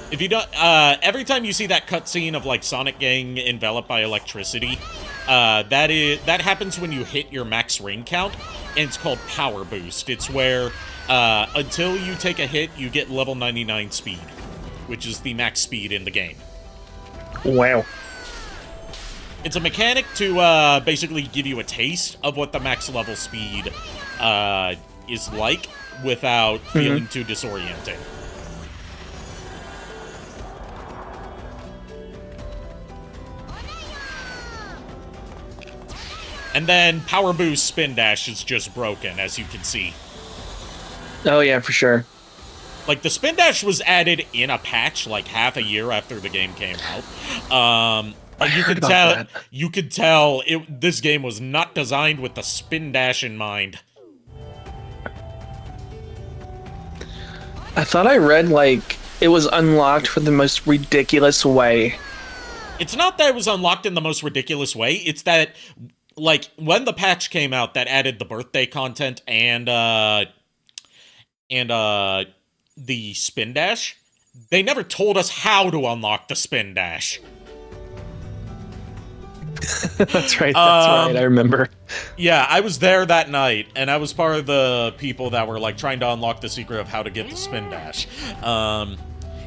Speaker 1: If you don't, every time you see that cutscene of like Sonic getting enveloped by electricity, that happens when you hit your max ring count, and it's called power boost. It's where until you take a hit, you get level 99 speed, which is the max speed in the game.
Speaker 2: Wow.
Speaker 1: It's a mechanic to basically give you a taste of what the max level speed is like without feeling too disorienting. And then Power Boost Spin Dash is just broken, as you can see.
Speaker 2: Oh yeah, for sure.
Speaker 1: Like, the Spin Dash was added in a patch, like, half a year after the game came out. And you could tell this game was not designed with the Spin Dash in mind.
Speaker 2: I thought I read, like, it was unlocked for the most ridiculous way.
Speaker 1: It's not that it was unlocked in the most ridiculous way, it's that, like, when the patch came out that added the birthday content and the Spin Dash, they never told us how to unlock the Spin Dash.
Speaker 2: That's right, I remember.
Speaker 1: Yeah, I was there that night, and I was part of the people that were, like, trying to unlock the secret of how to get the Spin Dash.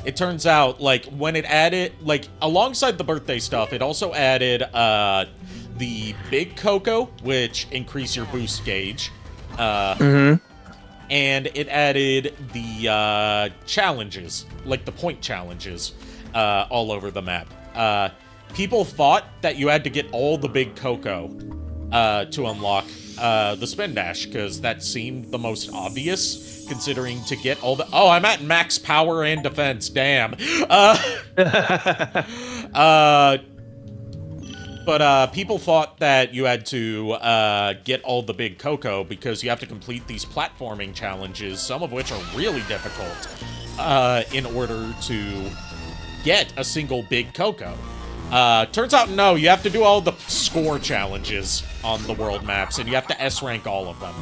Speaker 1: It turns out, like, when it added, like, alongside the birthday stuff, it also added, the Big Coco, which increase your boost gauge. And it added the, challenges, like the point challenges, all over the map. People thought that you had to get all the Big Coco to unlock the Spin Dash, because that seemed the most obvious, considering to get all the... Oh, I'm at max power and defense, damn. But people thought that you had to get all the Big Coco because you have to complete these platforming challenges, some of which are really difficult, in order to get a single Big Coco. Turns out, no, you have to do all the score challenges on the world maps, and you have to S-rank all of them.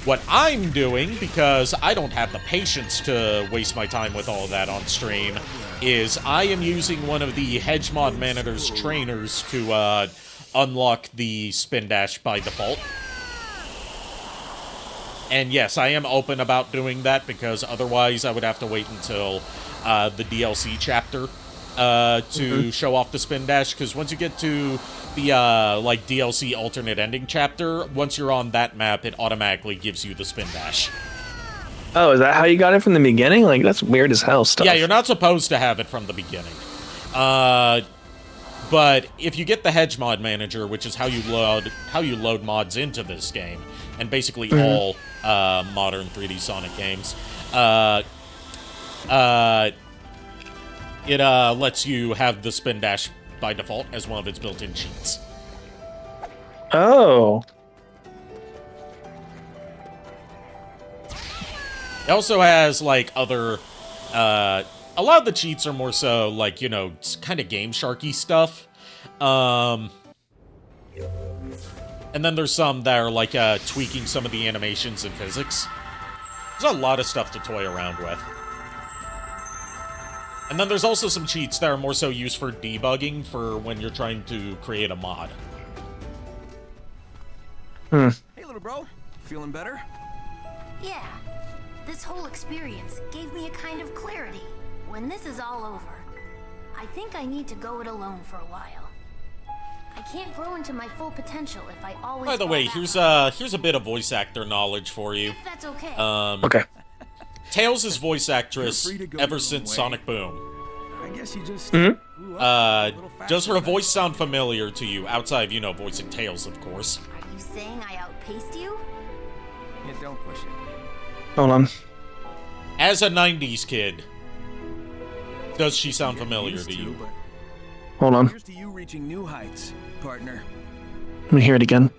Speaker 1: What I'm doing, because I don't have the patience to waste my time with all of that on stream, is I am using one of the Hedgemod Manator's trainers to unlock the Spin Dash by default. And yes, I am open about doing that, because otherwise I would have to wait until the DLC chapter to show off the Spin Dash, because once you get to the, like, DLC alternate ending chapter, once you're on that map, it automatically gives you the Spin Dash.
Speaker 2: Oh, is that how you got it from the beginning? Like, that's weird as hell stuff.
Speaker 1: Yeah, you're not supposed to have it from the beginning. But if you get the Hedgemod Manager, which is how you load mods into this game, and basically all modern 3D Sonic games, it lets you have the Spin Dash by default as one of its built-in cheats.
Speaker 2: Oh.
Speaker 1: It also has, like, other, a lot of the cheats are more so, like, you know, kind of Game Sharky stuff. And then there's some that are, like, tweaking some of the animations and physics. There's a lot of stuff to toy around with. And then there's also some cheats that are more so used for debugging for when you're trying to create a mod.
Speaker 5: Hey, little bro. Feeling better?
Speaker 4: Yeah. This whole experience gave me a kind of clarity. When this is all over, I think I need to go it alone for a while. I can't grow into my full potential if I always...
Speaker 1: By the way, here's a bit of voice actor knowledge for you.
Speaker 4: If that's okay.
Speaker 2: Okay.
Speaker 1: Tails' voice actress ever since Sonic Boom.
Speaker 5: I guess you just grew up a little faster
Speaker 1: Does her
Speaker 5: than
Speaker 1: voice sound familiar to you, outside of, you know, voicing Tails, of course?
Speaker 4: Are you saying I outpaced you?
Speaker 5: Yeah, don't push it.
Speaker 2: Hold on.
Speaker 1: As a 90s kid, does she sound
Speaker 5: Get
Speaker 1: familiar
Speaker 5: used
Speaker 1: to you?
Speaker 5: but
Speaker 2: Hold on.
Speaker 5: Here's to you reaching new heights, partner.
Speaker 2: Let me hear it again.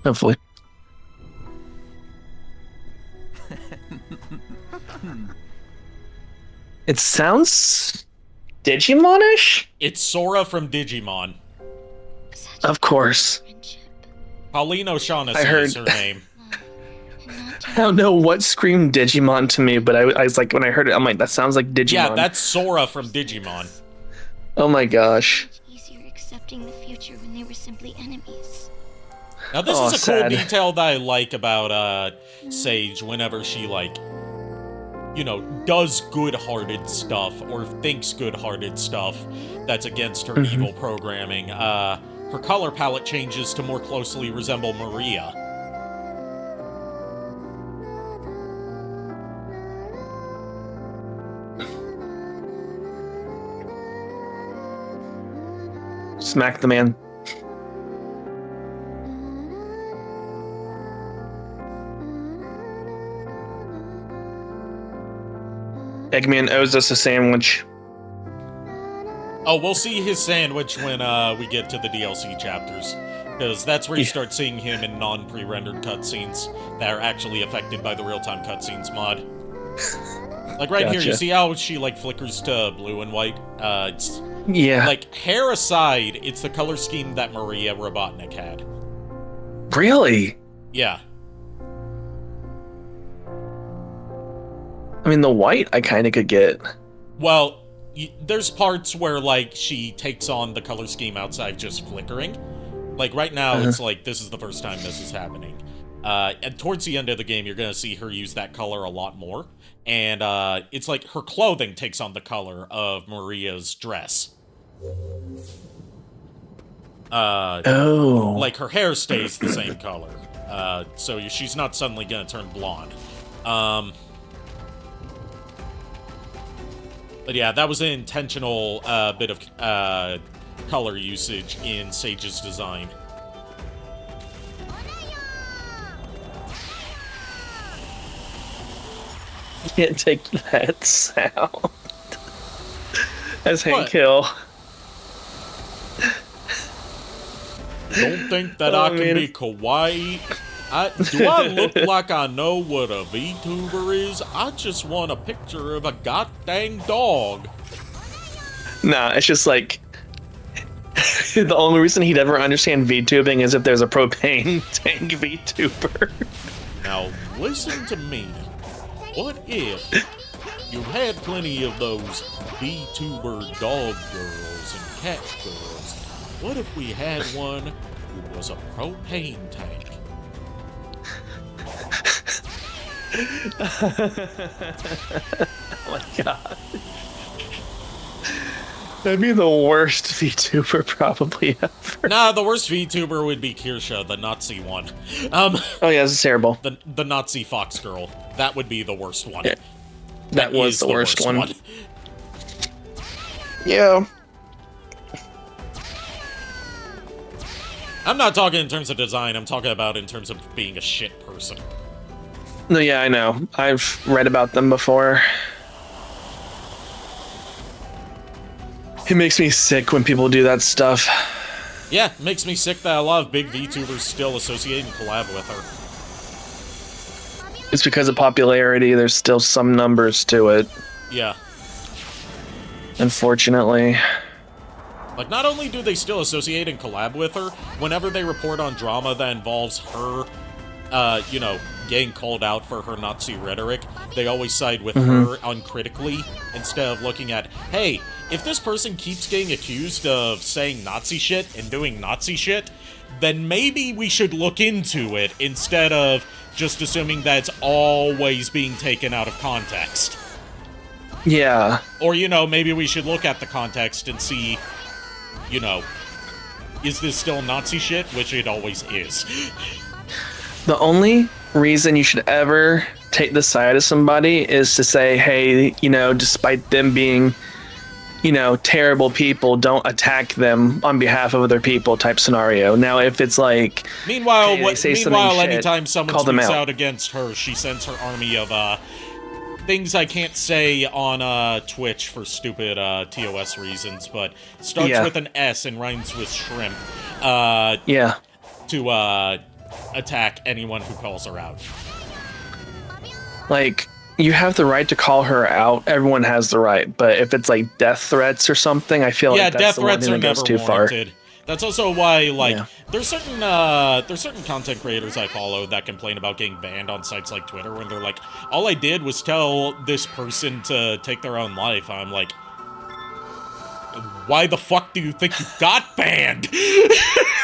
Speaker 2: Hopefully. It sounds Digimon-ish?
Speaker 1: It's Sora from Digimon.
Speaker 6: Such
Speaker 2: Of course.
Speaker 6: friendship.
Speaker 1: Pauline
Speaker 2: I
Speaker 1: O'Shaughnessy
Speaker 2: heard-
Speaker 1: is her name.
Speaker 6: And not
Speaker 2: I don't know what screamed Digimon to me, but I was like, when I heard it, I'm like, that sounds like Digimon.
Speaker 1: Yeah, that's Sora from Digimon.
Speaker 2: Oh my gosh.
Speaker 6: much easier accepting the future when they were simply enemies.
Speaker 1: Now, this
Speaker 2: Oh,
Speaker 1: is a cool
Speaker 2: sad.
Speaker 1: detail that I like about Sage whenever she, like, you know, does good-hearted stuff or thinks good-hearted stuff that's against her evil programming. Her color palette changes to more closely resemble Maria.
Speaker 2: Smack the man. Eggman owes us a sandwich.
Speaker 1: Oh, we'll see his sandwich when we get to the DLC chapters. Because that's where you start seeing him in non-pre-rendered cutscenes that are actually affected by the real-time cutscenes mod. Like right here, you
Speaker 2: Gotcha.
Speaker 1: see how she like flickers to blue and white? It's
Speaker 2: Yeah.
Speaker 1: like, hair aside, it's the color scheme that Maria Robotnik had.
Speaker 2: Really?
Speaker 1: Yeah.
Speaker 2: I mean, the white I kind of could get.
Speaker 1: Well, there's parts where, like, she takes on the color scheme outside just flickering. Like, right now, it's like, this is the first time this is happening. And towards the end of the game, you're gonna see her use that color a lot more. And, it's like her clothing takes on the color of Maria's dress.
Speaker 2: Oh.
Speaker 1: Like, her hair stays the same color. So she's not suddenly gonna turn blonde. But yeah, that was an intentional bit of color usage in Sage's design.
Speaker 2: Can't take that sound. As Hank
Speaker 1: What?
Speaker 2: Hill.
Speaker 1: Don't think that
Speaker 2: Oh,
Speaker 1: I can
Speaker 2: man.
Speaker 1: be kawaii. Do I look like I know what a VTuber is? I just want a picture of a goddamn dog.
Speaker 2: Nah, it's just like the only reason he'd ever understand VTubing is if there's a propane tank VTuber.
Speaker 1: Now, listen to me. What if you had plenty of those VTuber dog girls and cat girls? What if we had one who was a propane tank?
Speaker 2: Oh my god. That'd be the worst VTuber probably ever.
Speaker 1: Nah, the worst VTuber would be Kirsha, the Nazi one.
Speaker 2: Oh yeah, this is terrible.
Speaker 1: The Nazi fox girl. That would be the worst one.
Speaker 2: Yeah, that was
Speaker 1: is
Speaker 2: the worst one.
Speaker 1: one.
Speaker 2: Yeah.
Speaker 1: I'm not talking in terms of design, I'm talking about in terms of being a shit person.
Speaker 2: No, yeah, I know. I've read about them before. It makes me sick when people do that stuff.
Speaker 1: Yeah, it makes me sick that a lot of big VTubers still associate and collab with her.
Speaker 2: It's because of popularity. There's still some numbers to it,
Speaker 1: Yeah.
Speaker 2: unfortunately.
Speaker 1: Like, not only do they still associate and collab with her, whenever they report on drama that involves her, you know, getting called out for her Nazi rhetoric, they always side with her uncritically, instead of looking at, hey, if this person keeps getting accused of saying Nazi shit and doing Nazi shit, then maybe we should look into it, instead of just assuming that it's always being taken out of context.
Speaker 2: Yeah.
Speaker 1: Or, you know, maybe we should look at the context and see, you know, is this still Nazi shit? Which it always is.
Speaker 2: The only reason you should ever take the side of somebody is to say, hey, you know, despite them being, you know, terrible people, don't attack them on behalf of other people type scenario. Now, if it's like,
Speaker 1: Meanwhile,
Speaker 2: hey, they say something shit,
Speaker 1: anytime someone
Speaker 2: call them
Speaker 1: speaks
Speaker 2: out.
Speaker 1: out against her, she sends her army of things I can't say on Twitch for stupid TOS reasons, but starts
Speaker 2: Yeah.
Speaker 1: with an S and rhymes with shrimp.
Speaker 2: yeah.
Speaker 1: To attack anyone who calls her out.
Speaker 2: Like, you have the right to call her out. Everyone has the right, but if it's like death threats or something, I feel like that's
Speaker 1: death
Speaker 2: the one
Speaker 1: threats
Speaker 2: thing
Speaker 1: are
Speaker 2: that goes
Speaker 1: never
Speaker 2: too far.
Speaker 1: warranted. That's also why, like,
Speaker 2: Yeah.
Speaker 1: there's certain content creators I follow that complain about getting banned on sites like Twitter when they're like, all I did was tell this person to take their own life. I'm like, why the fuck do you think you got banned?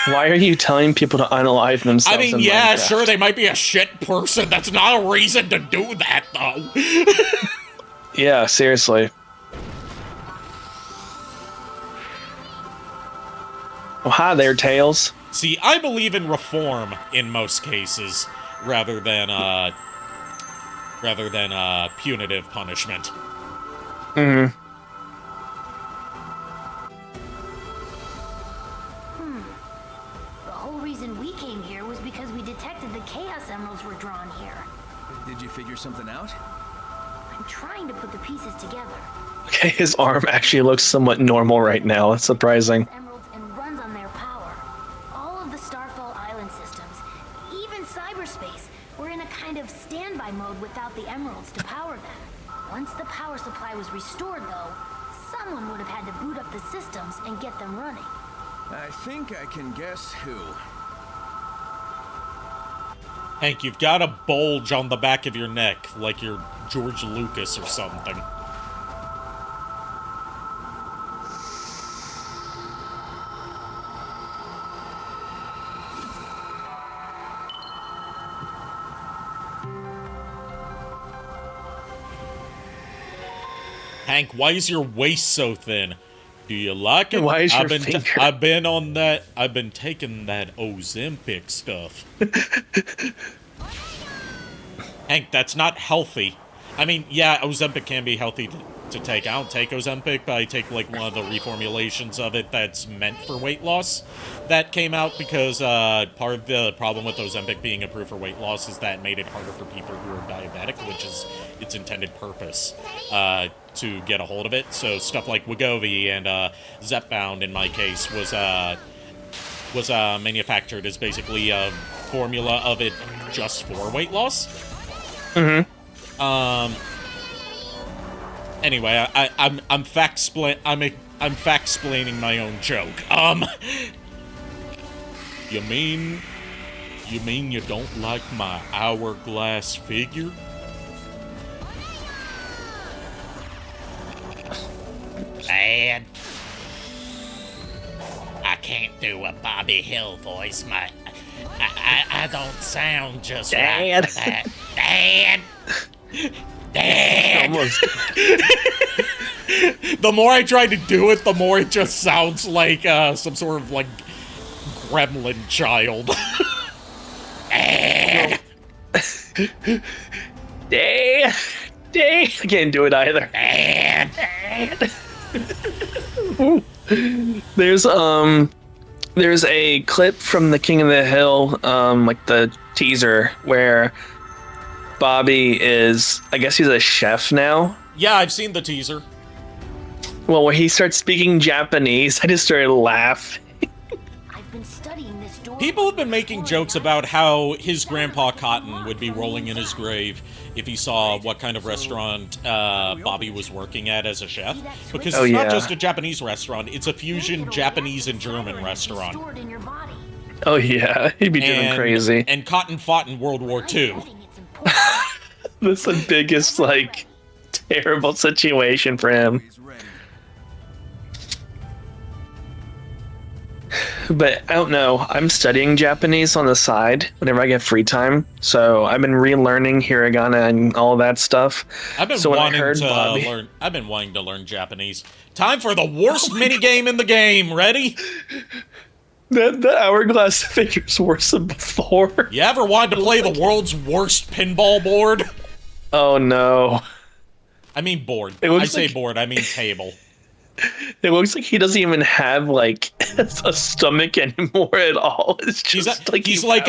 Speaker 2: Why are you telling people to unalive themselves?
Speaker 1: I mean,
Speaker 2: in
Speaker 1: yeah,
Speaker 2: Minecraft?
Speaker 1: sure, they might be a shit person. That's not a reason to do that, though.
Speaker 2: Yeah, seriously. Oh, hi there, Tails.
Speaker 1: See, I believe in reform in most cases, rather than punitive punishment.
Speaker 2: Mm-hmm.
Speaker 4: The whole reason we came here was because we detected the Chaos Emeralds were drawn here.
Speaker 5: Did you figure something out?
Speaker 4: I'm trying to put the pieces together.
Speaker 2: Okay, his arm actually looks somewhat normal right now. That's surprising.
Speaker 4: Emeralds and runs on their power. All of the Starfall Island systems, even cyberspace, were in a kind of standby mode without the emeralds to power them. Once the power supply was restored, though, someone would have had to boot up the systems and get them running.
Speaker 5: I think I can guess who.
Speaker 1: Hank, you've got a bulge on the back of your neck, like you're George Lucas or something. Hank, why is your waist so thin? Do you like it?
Speaker 2: Why is your
Speaker 1: I've been
Speaker 2: finger?
Speaker 1: I've been on that. I've been taking that Ozempic stuff. Hank, that's not healthy. I mean, yeah, Ozempic can be healthy to take. I don't take Ozempic, but I take like one of the reformulations of it that's meant for weight loss. That came out because part of the problem with Ozempic being approved for weight loss is that it made it harder for people who are diabetic, which is its intended purpose, to get a hold of it. So stuff like Wegovy and Zepbound, in my case, was manufactured as basically a formula of it just for weight loss.
Speaker 2: Mm-hmm.
Speaker 1: Anyway, I'm fact-splaining my own joke. You mean you don't like my hourglass figure? Dad, I can't do a Bobby Hill voice. I don't sound just right for that. Dad. Dad.
Speaker 2: Almost.
Speaker 1: The more I try to do it, the more it just sounds like some sort of like gremlin child. Dad.
Speaker 2: Dad. I can't do it either.
Speaker 1: Dad.
Speaker 2: There's a clip from the King of the Hill, like the teaser, where Bobby is, I guess he's a chef now.
Speaker 1: Yeah, I've seen the teaser.
Speaker 2: Well, when he starts speaking Japanese, I just started laughing.
Speaker 4: I've been studying this door.
Speaker 1: People have been making jokes about how his grandpa Cotton would be rolling in his grave if he saw what kind of restaurant Bobby was working at as a chef. Because it's not just a Japanese restaurant, it's a fusion Japanese and German restaurant.
Speaker 4: Stored in your body.
Speaker 2: Oh yeah, he'd be doing crazy.
Speaker 1: And Cotton fought in World War II.
Speaker 2: That's the biggest, like, terrible situation for him. But I don't know. I'm studying Japanese on the side whenever I get free time. So I've been relearning hiragana and all that stuff.
Speaker 1: I've been wanting to learn Japanese. Time for the worst minigame in the game. Ready?
Speaker 2: The hourglass figure's worse than before.
Speaker 1: You ever wanted to play the world's worst pinball board?
Speaker 2: Oh no.
Speaker 1: I mean board.
Speaker 2: I
Speaker 1: say board, I mean table.
Speaker 2: It looks like he doesn't even have like a stomach anymore at all. It's just
Speaker 1: he's like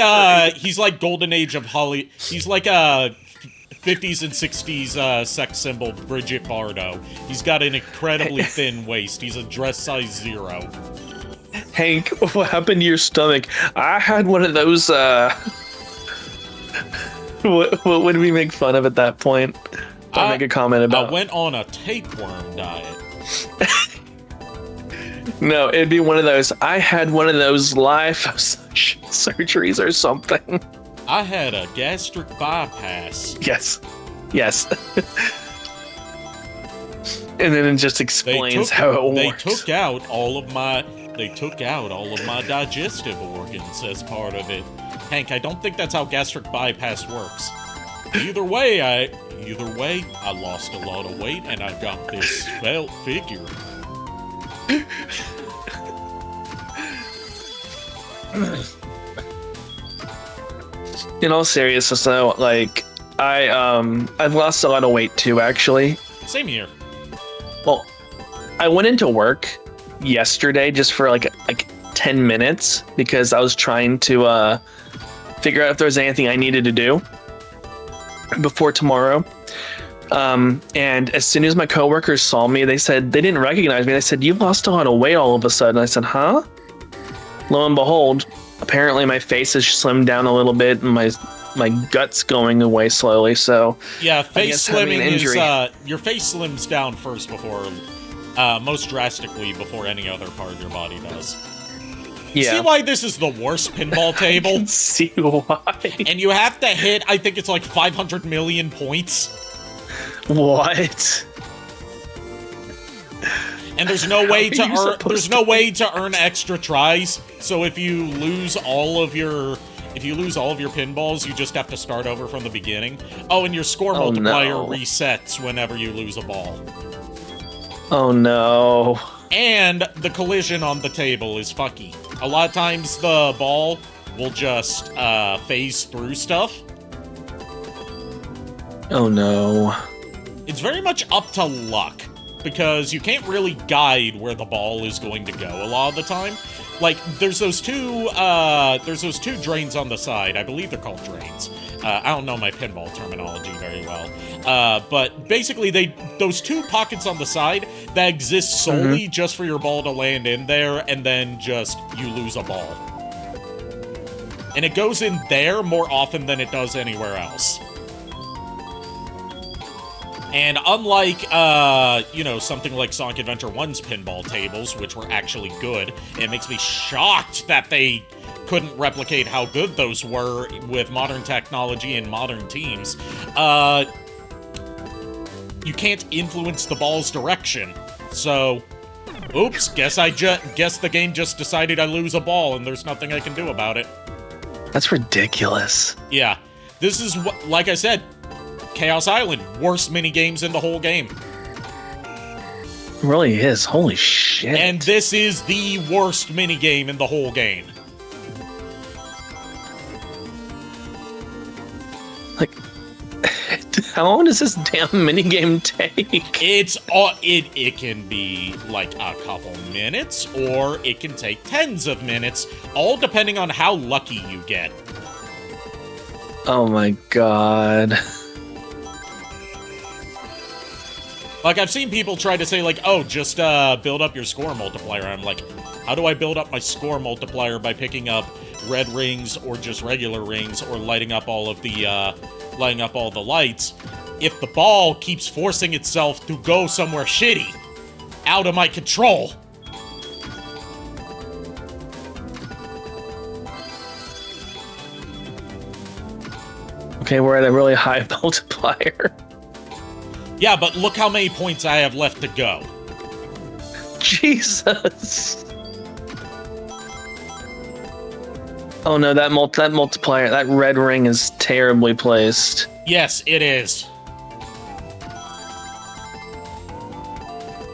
Speaker 1: golden age of Holly. He's like 50s and 60s sex symbol Bridget Bardot. He's got an incredibly thin waist. He's a dress size 0.
Speaker 2: Hank, what happened to your stomach? I had one of those. What would we make fun of at that point? Don't make a comment about.
Speaker 1: I went on a tapeworm diet.
Speaker 2: No, it'd be one of those. I had one of those liposuction surgeries or something.
Speaker 1: I had a gastric bypass.
Speaker 2: Yes. And then it just explains how it works.
Speaker 1: They took out all of my digestive organs as part of it. Hank, I don't think that's how gastric bypass works. Either way, I lost a lot of weight and I got this svelte figure.
Speaker 2: In all seriousness, though, like I've lost a lot of weight too. Actually,
Speaker 1: same here.
Speaker 2: Well, I went into work yesterday just for like 10 minutes because I was trying to figure out if there was anything I needed to do before tomorrow. And as soon as my coworkers saw me, they said they didn't recognize me. They said, "You lost a lot of weight all of a sudden." I said, "Huh?" Lo and behold, apparently my face has slimmed down a little bit and my gut's going away slowly. So
Speaker 1: yeah, face slimming is your face slims down first before, most drastically before any other part of your body does.
Speaker 2: Yeah.
Speaker 1: See why this is the worst pinball table?
Speaker 2: I can see why.
Speaker 1: And you have to hit, I think it's like 500 million points.
Speaker 2: What?
Speaker 1: And there's no way to earn extra tries. So if you lose all of your pinballs, you just have to start over from the beginning. Oh, and your score multiplier resets whenever you lose a ball.
Speaker 2: Oh no.
Speaker 1: And the collision on the table is fucky. A lot of times the ball will just phase through stuff.
Speaker 2: Oh no.
Speaker 1: It's very much up to luck, because you can't really guide where the ball is going to go a lot of the time. Like, there's those two drains on the side. I believe they're called drains. I don't know my pinball terminology very well. But basically, those two pockets on the side that exist solely just for your ball to land in there, and then just you lose a ball. And it goes in there more often than it does anywhere else. And unlike, something like Sonic Adventure 1's pinball tables, which were actually good, it makes me shocked that they couldn't replicate how good those were with modern technology and modern teams. You can't influence the ball's direction. So, oops, guess the game just decided I lose a ball and there's nothing I can do about it.
Speaker 2: That's ridiculous.
Speaker 1: Yeah. This is what, like I said, Chaos Island, worst minigames in the whole game.
Speaker 2: It really is. Holy shit.
Speaker 1: And this is the worst minigame in the whole game.
Speaker 2: Like, how long does this damn minigame take?
Speaker 1: It can be like a couple minutes, or it can take tens of minutes, all depending on how lucky you get.
Speaker 2: Oh my god.
Speaker 1: Like, I've seen people try to say, like, oh, just build up your score multiplier. I'm like, how do I build up my score multiplier by picking up red rings or just regular rings or lighting up all the lights if the ball keeps forcing itself to go somewhere shitty, out of my control?
Speaker 2: Okay, we're at a really high multiplier.
Speaker 1: Yeah, but look how many points I have left to go.
Speaker 2: Jesus. Oh no, that multiplier, that red ring is terribly placed.
Speaker 1: Yes, it is.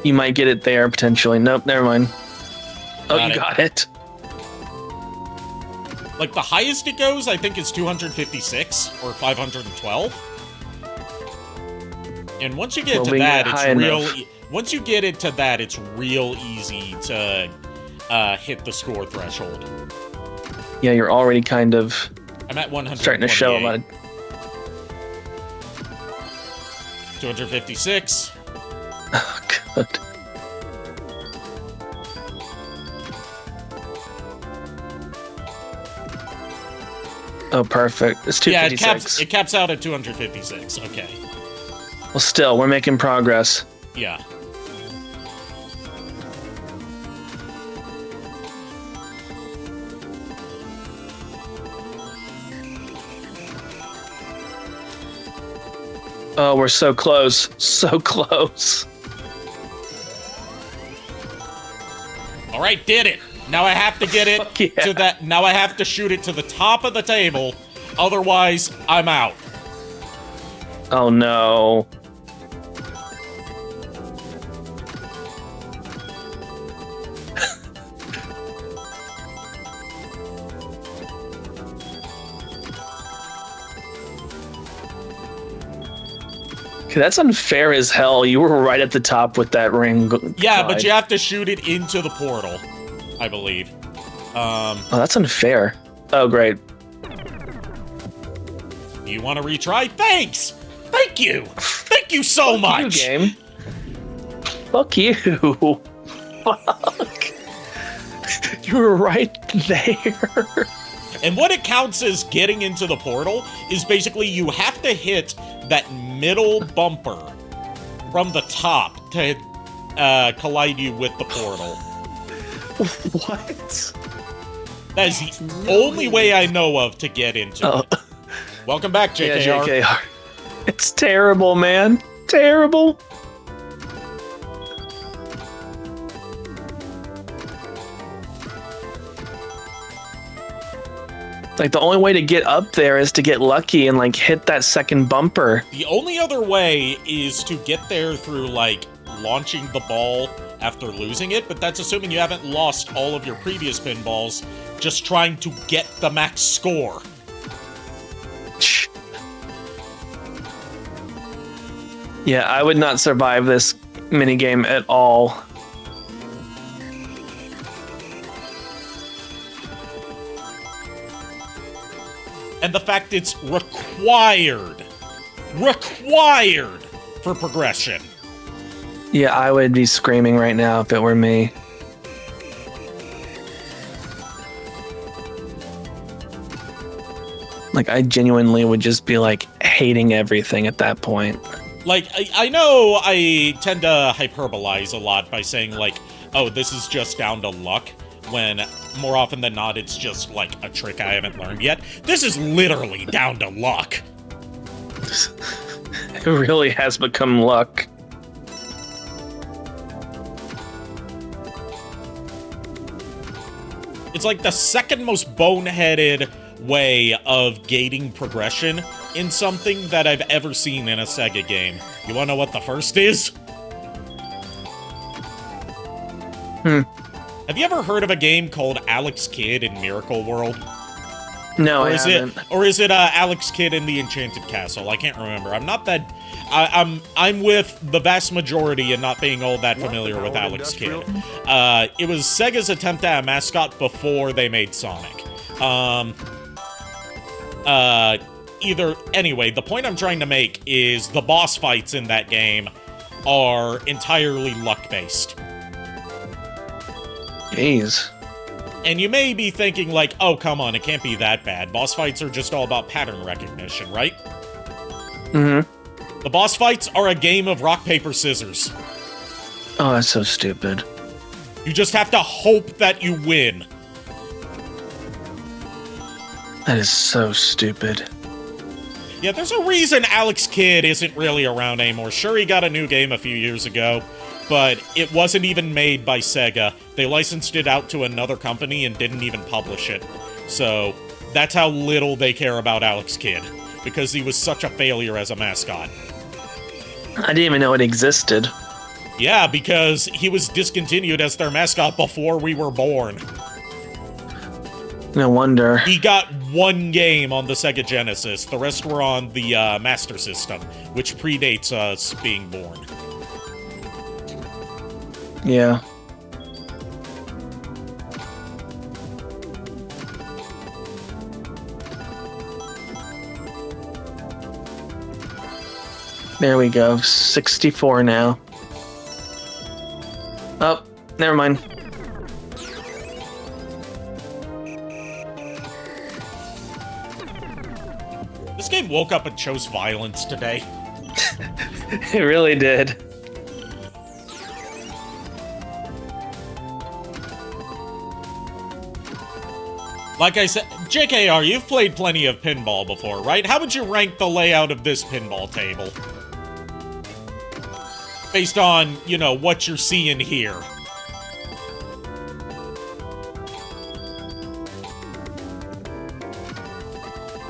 Speaker 2: You might get it there, potentially. Nope, never mind. Oh, you got it.
Speaker 1: Like, the highest it goes, I think, is 256 or 512. And once you get to that, once you get it to that, it's real easy to hit the score threshold.
Speaker 2: Yeah, you're already kind of.
Speaker 1: I'm at 100.
Speaker 2: Starting to show a lot of.
Speaker 1: 256.
Speaker 2: Oh, good. Oh, perfect. It's 256.
Speaker 1: Yeah, it caps out at 256. Okay.
Speaker 2: Well, still, we're making progress.
Speaker 1: Yeah.
Speaker 2: Oh, we're so close. So close.
Speaker 1: All right, did it. Now I have to get it
Speaker 2: Fuck yeah.
Speaker 1: to that. Now I have to shoot it to the top of the table. Otherwise, I'm out.
Speaker 2: Oh no. Okay, that's unfair as hell. You were right at the top with that ring.
Speaker 1: Yeah, but
Speaker 2: Clyde.
Speaker 1: you have to shoot it into the portal, I believe.
Speaker 2: Oh, that's unfair. Oh, great.
Speaker 1: You want to retry? Thanks! Thank you! Thank you so much!
Speaker 2: You, game. Fuck you. Fuck. You were right there.
Speaker 1: And what it counts as getting into the portal is basically you have to hit that middle bumper from the top to collide you with the portal.
Speaker 2: What?
Speaker 1: That is the only way I know of to get into it. Welcome back, JKR.
Speaker 2: Yeah, JKR. It's terrible, man. Terrible. Like, the only way to get up there is to get lucky and, like, hit that second bumper.
Speaker 1: The only other way is to get there through, like, launching the ball after losing it, but that's assuming you haven't lost all of your previous pinballs, just trying to get the max score.
Speaker 2: Yeah, I would not survive this minigame at all.
Speaker 1: And the fact it's required for progression.
Speaker 2: Yeah, I would be screaming right now if it were me. Like, I genuinely would just be, like, hating everything at that point.
Speaker 1: Like, I know I tend to hyperbolize a lot by saying, like, oh, this is just down to luck, when more often than not, it's just, like, a trick I haven't learned yet. This is literally down to luck.
Speaker 2: It really has become luck.
Speaker 1: It's like the second most boneheaded way of gating progression in something that I've ever seen in a Sega game. You wanna know what the first is? Have you ever heard of a game called Alex Kidd in Miracle World?
Speaker 2: No,
Speaker 1: Or
Speaker 2: I
Speaker 1: is
Speaker 2: haven't.
Speaker 1: it Alex Kidd in the Enchanted Castle? I can't remember. I'm not that. I'm with the vast majority and not being all that familiar with Alex Kidd. It was Sega's attempt at a mascot before they made Sonic. Anyway, the point I'm trying to make is the boss fights in that game are entirely luck-based.
Speaker 2: Jeez.
Speaker 1: And you may be thinking, like, oh, come on, it can't be that bad. Boss fights are just all about pattern recognition, right?
Speaker 2: Mm-hmm.
Speaker 1: The boss fights are a game of rock, paper, scissors.
Speaker 2: Oh, that's so stupid.
Speaker 1: You just have to hope that you win.
Speaker 2: That is so stupid.
Speaker 1: Yeah, there's a reason Alex Kidd isn't really around anymore. Sure, he got a new game a few years ago, but it wasn't even made by Sega. They licensed it out to another company and didn't even publish it. So, that's how little they care about Alex Kidd, because he was such a failure as a mascot.
Speaker 2: I didn't even know it existed.
Speaker 1: Yeah, because he was discontinued as their mascot before we were born.
Speaker 2: No wonder.
Speaker 1: He got one game on the Sega Genesis. The rest were on the Master System, which predates us being born.
Speaker 2: Yeah. There we go. 64 now. Oh, never mind.
Speaker 1: This game woke up and chose violence today.
Speaker 2: It really did.
Speaker 1: Like I said, JKR, you've played plenty of pinball before, right? How would you rank the layout of this pinball table? Based on, you know, what you're seeing here.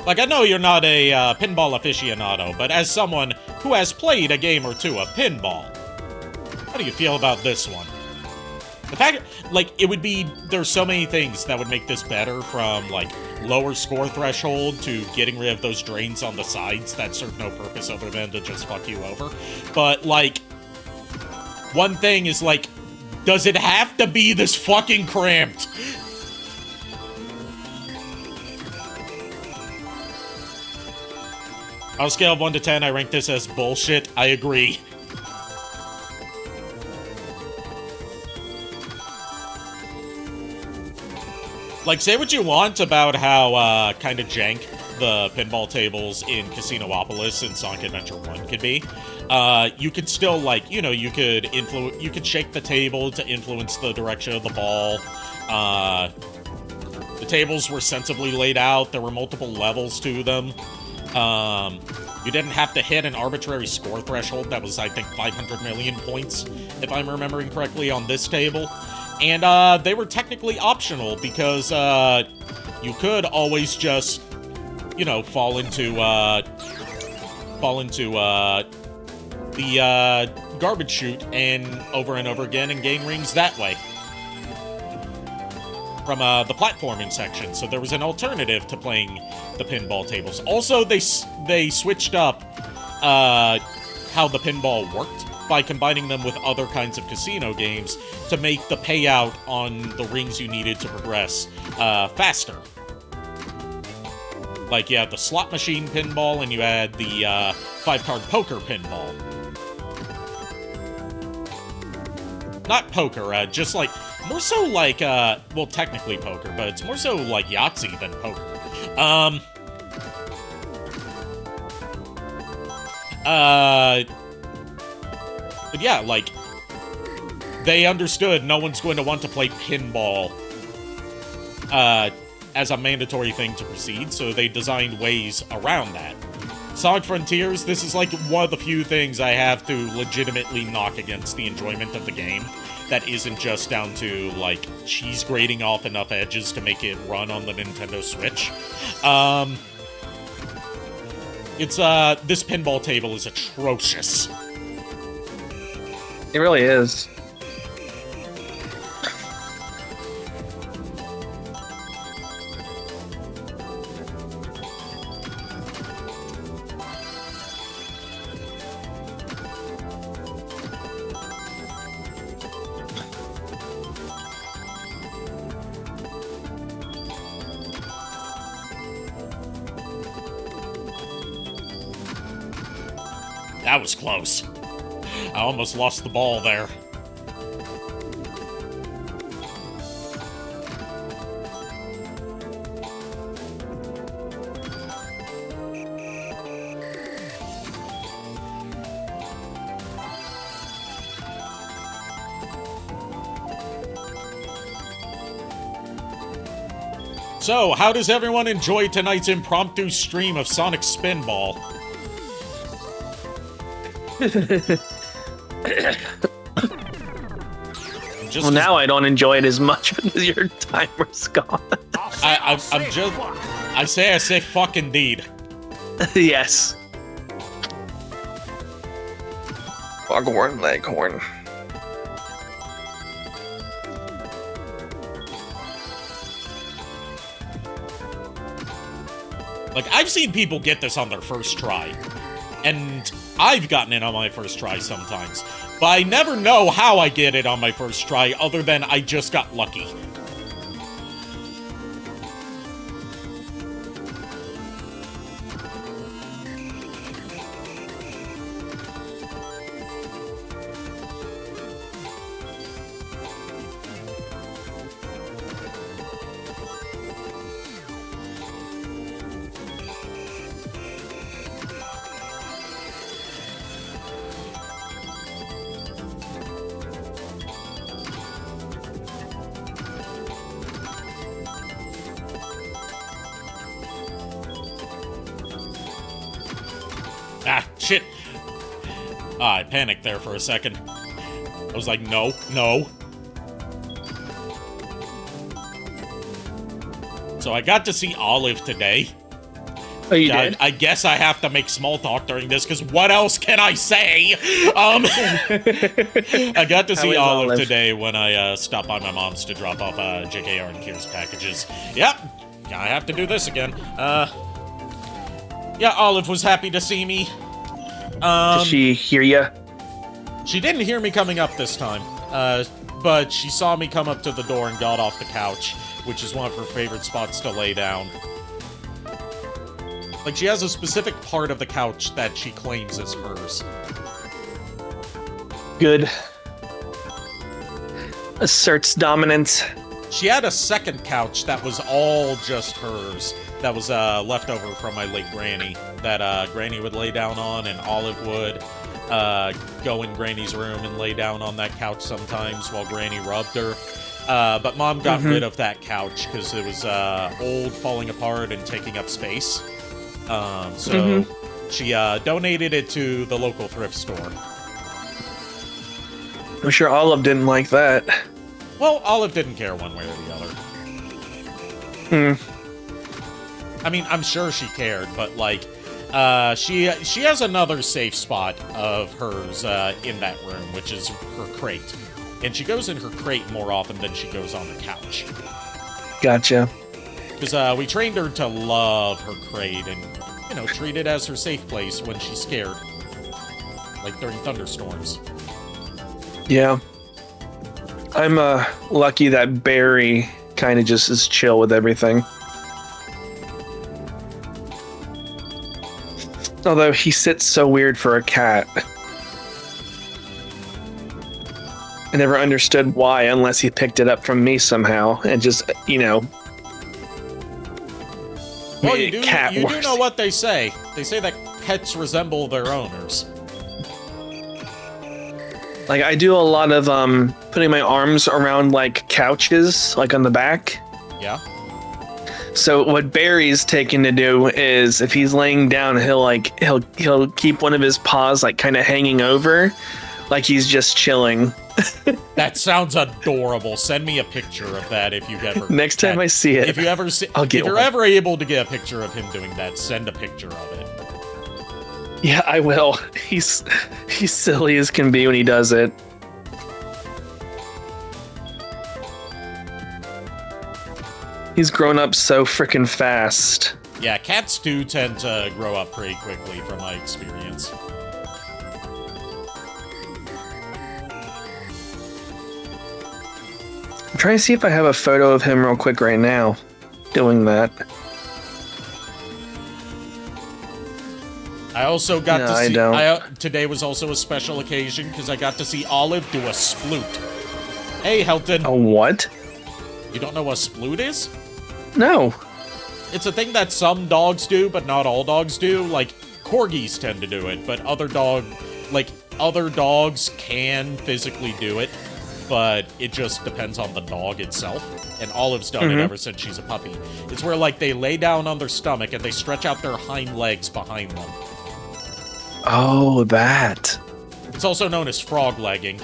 Speaker 1: Like, I know you're not a pinball aficionado, but as someone who has played a game or two of pinball, how do you feel about this one? The fact, like, it would be, there's so many things that would make this better, from, like, lower score threshold to getting rid of those drains on the sides that serve no purpose other than to just fuck you over. But, like, one thing is, like, does it have to be this fucking cramped? On a scale of 1 to 10, I rank this as bullshit. I agree. Like, say what you want about how, kind of jank the pinball tables in Casinopolis and Sonic Adventure 1 could be. You could still, like, you know, you could shake the table to influence the direction of the ball. The tables were sensibly laid out. There were multiple levels to them. You didn't have to hit an arbitrary score threshold that was, I think, 500 million points, if I'm remembering correctly, on this table. And, they were technically optional because, you could always just, you know, fall into, the, garbage chute and over again and gain rings that way. From, the platforming section, so there was an alternative to playing the pinball tables. Also, they switched up, how the pinball worked by combining them with other kinds of casino games to make the payout on the rings you needed to progress, faster. Like, you had the slot machine pinball, and you had the, 5-card poker pinball. Not poker, just like, more so like, well, technically poker, but it's more so like Yahtzee than poker. But yeah, like, they understood no one's going to want to play pinball, as a mandatory thing to proceed, so they designed ways around that. Sonic Frontiers, this is like one of the few things I have to legitimately knock against the enjoyment of the game that isn't just down to, like, cheese grating off enough edges to make it run on the Nintendo Switch. This pinball table is atrocious.
Speaker 2: It really is.
Speaker 1: That was close. I almost lost the ball there. So, how does everyone enjoy tonight's impromptu stream of Sonic Spinball?
Speaker 2: Well, now I don't enjoy it as much because your timer's gone.
Speaker 1: I say fuck indeed.
Speaker 2: Yes. Foghorn Leghorn.
Speaker 1: Like, I've seen people get this on their first try. And I've gotten it on my first try sometimes. But I never know how I get it on my first try other than I just got lucky. shit. I panicked there for a second. I was like, no. So I got to see Olive today.
Speaker 2: Oh, you did?
Speaker 1: I guess I have to make small talk during this, because what else can I say? I got to see Olive today when I stopped by my mom's to drop off JKR and Kier's packages. Yep, I have to do this again. Yeah, Olive was happy to see me.
Speaker 2: Did she hear you?
Speaker 1: She didn't hear me coming up this time, but she saw me come up to the door and got off the couch, which is one of her favorite spots to lay down. Like, she has a specific part of the couch that she claims is hers.
Speaker 2: Good. Asserts dominance.
Speaker 1: She had a second couch that was all just hers, that was left over from my late granny, that Granny would lay down on, and Olive would go in Granny's room and lay down on that couch sometimes while Granny rubbed her. But Mom got rid of that couch because it was old, falling apart, and taking up space. So she donated it to the local thrift store.
Speaker 2: I'm sure Olive didn't like that.
Speaker 1: Well, Olive didn't care one way or the other. I mean, I'm sure she cared, but, like, she has another safe spot of hers in that room, which is her crate. And she goes in her crate more often than she goes on the couch.
Speaker 2: Gotcha.
Speaker 1: Because we trained her to love her crate and, you know, treat it as her safe place when she's scared. Like during thunderstorms.
Speaker 2: Yeah. I'm lucky that Barry kind of just is chill with everything. Although he sits so weird for a cat. I never understood why unless he picked it up from me somehow and just, you know...
Speaker 1: Well, you do know what they say. They say that pets resemble their owners.
Speaker 2: Like, I do a lot of putting my arms around, like, couches, like on the back.
Speaker 1: Yeah.
Speaker 2: So what Barry's taken to do is if he's laying down, he'll keep one of his paws like kind of hanging over, like he's just chilling.
Speaker 1: That sounds adorable. Send me a picture of that if you ever.
Speaker 2: Next time I see it,
Speaker 1: if you ever see,
Speaker 2: I'll get
Speaker 1: if you're
Speaker 2: one.
Speaker 1: ever able to get a picture of him doing that, send a picture of it.
Speaker 2: Yeah, I will. He's silly as can be when he does it. He's grown up so freaking fast.
Speaker 1: Yeah, cats do tend to grow up pretty quickly from my experience.
Speaker 2: I'm trying to see if I have a photo of him real quick right now doing that.
Speaker 1: I also got to see...
Speaker 2: I don't.
Speaker 1: Today was also a special occasion because I got to see Olive do a sploot. Hey, Helton.
Speaker 2: A what?
Speaker 1: You don't know what a sploot is?
Speaker 2: No.
Speaker 1: It's a thing that some dogs do, but not all dogs do. Like, corgis tend to do it, but other dogs can physically do it, but it just depends on the dog itself. And Olive's done it ever since she's a puppy. It's where, like, they lay down on their stomach and they stretch out their hind legs behind them.
Speaker 2: Oh, that.
Speaker 1: It's also known as frog legging.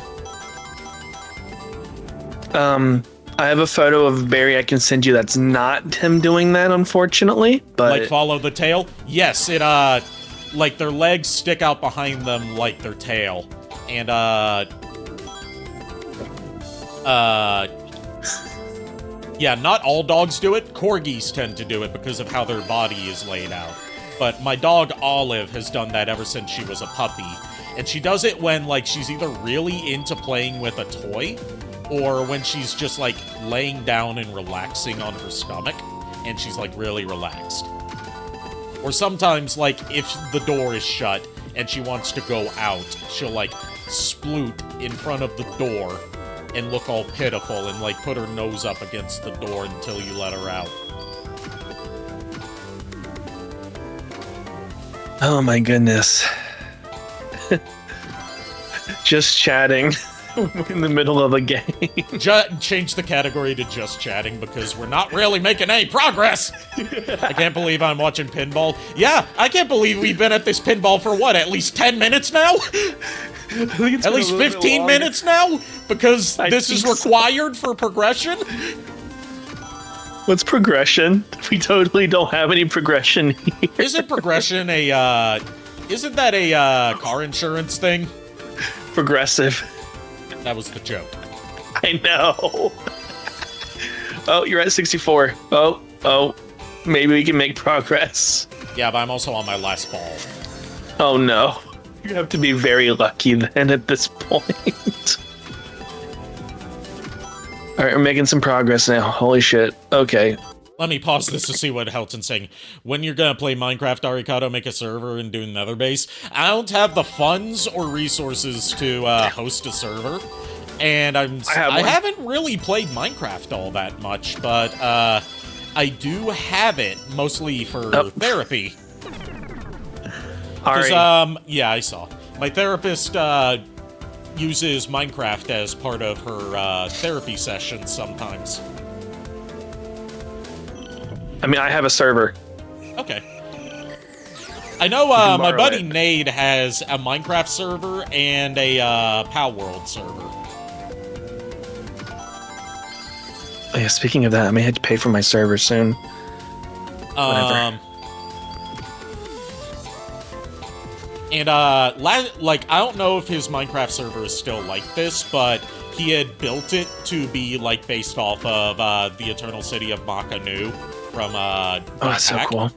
Speaker 2: I have a photo of Barry I can send you that's not him doing that, unfortunately, but...
Speaker 1: Like, follow the tail? Yes, it, like, their legs stick out behind them like their tail. And, yeah, not all dogs do it. Corgis tend to do it because of how their body is laid out. But my dog, Olive, has done that ever since she was a puppy. And she does it when, like, she's either really into playing with a toy, or when she's just, like, laying down and relaxing on her stomach, and she's, like, really relaxed. Or sometimes, like, if the door is shut and she wants to go out, she'll, like, sploot in front of the door and look all pitiful and, like, put her nose up against the door until you let her out.
Speaker 2: Oh my goodness. Just chatting. in the middle of a game.
Speaker 1: Change the category to just chatting because we're not really making any progress. I can't believe I'm watching pinball. Yeah, I can't believe we've been at this pinball for what, at least 10 minutes now? At least 15 minutes now? Because this is required for progression?
Speaker 2: What's progression? We totally don't have any progression here.
Speaker 1: Isn't progression isn't that a car insurance thing?
Speaker 2: Progressive.
Speaker 1: That was the joke.
Speaker 2: I know. Oh, you're at 64. Oh, maybe we can make progress.
Speaker 1: Yeah, but I'm also on my last ball.
Speaker 2: Oh no. You have to be very lucky then at this point. Alright, we're making some progress now. Holy shit. Okay.
Speaker 1: Let me pause this to see what Helton's saying. When you're gonna play Minecraft, Arikado, make a server and do Nether base. I don't have the funds or resources to host a server. And I haven't really played Minecraft all that much, but I do have it, mostly for therapy. Because, yeah, I saw. My therapist uses Minecraft as part of her therapy sessions sometimes.
Speaker 2: I mean, I have a server.
Speaker 1: Okay. I know my buddy Nade has a Minecraft server and a Pow World server.
Speaker 2: Oh, yeah, speaking of that, I may have to pay for my server soon. Whatever.
Speaker 1: And, like, I don't know if his Minecraft server is still like this, but he had built it to be, like, based off of the Eternal City of Makanu from,
Speaker 2: oh, that's so cool.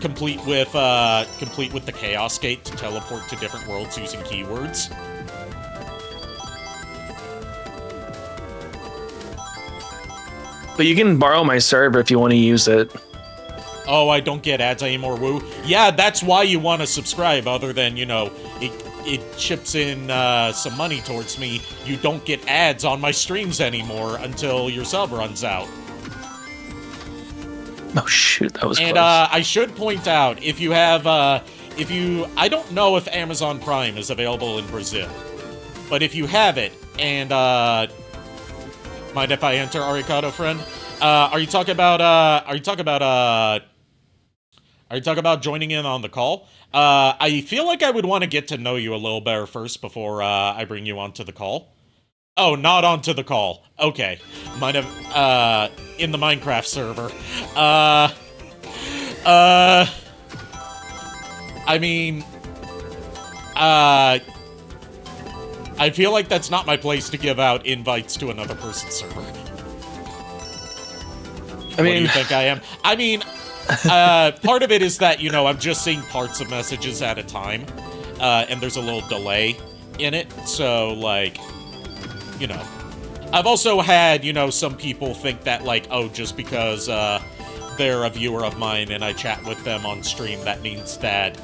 Speaker 1: Complete with the Chaos Gate to teleport to different worlds using keywords.
Speaker 2: But you can borrow my server if you want to use it.
Speaker 1: Oh, I don't get ads anymore, woo. Yeah, that's why you want to subscribe, other than, you know, it chips in some money towards me. You don't get ads on my streams anymore until your sub runs out.
Speaker 2: Oh, shoot, that was close.
Speaker 1: And I should point out, if you have, I don't know if Amazon Prime is available in Brazil, but if you have it, and, mind if I enter, Arikado friend? Are you talking about joining in on the call? I feel like I would want to get to know you a little better first before I bring you onto the call. Oh, not onto the call. Okay. Might have, in the Minecraft server. I mean, I feel like that's not my place to give out invites to another person's server. What do you think I am? I mean, part of it is that, you know, I'm just seeing parts of messages at a time, and there's a little delay in it, so, like, you know. I've also had, you know, some people think that, like, oh, just because they're a viewer of mine and I chat with them on stream, that means that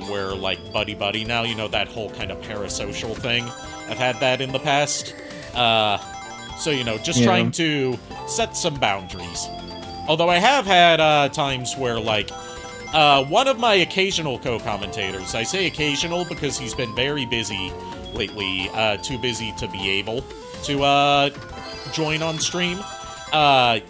Speaker 1: we're, like, buddy-buddy now, you know, that whole kind of parasocial thing. I've had that in the past. So, you know, just trying to set some boundaries. Although I have had times where, like, one of my occasional co-commentators, I say occasional because he's been very busy lately, too busy to be able to join on stream.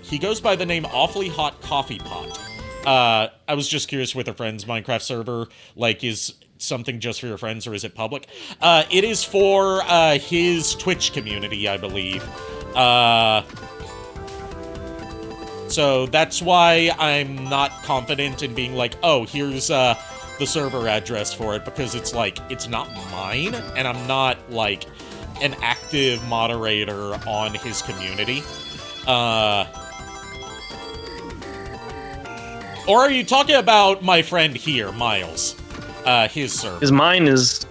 Speaker 1: He goes by the name Awfully Hot Coffee Pot. I was just curious with a friend's Minecraft server, like, is something just for your friends or is it public? It is for his Twitch community, I believe. So that's why I'm not confident in being like, oh, here's the server address for it, because it's like, it's not mine, and I'm not, like, an active moderator on his community. Or are you talking about my friend here, Miles? His server.
Speaker 2: Because mine is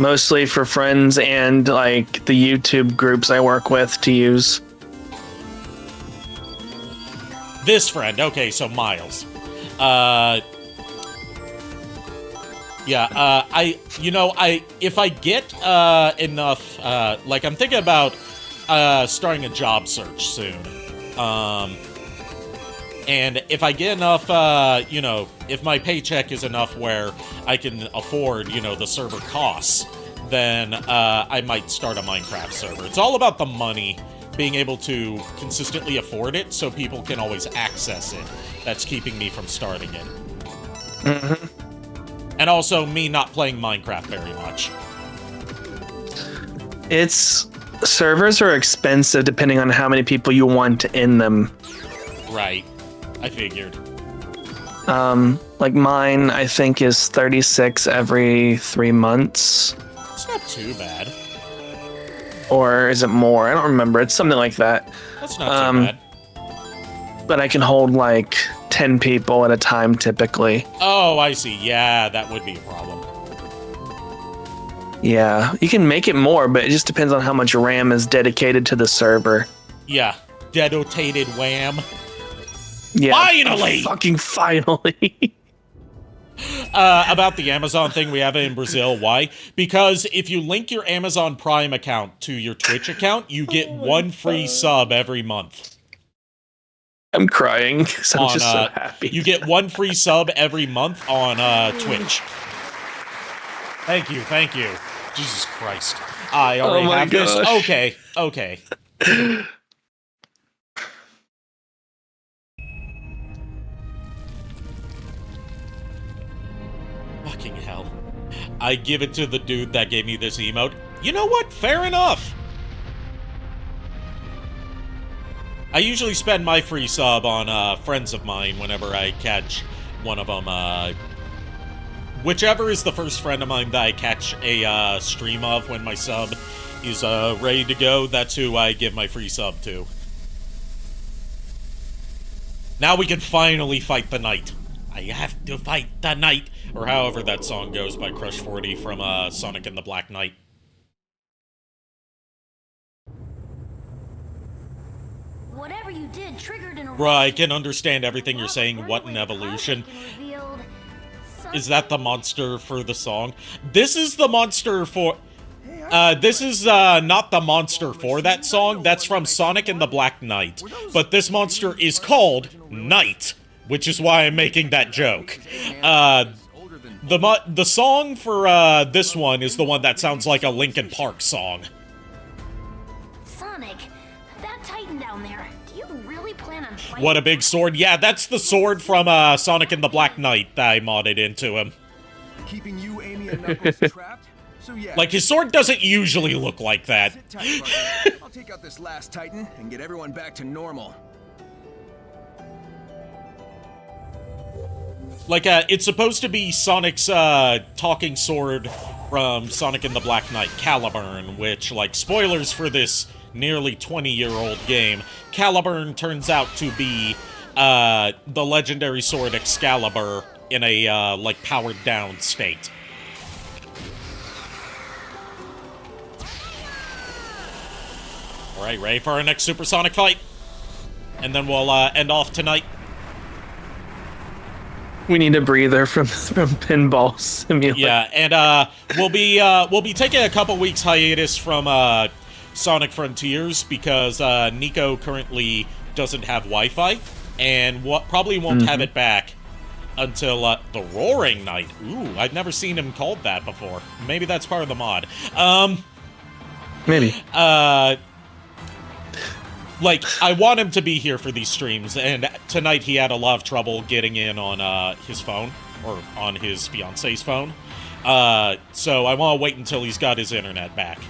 Speaker 2: mostly for friends and, like, the YouTube groups I work with to use.
Speaker 1: This friend, okay, so Miles. Yeah, if I get enough, like, I'm thinking about starting a job search soon. And if I get enough, you know, if my paycheck is enough where I can afford, you know, the server costs, then I might start a Minecraft server. It's all about the money, being able to consistently afford it so people can always access it. That's keeping me from starting it. And also me not playing Minecraft very much.
Speaker 2: Servers are expensive depending on how many people you want in them.
Speaker 1: Right. I figured.
Speaker 2: Like mine, I think is 36 every 3 months.
Speaker 1: It's not too bad.
Speaker 2: Or is it more? I don't remember. It's something like that.
Speaker 1: That's not too bad.
Speaker 2: But I can hold like 10 people at a time typically.
Speaker 1: Oh, I see. Yeah, that would be a problem.
Speaker 2: Yeah, you can make it more, but it just depends on how much RAM is dedicated to the server.
Speaker 1: Yeah, dedicated wham.
Speaker 2: Yeah,
Speaker 1: finally!
Speaker 2: Fucking finally.
Speaker 1: About the Amazon thing we have it in Brazil. Why? Because if you link your Amazon Prime account to your Twitch account, you get one free sub every month.
Speaker 2: I'm crying because I'm just so happy.
Speaker 1: You get one free sub every month on Twitch. Thank you, thank you. Jesus Christ. I already have this. Okay, okay. Fucking hell. I give it to the dude that gave me this emote. You know what? Fair enough. I usually spend my free sub on friends of mine whenever I catch one of them. Whichever is the first friend of mine that I catch a stream of when my sub is ready to go, that's who I give my free sub to. Now we can finally fight the night. I have to fight the night. Or however that song goes by Crush 40 from Sonic and the Black Knight.
Speaker 4: Whatever you did triggered an
Speaker 1: Bruh, I can understand everything you're saying. What an evolution. Is that the monster for the song? This is the monster for... this is not the monster for that song. That's from Sonic and the Black Knight. But this monster is called Knight, which is why I'm making that joke. The song for this one is the one that sounds like a Linkin Park song.
Speaker 4: Sonic, that Titan down there, do you really plan on fighting?
Speaker 1: What a big sword. Yeah, that's the sword from Sonic and the Black Knight that I modded into him.
Speaker 5: Keeping you, Amy, and Knuckles trapped? So yeah.
Speaker 1: Like, his sword doesn't usually look like that.
Speaker 5: Sit tight, brother. I'll take out this last Titan and get everyone back to normal.
Speaker 1: Like, it's supposed to be Sonic's talking sword from Sonic and the Black Knight, Caliburn, which, like, spoilers for this nearly 20-year-old game, Caliburn turns out to be the legendary sword Excalibur in a, like, powered-down state. Alright, ready for our next supersonic fight? And then we'll end off tonight.
Speaker 2: We need a breather from Pinball Simulator.
Speaker 1: Yeah, and we'll be taking a couple weeks hiatus from Sonic Frontiers because Nico currently doesn't have Wi-Fi and probably won't have it back until the Roaring Knight. Ooh, I've never seen him called that before. Maybe that's part of the mod.
Speaker 2: Maybe.
Speaker 1: Like, I want him to be here for these streams, and tonight he had a lot of trouble getting in on his phone, or on his fiance's phone. So I want to wait until he's got his internet back.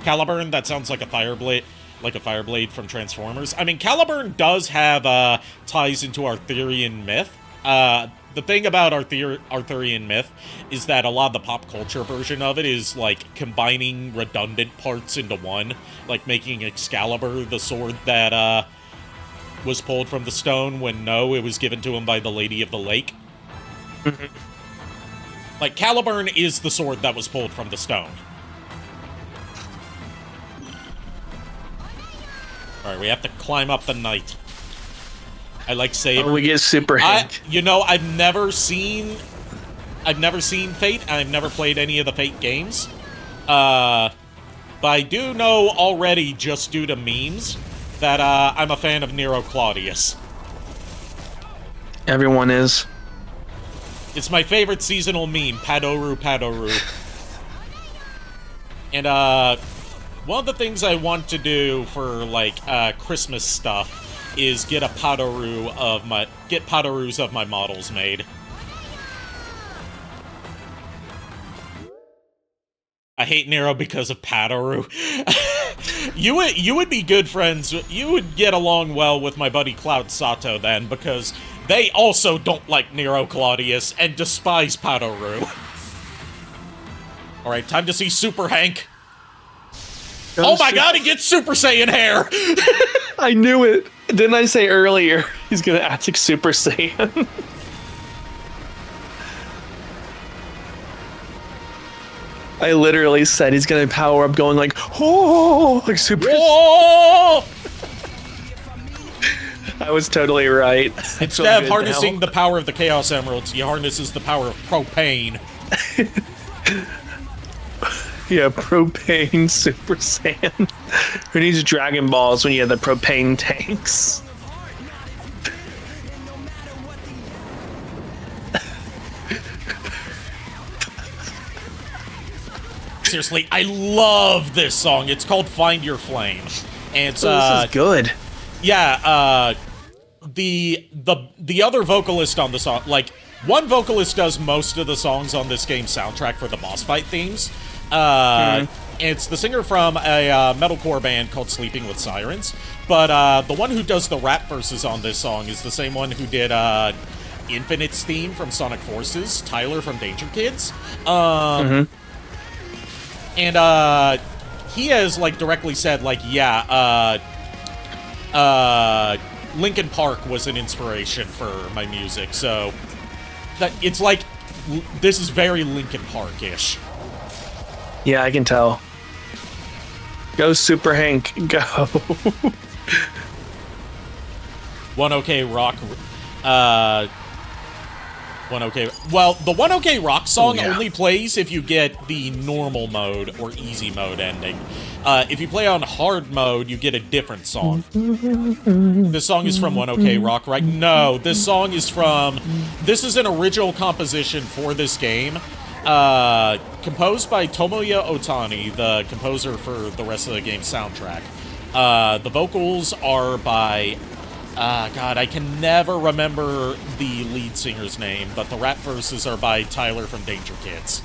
Speaker 1: Caliburn, that sounds like a Fireblade from Transformers. I mean, Caliburn does have ties into Arthurian myth. The thing about Arthurian myth is that a lot of the pop culture version of it is, like, combining redundant parts into one, like making Excalibur the sword that was pulled from the stone when it was given to him by the Lady of the Lake. Like, Caliburn is the sword that was pulled from the stone. Alright, we have to climb up the night. I like Saber.
Speaker 2: Oh, we get Super Hank.
Speaker 1: You know, I've never seen Fate. I've never played any of the Fate games. But I do know already, just due to memes, that I'm a fan of Nero Claudius.
Speaker 2: Everyone is.
Speaker 1: It's my favorite seasonal meme, Padoru Padoru. And one of the things I want to do for like Christmas stuff is get Patorus of my models made. I hate Nero because of Patoru. You would be good friends. You would get along well with my buddy Cloud Sato then, because they also don't like Nero Claudius and despise Patoru. Alright, time to see Super Hank. Oh my god, he gets Super Saiyan hair!
Speaker 2: I knew it. Didn't I say earlier he's gonna act like Super Saiyan? I literally said he's gonna power up going like, oh, like Super Saiyan. I was totally right.
Speaker 1: Instead of harnessing the power of the Chaos Emeralds, he harnesses the power of Propane.
Speaker 2: Yeah, Propane Super Saiyan. Who needs Dragon Balls when you have the Propane tanks?
Speaker 1: Seriously, I love this song. It's called Find Your Flame. And it's,
Speaker 2: this is good.
Speaker 1: Yeah, the other vocalist on the song, like, one vocalist does most of the songs on this game's soundtrack for the boss fight themes. It's the singer from a metalcore band called Sleeping with Sirens. But the one who does the rap verses on this song is the same one who did Infinite's theme from Sonic Forces, Tyler from Danger Kids. And he has, like, directly said, like, yeah, Linkin Park was an inspiration for my music, so that it's like, this is very Linkin Park-ish.
Speaker 2: Yeah, I can tell. Go Super Hank, go.
Speaker 1: One OK Rock, One OK. Well, the One OK Rock song only plays if you get the normal mode or easy mode ending. If you play on hard mode, you get a different song. This song is from One OK Rock, right? No, this song is from... This is an original composition for this game. Composed by Tomoya Otani, the composer for the rest of the game's soundtrack. The vocals are by... God, I can never remember the lead singer's name, but the rap verses are by Tyler from Danger Kids.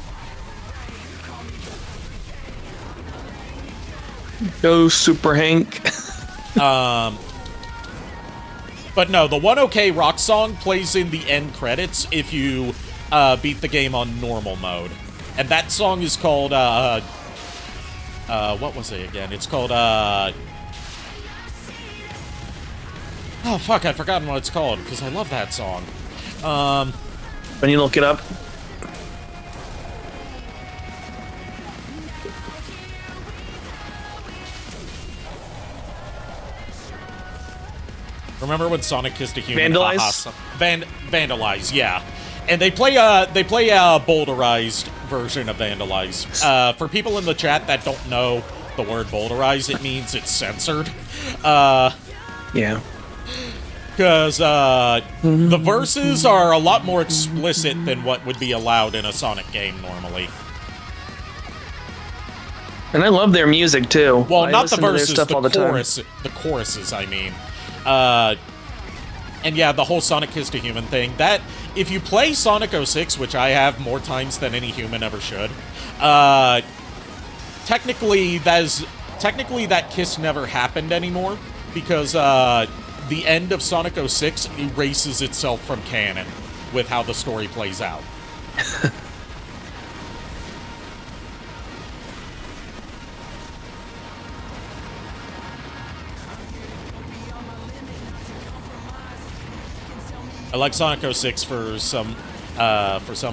Speaker 2: Go Super Hank.
Speaker 1: But no, the One OK Rock song plays in the end credits if you beat the game on normal mode. And that song is called, what was it again? It's called, oh, fuck, I've forgotten what it's called, because I love that song.
Speaker 2: When you look it up.
Speaker 1: Remember when Sonic kissed a human?
Speaker 2: Vandalize?
Speaker 1: Vandalize, yeah. And they play a bowlerized version of Vandalize. For people in the chat that don't know the word bowlerized, it means it's censored.
Speaker 2: Yeah.
Speaker 1: Because the verses are a lot more explicit than what would be allowed in a Sonic game normally.
Speaker 2: And I love their music too.
Speaker 1: Well, not the verses, the choruses, I mean. And yeah, the whole Sonic Kiss to Human thing. That, if you play Sonic 06, which I have more times than any human ever should, technically that kiss never happened anymore, because the end of Sonic 06 erases itself from canon with how the story plays out. I like Sonic 06 for some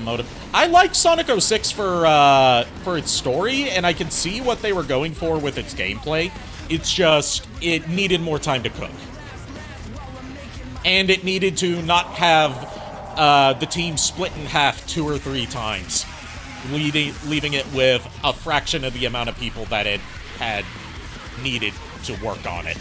Speaker 1: motive. I like Sonic 06 for its story, and I can see what they were going for with its gameplay. It's just, it needed more time to cook. And it needed to not have the team split in half 2 or 3 times, leaving it with a fraction of the amount of people that it had needed to work on it.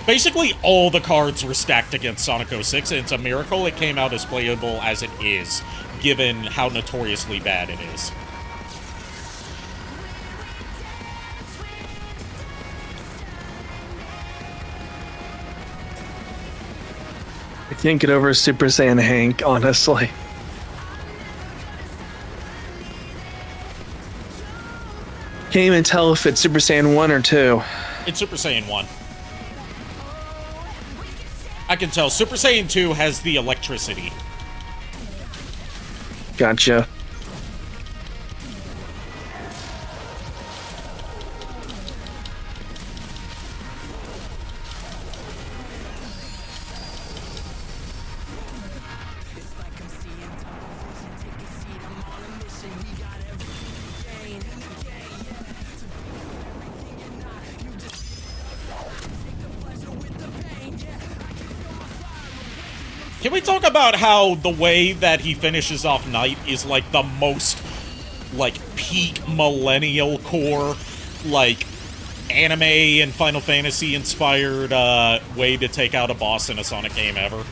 Speaker 1: Basically, all the cards were stacked against Sonic 06, and it's a miracle it came out as playable as it is. given how notoriously bad it is.
Speaker 2: I can't get over Super Saiyan Hank, honestly. Can't even tell if it's Super Saiyan 1 or 2.
Speaker 1: It's Super Saiyan 1. I can tell. Super Saiyan 2 has the electricity.
Speaker 2: Gotcha.
Speaker 1: Can we talk about how the way that he finishes off Night is, like, the most, like, peak millennial core, like, anime and Final Fantasy inspired way to take out a boss in a Sonic game ever?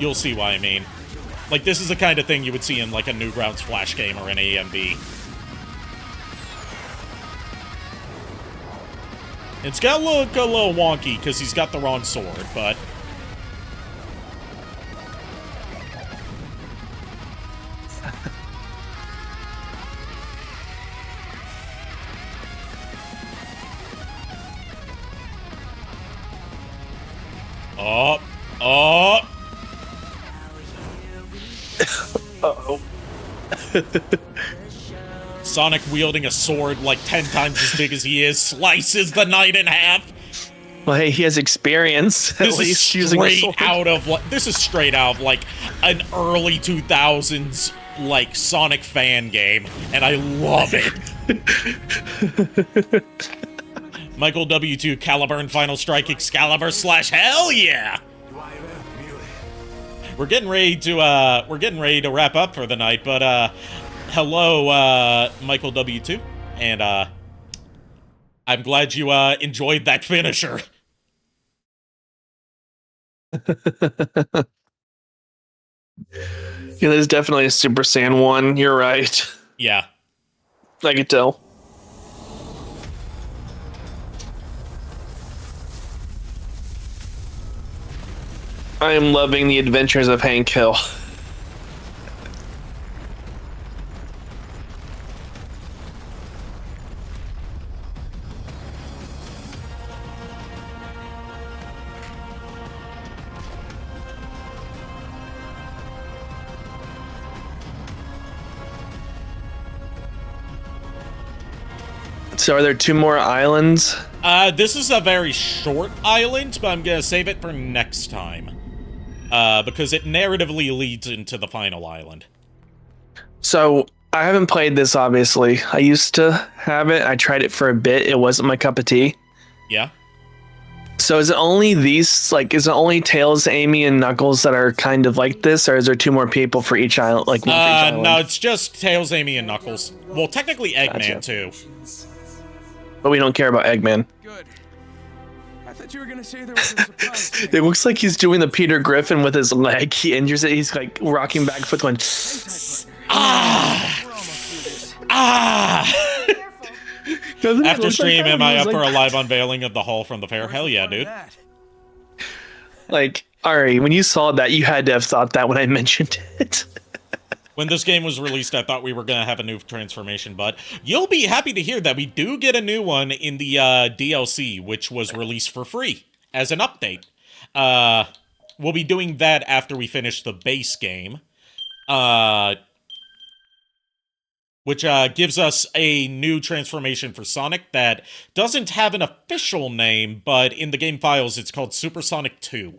Speaker 1: You'll see why I mean. Like, this is the kind of thing you would see in, like, a Newgrounds Flash game or an AMV. It's gotta look a little wonky because he's got the wrong sword, but... Oh, oh.
Speaker 2: Uh-oh.
Speaker 1: Sonic wielding a sword like 10 times as big as he is slices the Knight in half.
Speaker 2: Well, hey, he has experience, at least, using a sword.
Speaker 1: This is straight out of, like, an early 2000s, like, Sonic fan game, and I love it. Michael W2, Caliburn, Final Strike, Excalibur / hell yeah! We're getting ready to wrap up for the night, but hello, Michael W2, and I'm glad you enjoyed that finisher.
Speaker 2: Yeah, there's definitely a Super Saiyan 1, you're right.
Speaker 1: Yeah.
Speaker 2: I could tell. I am loving the adventures of Hank Hill. So are there 2 more islands?
Speaker 1: This is a very short island, but I'm gonna save it for next time. Because it narratively leads into the final island.
Speaker 2: So, I haven't played this, obviously. I used to have it. I tried it for a bit. It wasn't my cup of tea.
Speaker 1: Yeah?
Speaker 2: So is it only these, like, is it only Tails, Amy, and Knuckles that are kind of like this, or is there 2 more people for each island? Like, one for each island?
Speaker 1: No, it's just Tails, Amy, and Knuckles. Well, technically Eggman, too.
Speaker 2: But we don't care about Eggman.
Speaker 5: Good. I thought you were gonna say there was a surprise thing.
Speaker 2: It looks like he's doing the Peter Griffin with his leg. He injures it. He's like rocking back and forth going,
Speaker 1: ah!
Speaker 5: We're almost through this.
Speaker 1: Ah!
Speaker 2: Doesn't it
Speaker 1: After
Speaker 2: look
Speaker 1: stream,
Speaker 2: like that?
Speaker 1: am I
Speaker 2: He's
Speaker 1: up for a
Speaker 2: like-
Speaker 1: live unveiling of the Hall from the Fair? Hell yeah, dude.
Speaker 5: That.
Speaker 2: Like, Ari, when you saw that, you had to have thought that when I mentioned it.
Speaker 1: When this game was released, I thought we were going to have a new transformation, but you'll be happy to hear that we do get a new one in the DLC, which was released for free as an update. We'll be doing that after we finish the base game, which gives us a new transformation for Sonic that doesn't have an official name, but in the game files, it's called Super Sonic 2.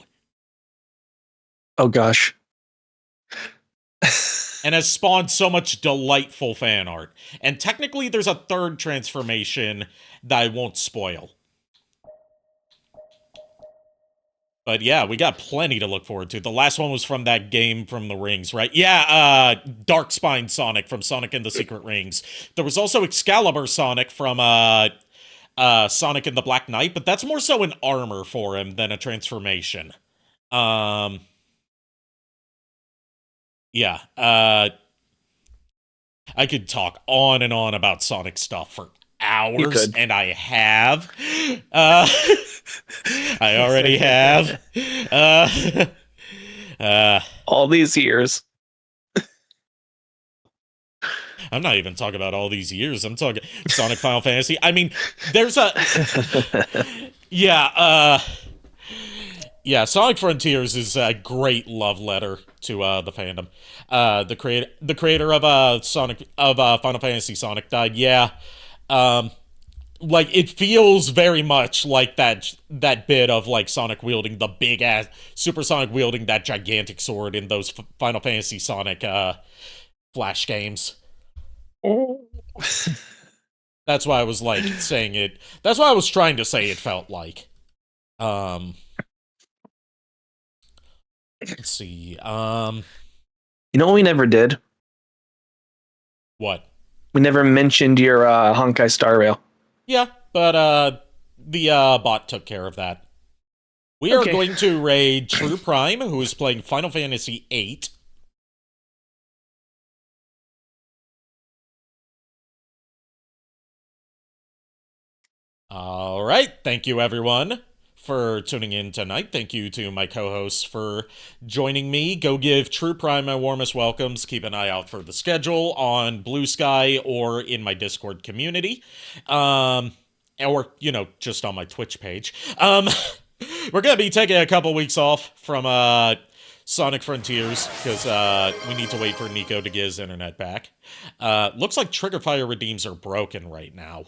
Speaker 2: Oh, gosh.
Speaker 1: And has spawned so much delightful fan art. And technically, there's a third transformation that I won't spoil. But yeah, we got plenty to look forward to. The last one was from that game from the Rings, right? Yeah, Darkspine Sonic from Sonic and the Secret Rings. There was also Excalibur Sonic from Sonic and the Black Knight, but that's more so an armor for him than a transformation. Yeah. I could talk on and on about Sonic stuff for
Speaker 2: You
Speaker 1: hours,
Speaker 2: could.
Speaker 1: and I have. Uh, I already have. Uh,
Speaker 2: All these years.
Speaker 1: I'm not even talking about all these years. I'm talking Sonic Final Fantasy. I mean, there's a. Yeah, yeah, Sonic Frontiers is a great love letter to the fandom. The creator of Final Fantasy Sonic died. Yeah, um, like it feels very much like that bit of like Sonic wielding the big ass Super Sonic wielding that gigantic sword in those Final Fantasy Sonic Flash games. That's why I was like saying it. That's why I was trying to say it felt like. Let's see.
Speaker 2: You know what we never did?
Speaker 1: What?
Speaker 2: We never mentioned your Honkai Star Rail.
Speaker 1: Yeah, but the bot took care of that. We are
Speaker 2: Okay.
Speaker 1: going to raid True Prime, who is playing Final Fantasy VIII. All right, thank you everyone for tuning in tonight. Thank you to my co-hosts for joining me. Go give True Prime my warmest welcomes. Keep an eye out for the schedule on Blue Sky or in my Discord community. Or, just on my Twitch page. We're going to be taking a couple weeks off from Sonic Frontiers because we need to wait for Nico to get his internet back. Looks like Triggerfire redeems are broken right now.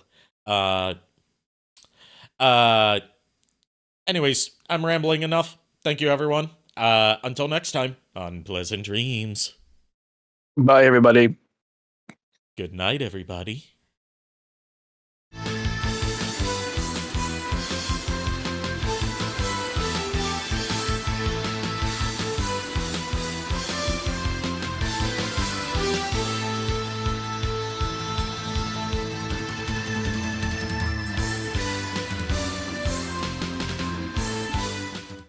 Speaker 1: Anyways, I'm rambling enough. Thank you, everyone. Until next time, unpleasant dreams.
Speaker 2: Bye, everybody.
Speaker 1: Good night, everybody.